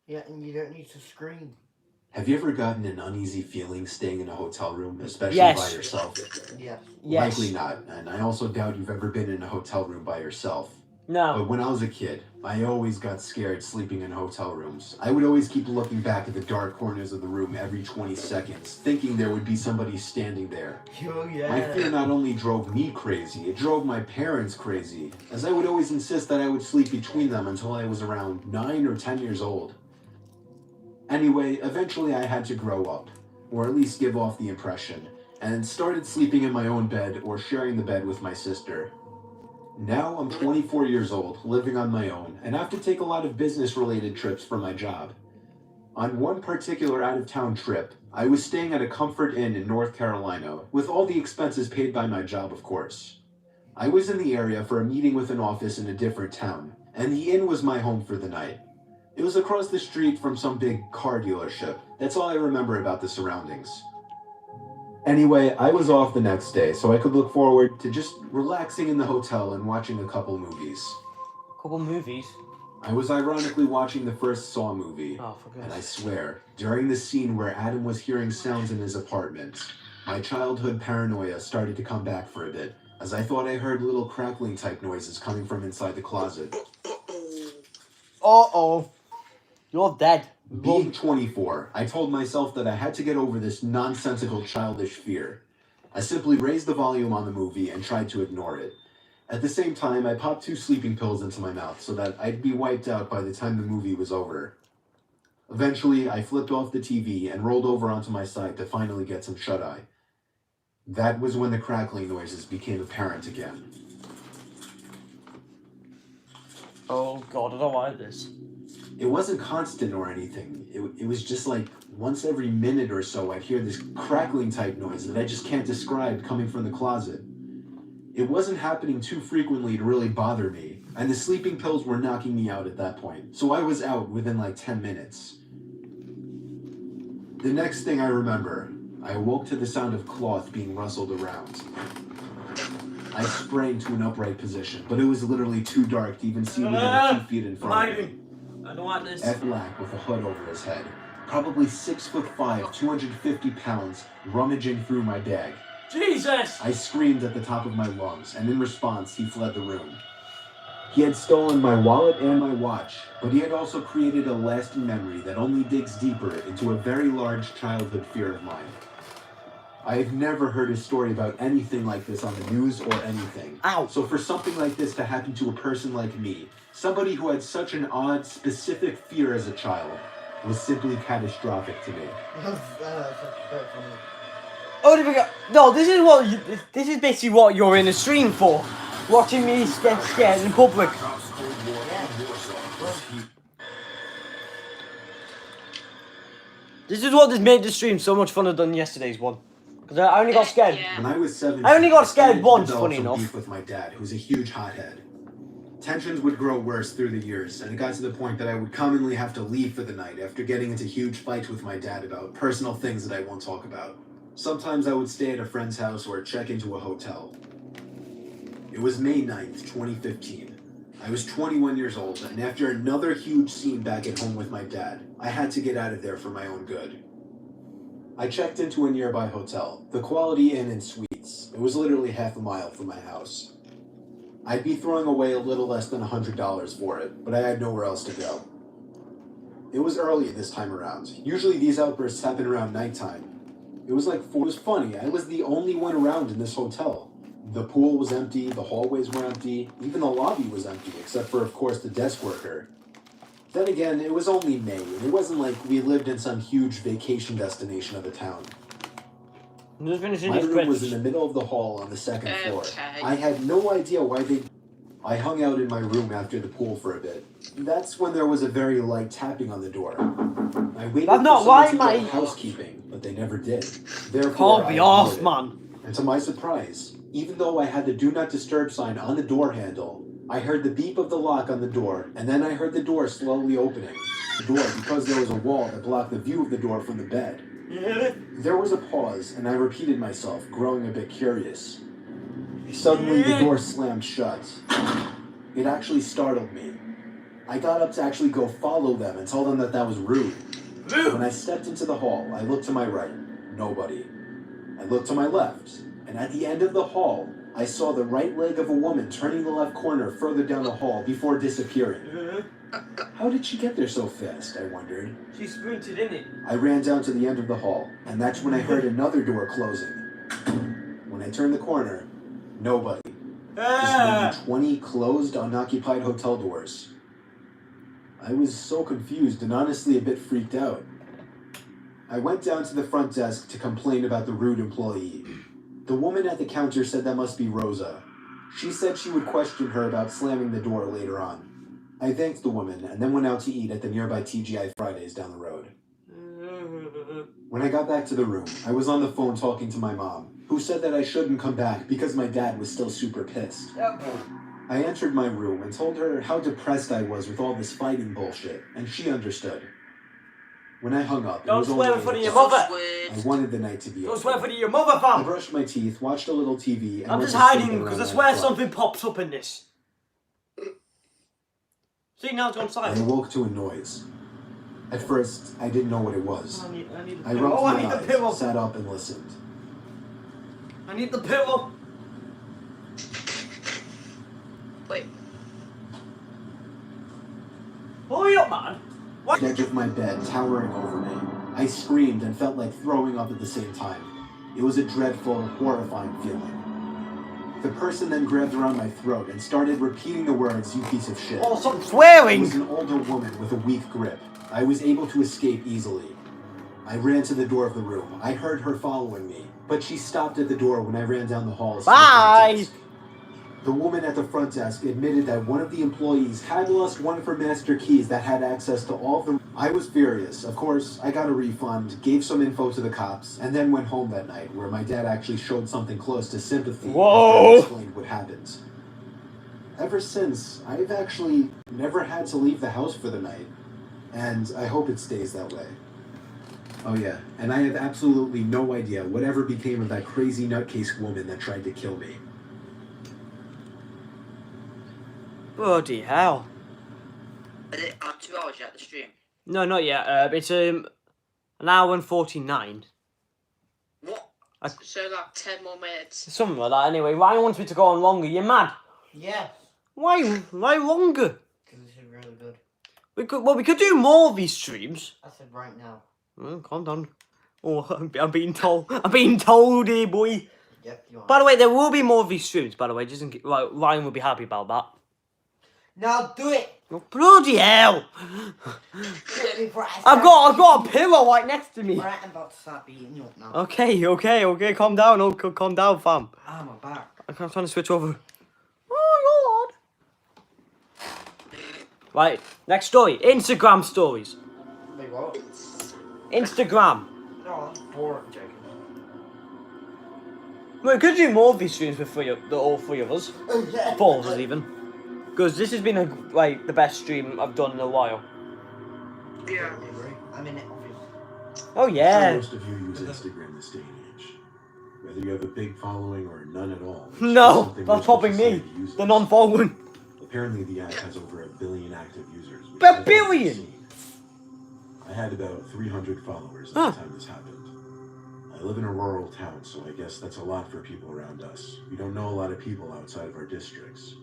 Yeah, and you don't need to scream. Have you ever gotten an uneasy feeling staying in a hotel room, especially Yes. by yourself? Yes. Yes. Likely not, and I also doubt you've ever been in a hotel room by yourself. No. But when I was a kid, I always got scared sleeping in hotel rooms. I would always keep looking back at the dark corners of the room every 20 seconds, thinking there would be somebody standing there. Oh, yeah. My fear not only drove me crazy, it drove my parents crazy, as I would always insist that I would sleep between them until I was around 9 or 10 years old. Anyway, eventually I had to grow up, or at least give off the impression, and started sleeping in my own bed or sharing the bed with my sister. Now I'm 24 years old, living on my own, and have to take a lot of business-related trips for my job. On one particular out-of-town trip, I was staying at a Comfort Inn in North Carolina, with all the expenses paid by my job, of course. I was in the area for a meeting with an office in a different town, and the inn was my home for the night. It was across the street from some big car dealership. That's all I remember about the surroundings. Anyway, I was off the next day, so I could look forward to just relaxing in the hotel and watching a couple movies. Couple movies. I was ironically watching the first Saw movie, Oh, for and I goodness. swear, during the scene where Adam was hearing sounds in his apartment, my childhood paranoia started to come back for a bit, as I thought I heard little crackling type noises coming from inside the closet. Uh-oh. You're dead. Being 24, I told myself that I had to get over this nonsensical childish fear. I simply raised the volume on the movie and tried to ignore it. At the same time, I popped 2 sleeping pills into my mouth so that I'd be wiped out by the time the movie was over. Eventually, I flipped off the TV and rolled over onto my side to finally get some shut-eye. That was when the crackling noises became apparent again. Oh, God, I don't like this. It wasn't constant or anything. It was just like once every minute or so I'd hear this crackling type noise that I just can't describe coming from the closet. It wasn't happening too frequently to really bother me, and the sleeping pills were knocking me out at that point, so I was out within like 10 minutes. The next thing I remember, I awoke to the sound of cloth being rustled around. I sprang to an upright position, but it was literally too dark to even see within a few feet in front of me. I don't like this. Ed Black with a hood over his head, probably 6'5", 250 pounds, rummaging through my bag. Jesus! I screamed at the top of my lungs, and in response, he fled the room. He had stolen my wallet and my watch, but he had also created a lasting memory that only digs deeper into a very large childhood fear of mine. I have never heard a story about anything like this on the news or anything. Ow. So for something like this to happen to a person like me, somebody who had such an odd, specific fear as a child, was simply catastrophic to me. Oh, did we go? No, this is what this is basically what you're in a stream for. Watching me get scared in public. This is what has made the stream so much funner than yesterday's one. Because I only got scared. Yeah. When I was 7, I only got scared started to once, develop funny some enough. beef with my dad, who's a huge hothead. Tensions would grow worse through the years, and it got to the point that I would commonly have to leave for the night after getting into huge fights with my dad about personal things that I won't talk about. Sometimes I would stay at a friend's house or check into a hotel. It was May 9th, 2015. I was 21 years old, and after another huge scene back at home with my dad, I had to get out of there for my own good. I checked into a nearby hotel, the Quality Inn and Suites. It was literally half a mile from my house. I'd be throwing away a little less than $100 for it, but I had nowhere else to go. It was early this time around. Usually these outbursts happen around nighttime. It was funny, I was the only one around in this hotel. The pool was empty, the hallways were empty, even the lobby was empty, except for, of course, the desk worker. Then again, it was only May, and it wasn't like we lived in some huge vacation destination of a town. My room was in the middle of the hall on the second floor. I had no idea why I hung out in my room after the pool for a bit. That's when there was a very light tapping on the door. I waited for someone to get housekeeping, but they never did. Therefore, Can't be off, man. And to my surprise, even though I had the Do Not Disturb sign on the door handle, I heard the beep of the lock on the door, and then I heard the door slowly opening. The door, because there was a wall that blocked the view of the door from the bed. There was a pause, and I repeated myself, growing a bit curious. Suddenly, the door slammed shut. It actually startled me. I got up to actually go follow them and tell them that that was rude. When I stepped into the hall, I looked to my right. Nobody. I looked to my left, and at the end of the hall, I saw the right leg of a woman turning the left corner further down the hall before disappearing. How did she get there so fast, I wondered. She sprinted in it. I ran down to the end of the hall, and that's when I heard another door closing. When I turned the corner, nobody. Just maybe 20 closed, unoccupied hotel doors. I was so confused and honestly a bit freaked out. I went down to the front desk to complain about the rude employee. The woman at the counter said that must be Rosa. She said she would question her about slamming the door later on. I thanked the woman and then went out to eat at the nearby TGI Fridays down the road. When I got back to the room, I was on the phone talking to my mom, who said that I shouldn't come back because my dad was still super pissed. I entered my room and told her how depressed I was with all this fighting bullshit, and she understood. When I hung up, Don't swear in front of your mother. I wanted the night to be over. Don't swear in front of your mother, fam. I brushed my teeth, watched a little TV, and I'm went just to hiding sleep because I around swear 9 o'clock. something pops up in this. See, now it's gone I silent. awoke to a noise. At first, I didn't know what it was. I need the I pillow. rubbed Oh, I my need the eyes, pillow. sat up and listened. I need the pillow. Wait. Hurry up, man. What? The edge of my bed towering over me. I screamed and felt like throwing up at the same time. It was a dreadful, horrifying feeling. The person then grabbed around my throat and started repeating the words, "You piece of shit." Oh, stop It swearing. was an older woman with a weak grip. I was able to escape easily. I ran to the door of the room. I heard her following me, but she stopped at the door when I ran down the hall. Bye. The woman at the front desk admitted that one of the employees had lost one of her master keys that had access to all of them. I was furious. Of course, I got a refund, gave some info to the cops, and then went home that night, where my dad actually showed something close to sympathy after I explained what happened. Ever since, I've actually never had to leave the house for the night, and I hope it stays that way. Oh yeah, and I have absolutely no idea whatever became of that crazy nutcase woman that tried to kill me. Bloody hell. Is it 2 hours yet, the stream? No, not yet. It's an hour and 49. What? So like 10 more minutes. Something like that. Anyway, Ryan wants me to go on longer. You're mad. Yes. Why longer? Because this is really good. We could do more of these streams. I said right now. Calm down. Oh, I'm being told. I'm being told here, boy. Yep, you are. By the way, there will be more of these streams. By the way, just in case, like, Ryan will be happy about that. Now do it! Oh, bloody hell! Do it before I I've start got a pillow right next to me. Alright, I'm about to start beating you up now. Okay. Calm down. Oh, calm down, fam. Ah, my back. I'm trying to switch over. Oh, God. Right, next story. Instagram stories. Wait, what? Instagram. No, I'm bored, Jacob. We could do more of these streams with all three of us. Oh, yeah. 4 of us even. Because this has been like the best stream I've done in a while. Yeah. I mean, obviously. Oh I'm sure yeah. most of you use Instagram this day and age. Whether you have a big following or none at all. it's just No, something that's most of probably me. society uses. The non-following. Apparently, the app has over 1 billion active users. which A I thought was billion? insane. I had about 300 followers at Huh. the time this happened. I live in a rural town, so I guess that's a lot for people around us. We don't know a lot of people outside of our districts.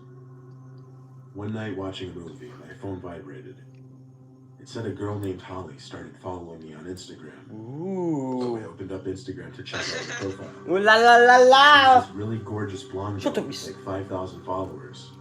One night watching a movie, my phone vibrated. It said a girl named Holly started following me on Instagram. So I Ooh. opened up Instagram to check out her profile. Ooh la la la la. This really gorgeous blonde Shut girl up, with you like 5,000 followers.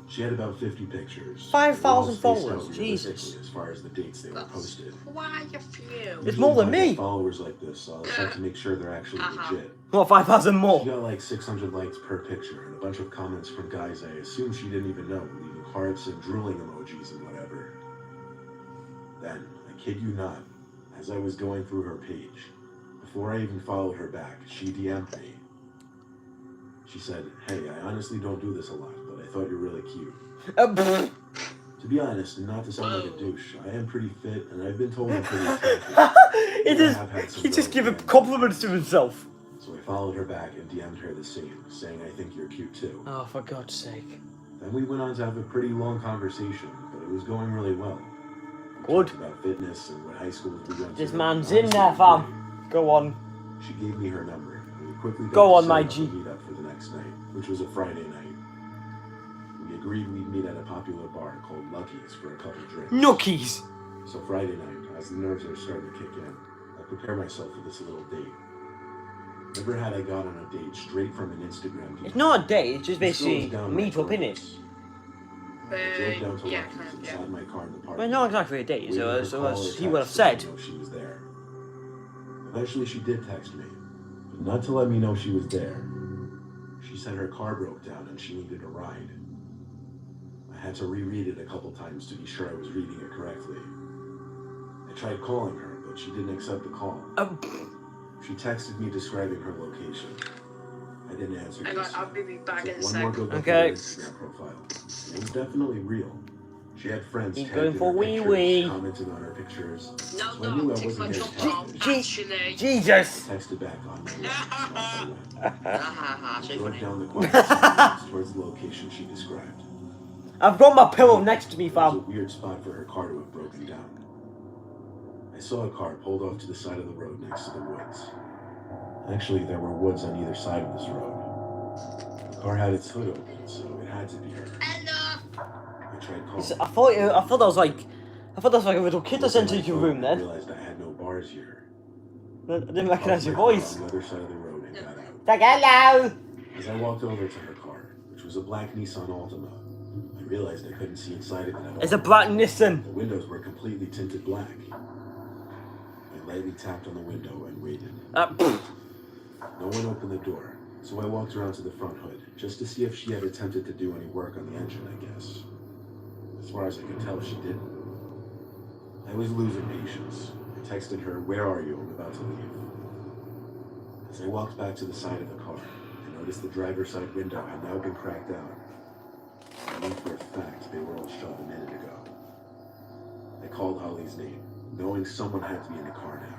She had about 50 pictures. 5,000 They were all spaced followers, out Jesus. realistically as far as the dates they were That's posted. quite a few. It's more than Usually when I get me. followers like this, I'll check to make sure they're actually legit. What, 5,000 She more? got like 600 likes per picture and a bunch of comments from guys I assume she didn't even know, leaving hearts and drooling emojis and whatever. Then, I kid you not, as I was going through her page, before I even followed her back, she DM'd me. She said, "Hey, I honestly don't do this a lot, but I thought you're really cute." Pfft. To be honest, and not to sound like a douche, I am pretty fit, and I've been told I'm pretty attractive. he just giving compliments to himself. So I followed her back and DM'd her the same, saying I think you're cute too. Oh, for God's sake. Then we went on to have a pretty long conversation, but it was going really well. We Good. talked about fitness and what high schools we went to. This and man's honestly, in there, it was fam. Go on. great. She gave me her number, and we quickly got Go to on, set my up G. a meetup for the next night, which was a Friday night. We agreed we'd meet at a popular bar called Lucky's for a couple drinks. Nookies. So Friday night, as the nerves are starting to kick in, I prepare myself for this little date. Never had I got on a date straight from an Instagram DM. It's not a date, it's just This goes basically down meet my up, innit? purpose. I drove down to Yeah, Lucky's kind of, and yeah. sat in my car in the park. Well, not exactly a date, Waiting for her so call or as he would have text to said. let me know she was there. Eventually she did text me, but not to let me know she was there. She said her car broke down and she needed a ride. I had to reread it a couple times to be sure I was reading it correctly. I tried calling her, but she didn't accept the call. She texted me describing her location. I didn't answer. Hang on, I'll be back in a One more sec. good look Okay. at her Instagram profile. It was definitely real. She had friends He's tagged going in for her wee pictures, wee. commenting on her pictures. No, So I knew no, I take my wasn't top off, getting catfished. actually. Jesus. I texted back on my way. Off I went. Haha, so Drove funny. down the quiet streets towards the location she described. I've got my pillow next to me, It was a fam. weird spot for her car to have broken down. I saw a car pulled off to the side of the road next to the woods. Actually, there were woods on either side of this road. The car had its hood open, so it had to be her. Hello. I tried calling. I thought that was like a little kid that sent you to your room I then. realized I had no bars here. I didn't recognise your Parked my car voice. on the other side of the road and got out. Like, hello. As I walked over to her car, which was a black Nissan Altima, I realized I couldn't see inside it at all. It's a black Nissan. The windows were completely tinted black. I lightly tapped on the window and waited. Pfft. No one opened the door, so I walked around to the front hood, just to see if she had attempted to do any work on the engine, I guess. As far as I could tell, she didn't. I was losing patience. I texted her, "Where are you? I'm about to leave." As I walked back to the side of the car, I noticed the driver's side window had now been cracked out. I knew for a fact they were all shut a minute ago. I called Holly's name, knowing someone had to be in the car now.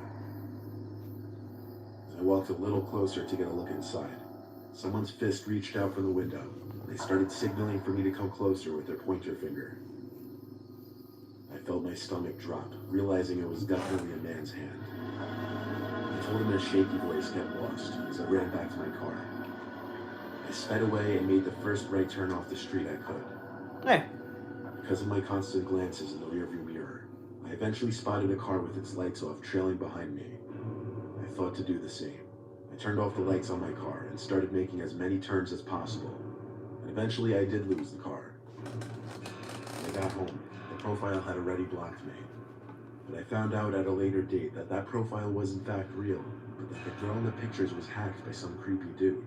As I walked a little closer to get a look inside, someone's fist reached out from the window, and they started signaling for me to come closer with their pointer finger. I felt my stomach drop, realizing it was definitely a man's hand. I told him in a shaky voice, "Get lost," as I ran back to my car. I sped away and made the first right turn off the street I could. Yeah. Because of my constant glances in the rearview mirror, I eventually spotted a car with its lights off trailing behind me. I thought to do the same. I turned off the lights on my car and started making as many turns as possible. And eventually I did lose the car. When I got home, the profile had already blocked me. But I found out at a later date that that profile was in fact real, but that the girl in the pictures was hacked by some creepy dude.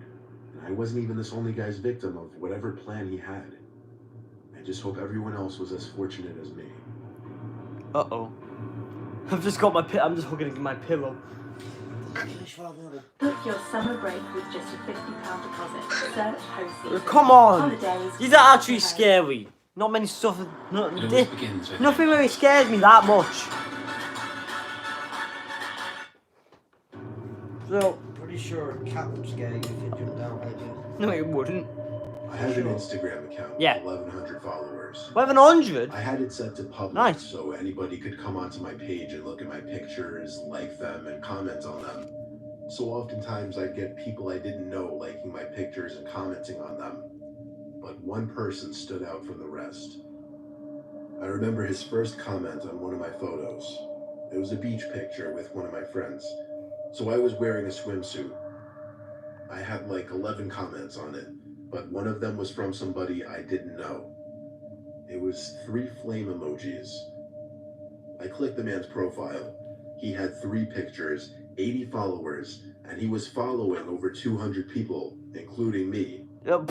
And I wasn't even this only guy's victim of whatever plan he had. I just hope everyone else was as fortunate as me. Uh-oh. I've just got I'm just hugging my pillow. Book your summer break with just a £50 deposit. Search hosting. Come on. Holidays. These are actually scary. Not many stuff. No, It always begins with nothing really scares me that much. So, Pretty sure a cat would scare you if it jumped out at you. no, it wouldn't. I have an Instagram account Yeah. with 1,100 followers. 1,100. I had it set to public Nice. so anybody could come onto my page and look at my pictures, like them, and comment on them. So oftentimes I'd get people I didn't know liking my pictures and commenting on them. But one person stood out from the rest. I remember his first comment on one of my photos. It was a beach picture with one of my friends. So I was wearing a swimsuit. I had like 11 comments on it, but one of them was from somebody I didn't know. It was 3 flame emojis. I clicked the man's profile. He had 3 pictures, 80 followers, and he was following over 200 people, including me. Yep.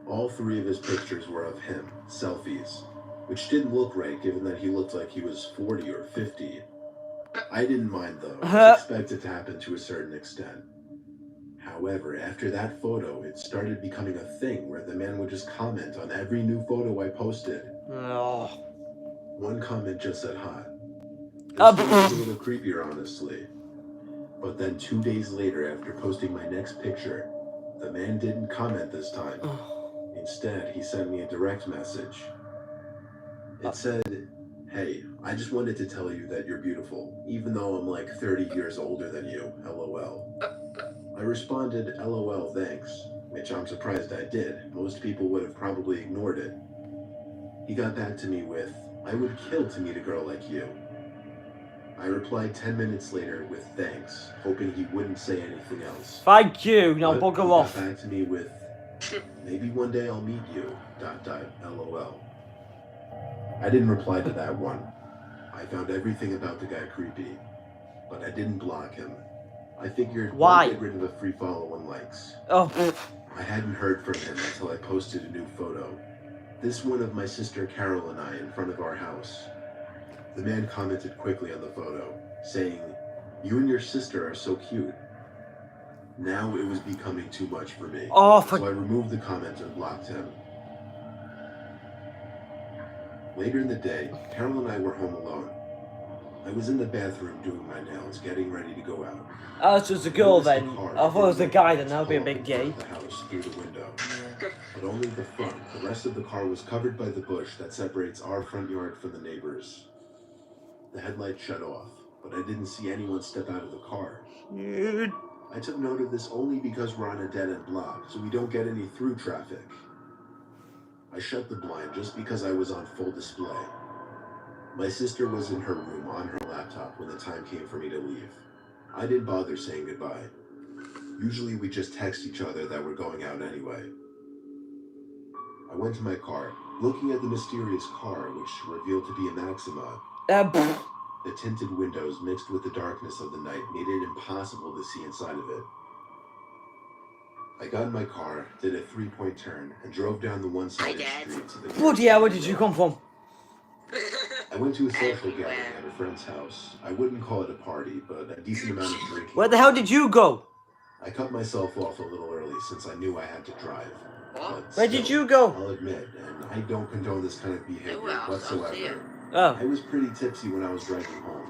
All 3 of his pictures were of him, selfies, which didn't look right given that he looked like he was 40 or 50. I didn't mind though, I was expected to happen to a certain extent. However, after that photo, it started becoming a thing where the man would just comment on every new photo I posted. Oh. One comment just said hot. This was a little creepier, honestly. But then 2 days later, after posting my next picture, the man didn't comment this time. Instead, he sent me a direct message. It said, "Hey, I just wanted to tell you that you're beautiful, even though I'm like 30 years older than you, LOL." I responded, "LOL, thanks," which I'm surprised I did. Most people would have probably ignored it. He got back to me with, "I would kill to meet a girl like you." I replied 10 minutes later with thanks, hoping he wouldn't say anything else. Thank you. Now But bugger he off. got back to me with, "Maybe one day I'll meet you, ... LOL. I didn't reply to that one. I found everything about the guy creepy, but I didn't block him. I figured, Why? why get rid of a free follow and likes? Oh. I hadn't heard from him until I posted a new photo. This one of my sister Carol and I in front of our house. The man commented quickly on the photo, saying, "You and your sister are so cute." Now it was becoming too much for me, Oh, so I removed the comment and blocked him. Later in the day, Carol and I were home alone. I was in the bathroom doing my nails, getting ready to go out. Oh, so it's a girl then. I thought it was a guy then, that would be a bit gay. The house through the window, but only the front. The rest of the car was covered by the bush that separates our front yard from the neighbors. The headlight shut off, but I didn't see anyone step out of the car. I took note of this only because we're on a dead-end block, so we don't get any through traffic. I shut the blind just because I was on full display. My sister was in her room on her laptop when the time came for me to leave. I didn't bother saying goodbye. Usually we just text each other that we're going out anyway. I went to my car, looking at the mysterious car, which revealed to be a Maxima. The tinted windows mixed with the darkness of the night made it impossible to see inside of it. I got in my car, did a 3-point turn, and drove down the one-sided street to the... Bloody hell, where did you come from? I went to a social gathering at a friend's house. I wouldn't call it a party, but a decent amount of drinking. Where the hell did you go? I cut myself off a little early since I knew I had to drive. Where did you go? I'll admit, and I don't condone this kind of behavior whatsoever. Oh. I was pretty tipsy when I was driving home.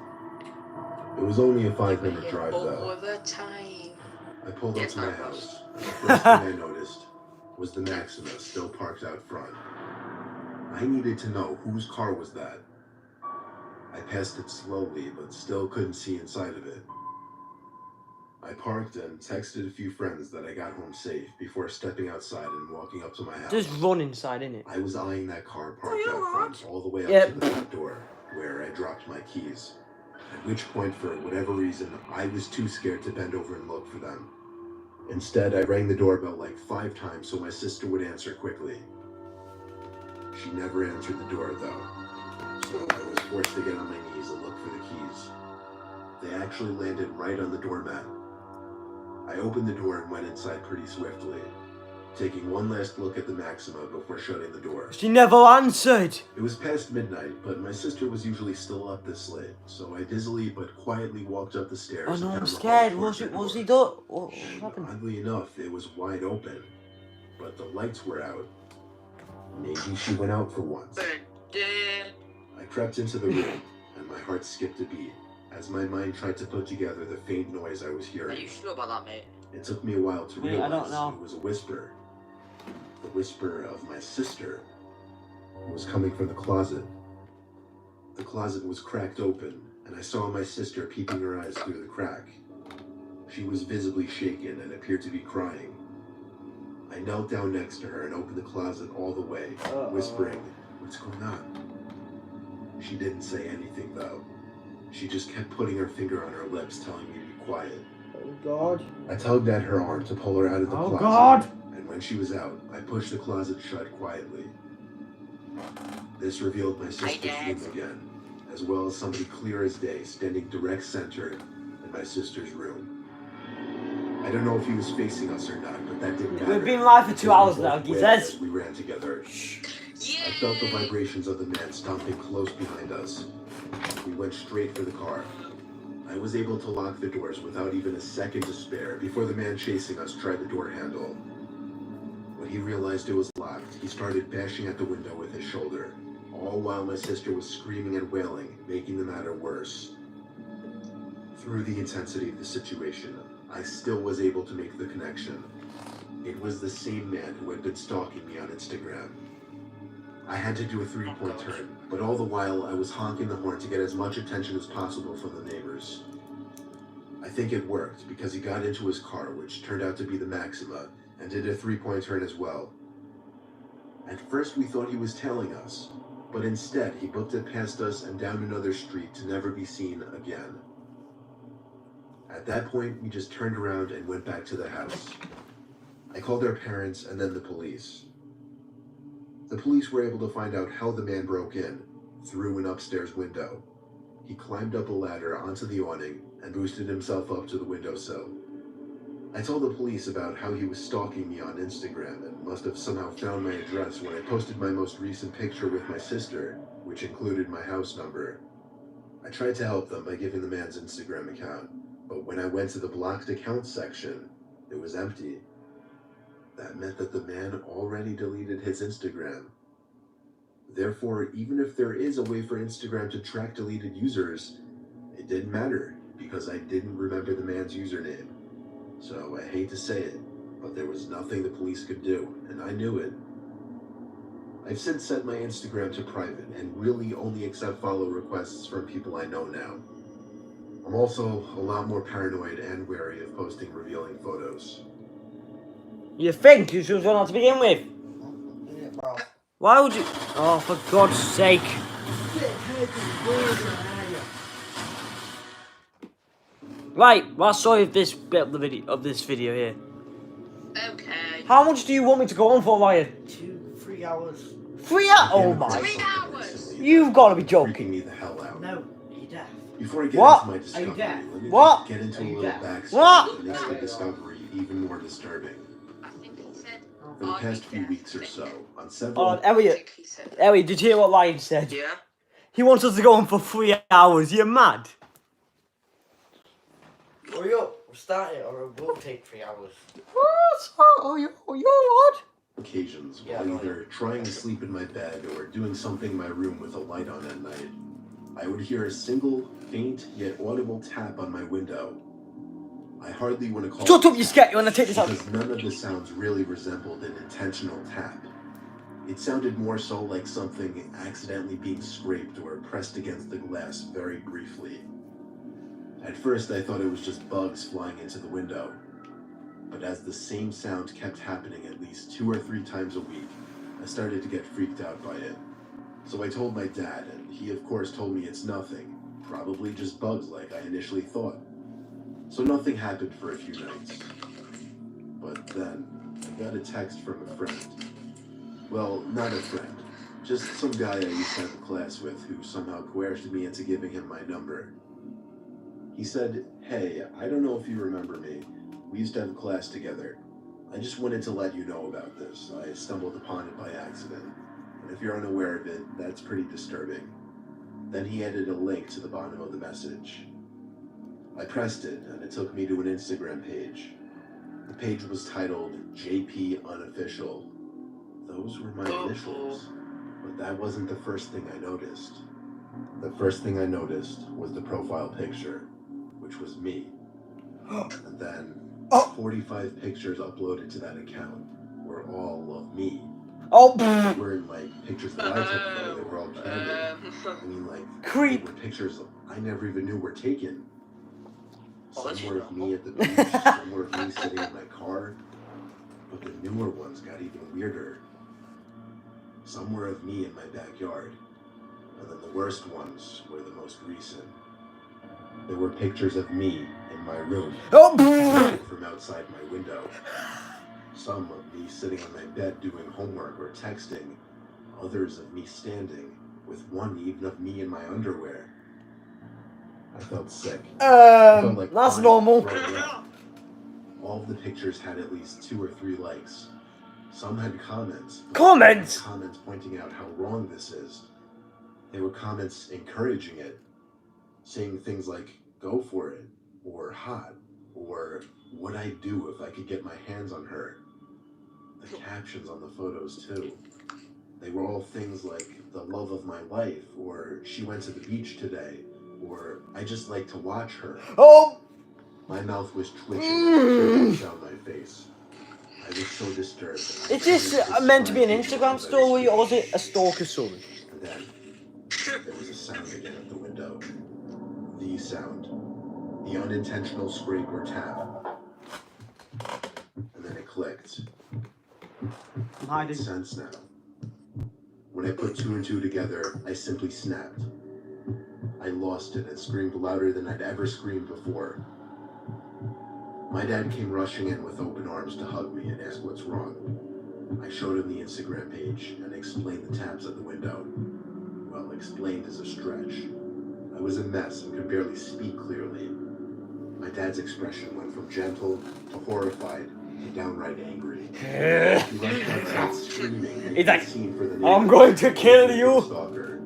It was only a 5-minute drive though. All the time. I pulled up to my house, and the first thing I noticed was the Maxima still parked out front. I needed to know whose car was that. I passed it slowly, but still couldn't see inside of it. I parked and texted a few friends that I got home safe before stepping outside and walking up to my house. Just run inside, innit? I was eyeing that car parked out front all the way up to the front door, where I dropped my keys. At which point, for whatever reason, I was too scared to bend over and look for them. Instead, I rang the doorbell like 5 times so my sister would answer quickly. She never answered the door though, so I was forced to get on my knees and look for the keys. They actually landed right on the doormat. I opened the door and went inside pretty swiftly, taking one last look at the Maxima before shutting the door. She never answered. It was past midnight, but my sister was usually still up this late, so I dizzily but quietly walked up the stairs. Oh and no, down I'm the scared. hall towards the Was door. he done? What And happened? oddly enough, it was wide open, but the lights were out. Maybe she went out for once. Damn. I crept into the room, and my heart skipped a beat as my mind tried to put together the faint noise I was Are hearing. you sure about that, mate? It took me a while to Mate, I realize don't know. it was a whisper. The whisper of my sister was coming from the closet. The closet was cracked open, and I saw my sister peeping her eyes through the crack. She was visibly shaken and appeared to be crying. I knelt down next to her and opened the closet all the way, whispering, "What's going on?" She didn't say anything, though. She just kept putting her finger on her lips, telling me to be quiet. Oh God. I tugged at her arm to pull her out of the Oh, closet. God. And when she was out, I pushed the closet shut quietly. This revealed my sister's Dad. room again, as well as somebody clear as day standing direct center in my sister's room. I don't know if he was facing us or not, but that didn't matter. We've been live for 2 hours now, he he says. says. As we ran together. Yeah. I felt the vibrations of the man stomping close behind us. We went straight for the car. I was able to lock the doors without even a second to spare before the man chasing us tried the door handle. When he realized it was locked, he started bashing at the window with his shoulder, all while my sister was screaming and wailing, making the matter worse. Through the intensity of the situation, I still was able to make the connection. It was the same man who had been stalking me on Instagram. I had to do a three-point turn, but all the while I was honking the horn to get as much attention as possible from the neighbors. I think it worked because he got into his car, which turned out to be the Maxima, and did a three-point turn as well. At first we thought he was tailing us, but instead he booked it past us and down another street to never be seen again. At that point, we just turned around and went back to the house. I called our parents and then the police. The police were able to find out how the man broke in, through an upstairs window. He climbed up a ladder onto the awning and boosted himself up to the windowsill. I told the police about how he was stalking me on Instagram and must have somehow found my address when I posted my most recent picture with my sister, which included my house number. I tried to help them by giving the man's Instagram account, but when I went to the blocked accounts section, it was empty. That meant that the man already deleted his Instagram. Therefore, even if there is a way for Instagram to track deleted users, it didn't matter because I didn't remember the man's username. So I hate to say it, but there was nothing the police could do, and I knew it. I've since set my Instagram to private and really only accept follow requests from people I know now. I'm also a lot more paranoid and wary of posting revealing photos. You think you should run out to begin with? Yeah, bro. Why would you? Oh, for God's sake. Right, well, sorry of this bit of the video here. Okay. How much do you want me to go on for, Ryan? 3 hours. 3 hours? Oh I came across my! 3 something hours? recently You've that got to be freaking joking. me the hell out. No, you're deaf. Before I get What? into my discovery, deaf? let me What? just get into Are a you little deaf? backstory What? that makes the discovery even more disturbing. I think he said. For the Are past you few deaf? weeks or so, on Oh, several I Elliot, think he said. Elliot, did you hear what Ryan said? Yeah. He wants us to go on for 3 hours. You're mad. Hurry up, we'll start it or it will take 3 hours. What? Oh, you're odd. occasions Yeah, while no, either trying to sleep in my bed or doing something in my room with a light on at night, I would hear a single, faint yet audible tap on my window. I hardly want to call Shut it up, you scat. You want to take this out? because none of the sounds really resembled an intentional tap. It sounded more so like something accidentally being scraped or pressed against the glass very briefly. At first I thought it was just bugs flying into the window, but as the same sound kept happening at least 2 or 3 times a week, I started to get freaked out by it. So I told my dad, and he of course told me it's nothing, probably just bugs like I initially thought. So nothing happened for a few nights. But then, I got a text from a friend. Well, not a friend, just some guy I used to have a class with who somehow coerced me into giving him my number. He said, "Hey, I don't know if you remember me. We used to have a class together. I just wanted to let you know about this. I stumbled upon it by accident. And if you're unaware of it, that's pretty disturbing." Then he added a link to the bottom of the message. I pressed it, and it took me to an Instagram page. The page was titled JP Unofficial. The those were my initials. But that wasn't the first thing I noticed. The first thing I noticed was the profile picture, which was me. And then 45 pictures uploaded to that account were all of me. Oh, They weren't like pictures that I took, though. They were all candid. I mean, like, Creep. they were pictures I never even knew were taken. Oh, Some were of me at the beach, some were of me sitting in my car. But the newer ones got even weirder. Some were of me in my backyard. And then the worst ones were the most recent. There were pictures of me in my room, from outside my window. Some of me sitting on my bed doing homework or texting. Others of me standing, with one even of me in my underwear. I felt sick. I felt like that's crying, normal. throwing up. All of the pictures had at least 2 or 3 likes. Some had comments. Comments? Comments pointing out how wrong this is. They were comments encouraging it, saying things like, go for it, or hot, or what I'd do if I could get my hands on her. The captions on the photos, too. They were all things like, the love of my life, or she went to the beach today, or I just like to watch her. Oh! My mouth was twitching, tears down my face. I was so disturbed. Is this meant to be an Instagram story or is it a stalker story? And then there was a sound again at the window. The sound. The unintentional scrape or tap. And then it clicked. I'm hiding. Makes sense now. When I put 2 and 2 together, I simply snapped. I lost it and screamed louder than I'd ever screamed before. My dad came rushing in with open arms to hug me and ask what's wrong. I showed him the Instagram page and explained the tabs at the window. Well, explained is a stretch. I was a mess and could barely speak clearly. My dad's expression went from gentle to horrified to downright angry. He rushed outside screaming, He's like, scene for the I'm going to kill you. Stalker.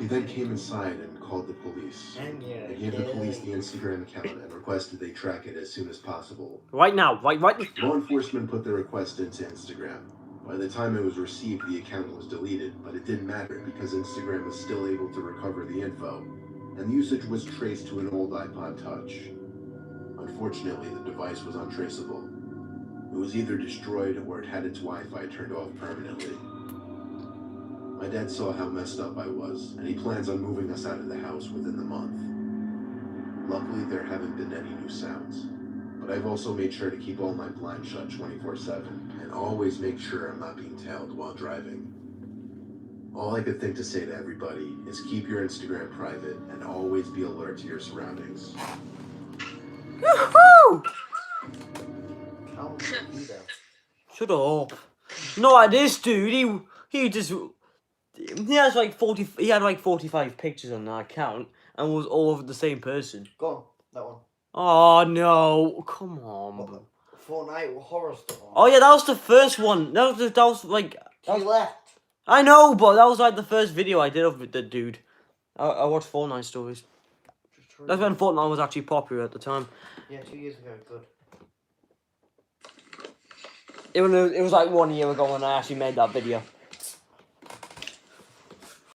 He then came inside and called the police. I gave the police the Instagram account and requested they track it as soon as possible. Right now, right. Law enforcement put the request into Instagram. By the time it was received, the account was deleted, but it didn't matter because Instagram was still able to recover the info, and the usage was traced to an old iPod Touch. Unfortunately, the device was untraceable. It was either destroyed or it had its Wi-Fi turned off permanently. My dad saw how messed up I was, and he plans on moving us out of the house within the month. Luckily, there haven't been any new sounds, but I've also made sure to keep all my blinds shut 24/7, and always make sure I'm not being tailed while driving. All I could think to say to everybody is keep your Instagram private and always be alert to your surroundings. Woohoo! How do you do that? Shut up. No, like this dude, he has like 40, he had like 45 pictures on that account and was all of the same person. Go on, that one. Oh no, come on. What the Fortnite horror stuff. Oh yeah, that was the first one. That was like, He left. I know, but that was like the first video I did of the dude. I watched Fortnite stories. That's when Fortnite was actually popular at the time. Yeah, 2 years ago, good. It was like 1 year ago when I actually made that video.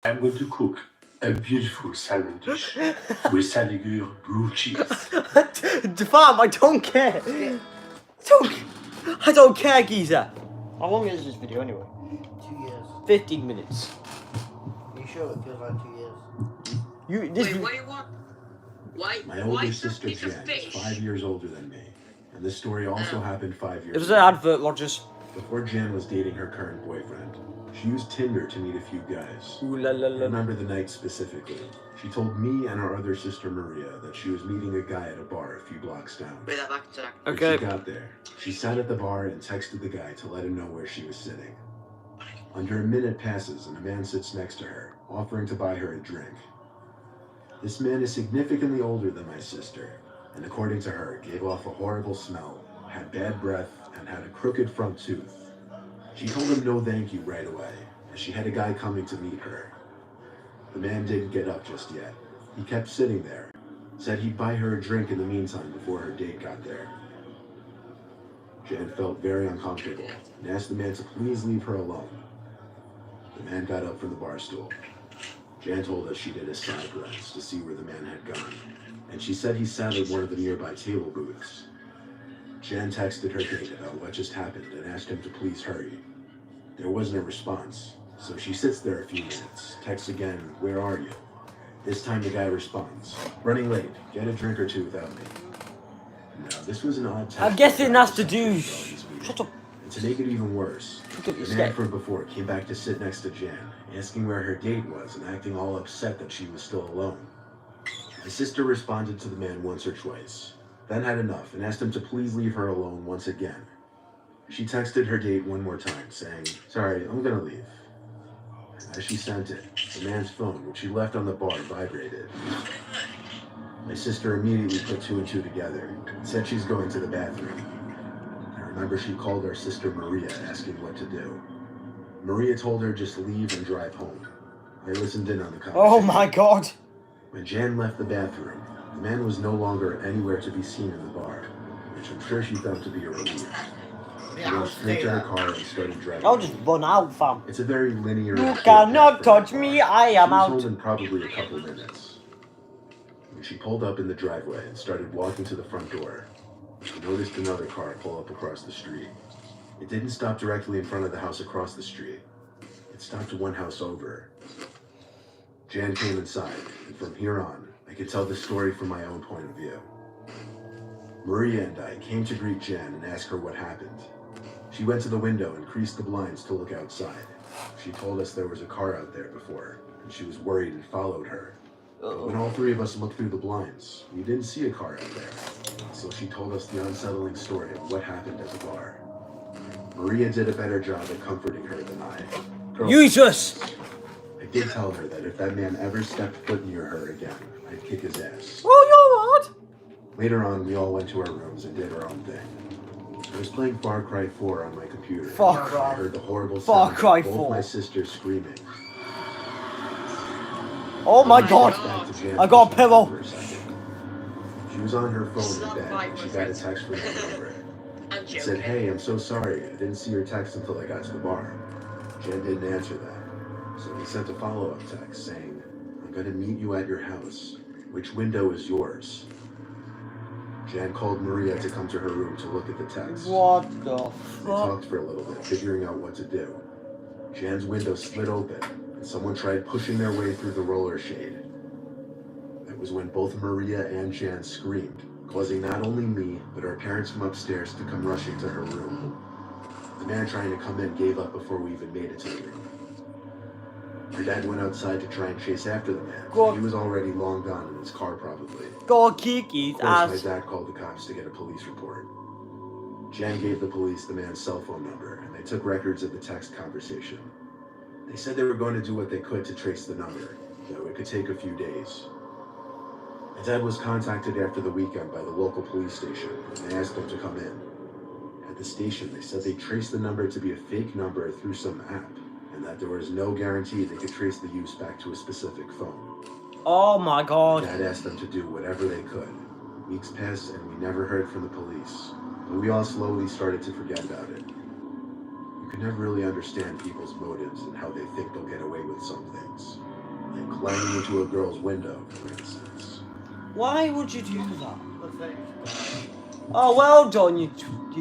I'm going to cook a beautiful salmon dish with Saligur blue cheese. Fam, I don't care. I don't care, geezer. How long is this video anyway? 2 years. 15 minutes. Are you sure it feels like 2 years? Wait, what do you want? My Why older is there sister a piece of Jen is fish? 5 years older than me, and this story also happened 5 years It was ago. an advert, Rogers. Before Jan was dating her current boyfriend, she used Tinder to meet a few guys. Ooh la la I la. remember the night specifically. She told me and our other sister Maria that she was meeting a guy at a bar a few blocks down. Wait, that back to Jack. When Okay. she got there, she sat at the bar and texted the guy to let him know where she was sitting. Under a minute passes and a man sits next to her, offering to buy her a drink. This man is significantly older than my sister, and according to her, gave off a horrible smell, had bad breath, and had a crooked front tooth. She told him no thank you right away, as she had a guy coming to meet her. The man didn't get up just yet. He kept sitting there, said he'd buy her a drink in the meantime before her date got there. Jan felt very uncomfortable and asked the man to please leave her alone. The man got up from the bar stool. Jan told us she did a side glance to see where the man had gone, and she said he sat at one of the nearby table booths. Jan texted her date about what just happened and asked him to please hurry. There wasn't a response, so she sits there a few minutes, texts again, "Where are you?" This time the guy responds, "Running late, get a drink or two without me." Now, this was an odd text. I'm guessing that's to do. Shut Shut up. And to make it even worse, Look at the this man guy. from before came back to sit next to Jan, asking where her date was and acting all upset that she was still alone. My sister responded to the man once or twice, then had enough and asked him to please leave her alone once again. She texted her date one more time, saying, "Sorry, I'm gonna leave." As she sent it, the man's phone, which she left on the bar, vibrated. My sister immediately put two and two together and said she's going to the bathroom. I remember she called our sister Maria asking what to do. Maria told her just leave and drive home. I listened in on the conversation. Oh my god. When Jan left the bathroom, the man was no longer anywhere to be seen in the bar, which I'm sure she found to be a relief. She went straight to her car and started driving. I'll just run out, fam. It's a very linear. You and short cannot path from touch the me, bar. I am She was out. home in probably a couple minutes. When she pulled up in the driveway and started walking to the front door, she noticed another car pull up across the street. It didn't stop directly in front of the house across the street. It stopped one house over. Jan came inside, and from here on, I could tell the story from my own point of view. Maria and I came to greet Jan and ask her what happened. She went to the window and creased the blinds to look outside. She told us there was a car out there before, and she was worried and followed her. But when all three of us looked through the blinds, we didn't see a car out there. So she told us the unsettling story of what happened at the bar. Maria did a better job at comforting her than I. Jesus! I did tell her that if that man ever stepped foot near her again, I'd kick his ass. Oh, you're what? Later on, we all went to our rooms and did our own thing. I was playing Far Cry 4 on my computer. Fuck. I heard the horrible Far sound Cry of both 4. my sisters screaming. Oh my god! Back to Jan I got a for pillow. a second. She was on her phone in bed and she got a text from my number. It said, "Hey, I'm so sorry. I didn't see your text until I got to the bar." Jan didn't answer that. So he sent a follow-up text saying, "I'm going to meet you at your house. Which window is yours?" Jan called Maria to come to her room to look at the text. What the They fuck? talked for a little bit, figuring out what to do. Jan's window slid open, and someone tried pushing their way through the roller shade. That was when both Maria and Jan screamed, causing not only me, but our parents from upstairs to come rushing to her room. The man trying to come in gave up before we even made it to the room. Her dad went outside to try and chase after the man. God. He was already long gone in his car, probably. Go kick his Of course, my ass. dad called the cops to get a police report. Jan gave the police the man's cell phone number, and they took records of the text conversation. They said they were going to do what they could to trace the number, though it could take a few days. My dad was contacted after the weekend by the local police station, and they asked him to come in. At the station, they said they traced the number to be a fake number through some app, and that there was no guarantee they could trace the use back to a specific phone. Oh my god. Dad asked them to do whatever they could. Weeks passed and we never heard from the police, but we all slowly started to forget about it. You can never really understand people's motives and how they think they'll get away with some things, like climbing into a girl's window, for instance. Why would you do that? The thing. Oh, well done, you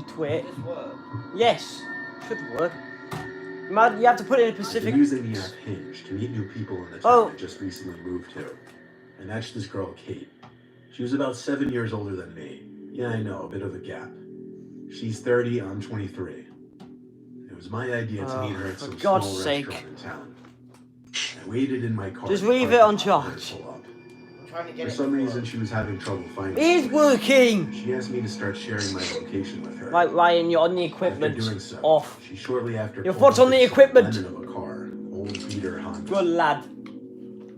twit. This work. Yes, should work. Man, you have to put it in a I've been specific. using the app Hinge to meet new people in the town Oh. I just recently moved to. I matched this girl, Kate. She was about 7 years older than me. Yeah, I know, a bit of a gap. She's 30, I'm 23. It was my idea to meet her at for some God's small sake. restaurant in town. I waited in my car. Just in the leave it parking on lot for her to charge. pull up. I'm trying to get For it some to reason, work. she was having trouble finding It is me. working! She asked me to start sharing my location with her. Like Ryan, you're on the After equipment doing so, off. she shortly after Your pulled foot's on up the in some equipment. lemon of a car, old beater Honda. Good lad.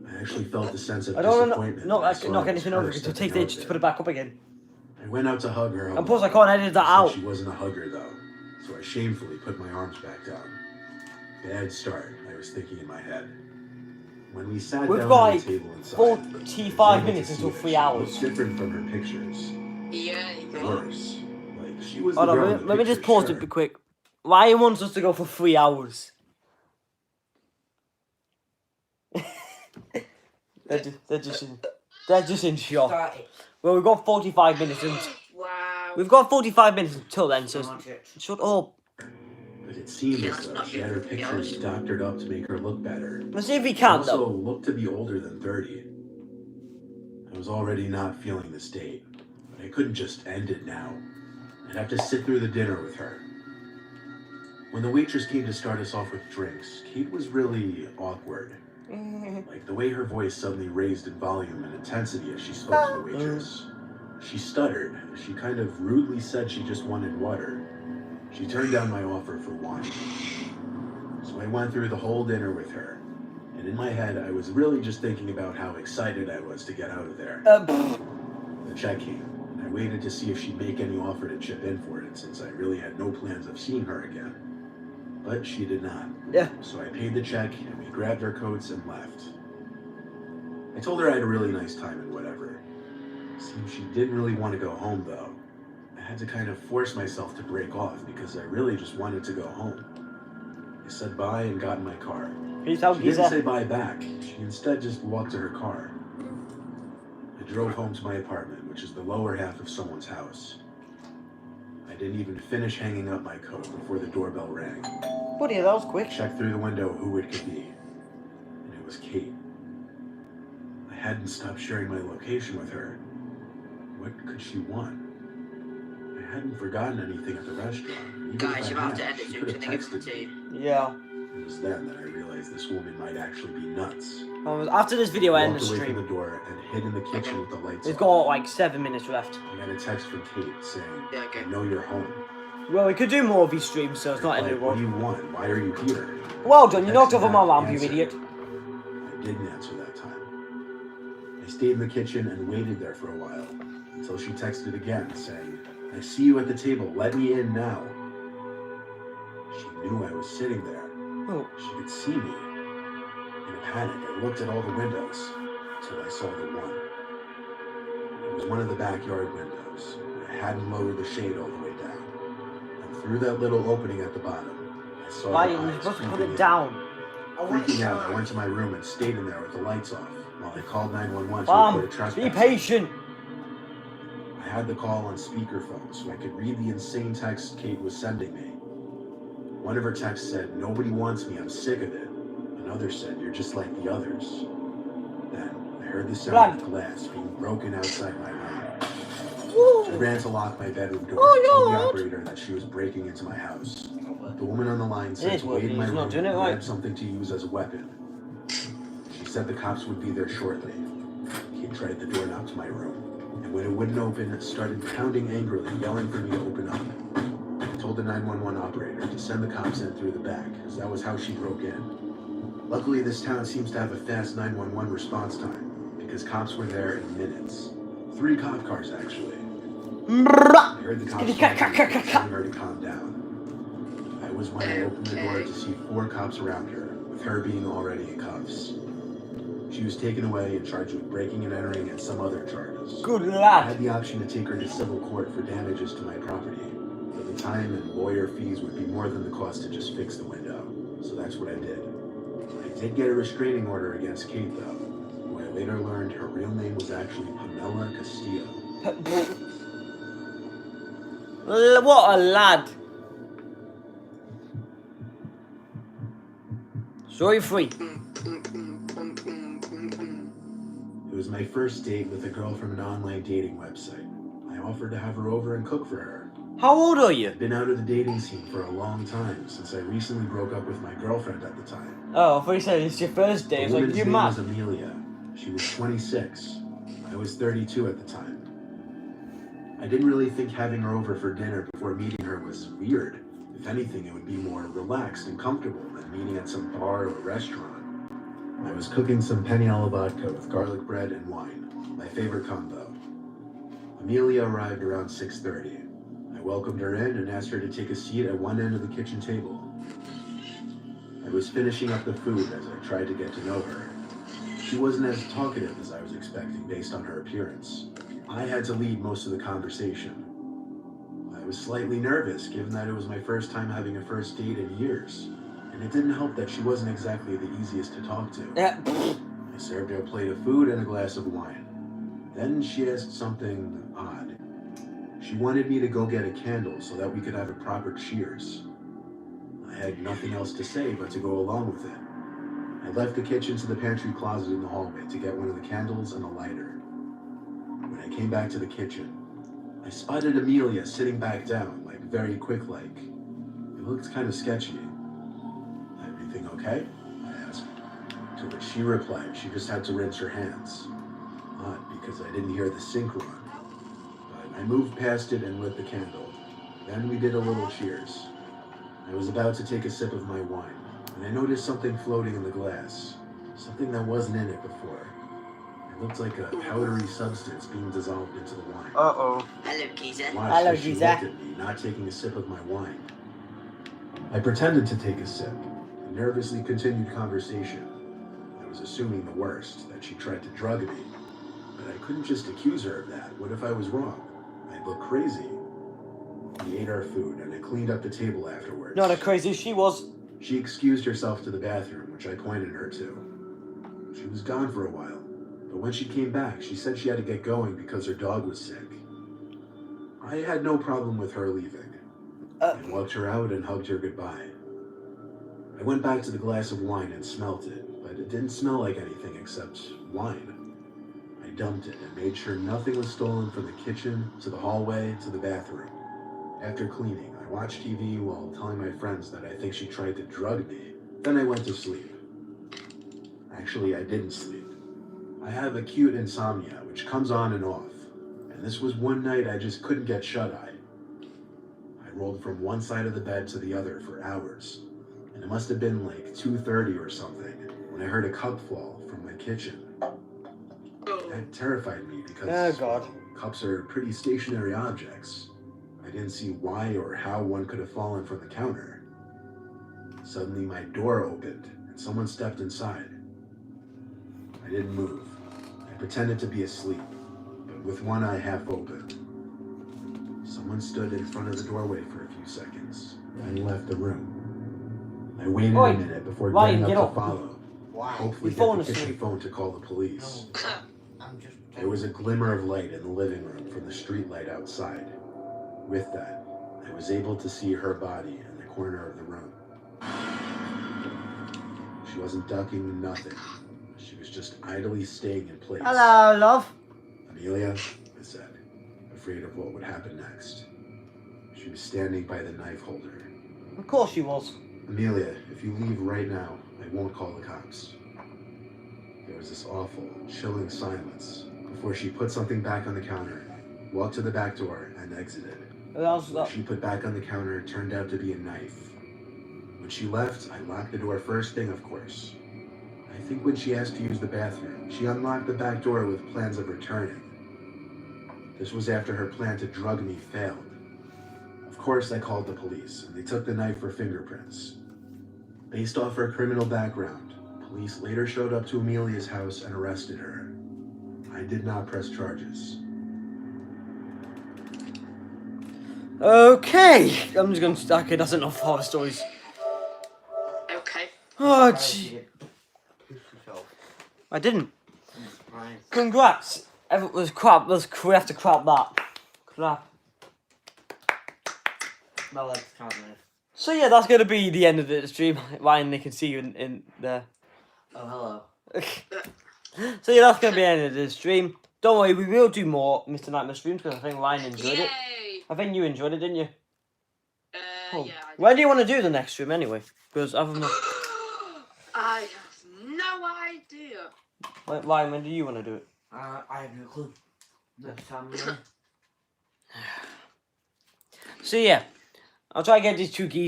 I actually felt a sense of I don't want disappointment. to knock, when I saw knock it anything was over her because it'll stepping take the out ages to there. put it back up again. I went out to hug her. And plus, I can't edit that out. She wasn't a hugger though, so I shamefully put my arms back down. Bad start, I was thinking in my head. When we sat We've down got on like the table inside, 45 I was able minutes to until see 3 that she hours. looked different from her pictures. Yeah, you got Worse, like She was Hold the on, girl in the let me just picture, pause sure. it real quick. Why he wants us to go for 3 hours? They're just in shock. Start it. Well, we've got 45 minutes and Wow. we've got 45 minutes until then, so shut up. But it seemed Yeah, as that's though not she had her good, to be pictures honest. doctored up to make her look better. Let's see if he She can, also though. looked to be older than 30. I was already not feeling this date, but I couldn't just end it now. I'd have to sit through the dinner with her. When the waitress came to start us off with drinks, Kate was really awkward. Like the way her voice suddenly raised in volume and intensity as she spoke to the waitress. She stuttered. She kind of rudely said she just wanted water. She turned down my offer for wine. So I went through the whole dinner with her. And in my head, I was really just thinking about how excited I was to get out of there. The check came, and I waited to see if she'd make any offer to chip in for it, since I really had no plans of seeing her again. But she did not. Yeah. So I paid the check, and we grabbed our coats and left. I told her I had a really nice time and whatever. Seemed she didn't really want to go home, though. I had to kind of force myself to break off, because I really just wanted to go home. I said bye and got in my car. Peace out, She didn't say geezer. bye back. She instead just walked to her car. I drove home to my apartment, which is the lower half of someone's house. I didn't even finish hanging up my coat before the doorbell rang. Buddy, that was I quick. checked through the window who it could be, and it was Kate. I hadn't stopped sharing my location with her. What could she want? I hadn't forgotten anything at the restaurant. Even Guys, if you I have to had, end it she soon, could so have they give them texted to me. you. Yeah. It was then that I realized this woman might actually be nuts. After this video, I end Walked the away from the stream. door and hid in the kitchen with the lights We've off. got like 7 minutes left. I got a text from Kate saying, Yeah, okay. I know you're home. Well, we could do more of these streams, so it's not Like, ending what do well. you want? Why are you here? Well done, you knocked Texted over my back, lamp, you "Answer." idiot. I didn't answer that time. I stayed in the kitchen and waited there for a while until she texted again saying, I see you at the table. Let me in now. She knew I was sitting there. Oh. She could see me. In a panic, I looked at all the windows until I saw the one. It was one of the backyard windows. I hadn't lowered the shade all the way down. And through that little opening at the bottom, I saw Why her are you eyes supposed to put peeking it in. down? Freaking out, I went to my room and stayed in there with the lights off while I called 911 to Mom, report a trespass. be patient. I had the call on speakerphone so I could read the insane text Kate was sending me. One of her texts said, nobody wants me, I'm sick of it. Another said, you're just like the others. Then I heard the sound of glass being broken outside my room. I ran to lock my bedroom door and told the operator that she was breaking into my house. The woman on the line said is to wait in working, my he's room not doing and it right. grab something to use as a weapon. She said the cops would be there shortly. Kate tried the doorknob to my room, and when it wouldn't open, started pounding angrily, yelling for me to open up. I told the 911 operator to send the cops in through the back, as that was how she broke in. Luckily, this town seems to have a fast 911 response time, because cops were there in minutes. 3 cop cars, actually. I heard the cops telling her to calm down. That was when I opened the door to see 4 cops around her, with her being already in cuffs. She was taken away and charged with breaking and entering and some other charges. Good I lad. had the option to take her to civil court for damages to my property, but the time and lawyer fees would be more than the cost to just fix the window, so that's what I did. I did get a restraining order against Kate, though, who I later learned her real name was actually Pamela Castillo. What a lad. Story 3. It was my first date with a girl from an online dating website. I offered to have her over and cook for her. How old are you? I'd been out of the dating scene for a long time, since I recently broke up with my girlfriend at the time. Oh, I thought you said it's your first day. The It's like, woman's you name was mad? Amelia. She was 26. I was 32 at the time. I didn't really think having her over for dinner before meeting her was weird. If anything, it would be more relaxed and comfortable than meeting at some bar or restaurant. I was cooking some penne alla vodka with garlic bread and wine, my favorite combo. Amelia arrived around 6:30. I welcomed her in and asked her to take a seat at one end of the kitchen table. I was finishing up the food as I tried to get to know her. She wasn't as talkative as I was expecting based on her appearance. I had to lead most of the conversation. I I was slightly nervous, given that it was my first time having a first date in years, and it didn't help that she wasn't exactly the easiest to talk to. Yeah. I served her a plate of food and a glass of wine. Then she asked something odd. She wanted me to go get a candle so that we could have a proper cheers. I had nothing else to say but to go along with it. I left the kitchen to the pantry closet in the hallway to get one of the candles and a lighter. When I came back to the kitchen, I spotted Amelia sitting back down, like very quick-like. It looked kind of sketchy. Everything okay? I asked. To which she replied she just had to rinse her hands. Odd, because I didn't hear the sink run. But I moved past it and lit the candle. Then we did a little cheers. I was about to take a sip of my wine, and I noticed something floating in the glass. Something that wasn't in it before. It looked like a powdery substance being dissolved into the wine. Uh-oh. Hello, geezer. Hello, She geezer. looked at me, not taking a sip of my wine. I pretended to take a sip, and nervously continued conversation. I was assuming the worst, that she tried to drug me. But I couldn't just accuse her of that. What if I was wrong? I'd look crazy. We ate our food, and I cleaned up the table afterwards. Not as crazy as she was. She excused herself to the bathroom, which I pointed her to. She was gone for a while, but when she came back, she said she had to get going because her dog was sick. I had no problem with her leaving. I walked her out and hugged her goodbye. I went back to the glass of wine and smelt it, but it didn't smell like anything except wine. I dumped it and made sure nothing was stolen from the kitchen, to the hallway, to the bathroom. After cleaning, I watched TV while telling my friends that I think she tried to drug me. Then I went to sleep. Actually, I didn't sleep. I have acute insomnia, which comes on and off. And this was one night I just couldn't get shut-eye. I rolled from one side of the bed to the other for hours. And it must have been like 2:30 or something when I heard a cup fall from my kitchen. That terrified me because well, cups are pretty stationary objects. I didn't see why or how one could have fallen from the counter. Suddenly my door opened and someone stepped inside. I didn't move. I pretended to be asleep, but with one eye half open. Someone stood in front of the doorway for a few seconds, then left the room. I waited a minute before getting up to follow. Hopefully get the kitchen phone to call the police. There was a glimmer of light in the living room from the street light outside. With that, I was able to see her body in the corner of the room. She wasn't ducking nothing. She was just idly staying in place. Hello, love. Amelia, I said, afraid of what would happen next. She was standing by the knife holder. Of course she was. Amelia, if you leave right now, I won't call the cops. There was this awful, chilling silence before she put something back on the counter, walked to the back door, and exited. What she put back on the counter turned out to be a knife. When she left, I locked the door first thing, of course. I think when she asked to use the bathroom, she unlocked the back door with plans of returning. This was after her plan to drug me failed. Of course, I called the police, and they took the knife for fingerprints. Based off her criminal background, police later showed up to Amelia's house and arrested her. I did not press charges. Okay, I'm just going to... Okay, that's enough horror stories. Okay. Oh, gee. I didn't. Congrats. It was crap. We have to crap that. Crap. My legs can't move. So yeah, that's going to be the end of the stream. Ryan, they can see you in there. Oh, hello. So yeah, that's going to be the end of the stream. Don't worry, we will do more Mr. Nightmare streams because I think Ryan enjoyed it. I think you enjoyed it, didn't you? Yeah. I did. When do you want to do the next stream anyway? Because I don't know. I have no idea. Ryan, when do you want to do it? I have no clue. Next time, So yeah, I'll try to get these three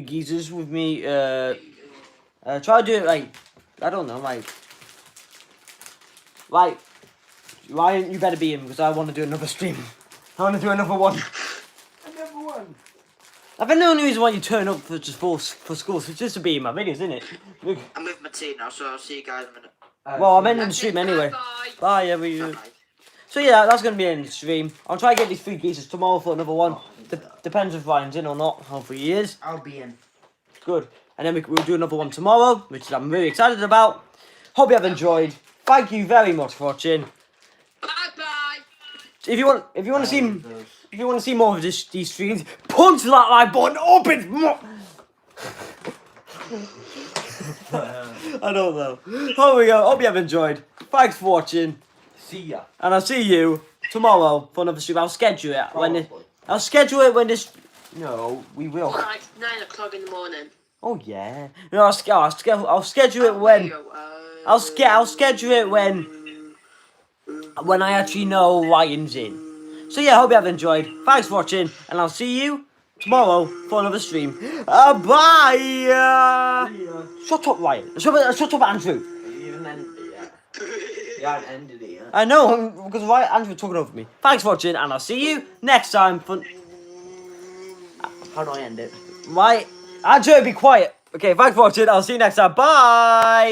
geezers with me. Try to do it like, I don't know, like Ryan, you better be in because I want to do another stream. I want to do another one. Another one. I think the only reason why you turn up for school is just to be in my videos, isn't it? Look. I'm with my team now, so I'll see you guys in a minute. Well, I'm ending the stream anyway. Bye, everyone. So yeah, that's going to be the end of the stream. I'll try to get these three geezers tomorrow for another one. Depends if Ryan's in or not. Hopefully he is. I'll be in. Good. And then we'll do another one tomorrow, which I'm really excited about. Hope you have enjoyed. Thank you very much for watching. Bye bye. If you want to see more of these streams, punch that like button up. It's more. I don't know. Here we go. Hope you have enjoyed. Thanks for watching, See ya. and I'll see you tomorrow for another stream. I'll schedule it when this. No, we will. Like 9 o'clock in the morning. Oh yeah. No, I'll schedule it when. I'll schedule it when I actually know Ryan's in. So yeah, hope you have enjoyed. Thanks for watching, and I'll see you tomorrow for another stream. Bye. Shut up, Ryan. Shut up, Andrew. You even ended it yet? You haven't ended it yet. I know, because Andrew talking over me. Thanks for watching, and I'll see you next time for. How do I end it? Right, Andrew, be quiet. Okay, thanks for watching. I'll see you next time. Bye.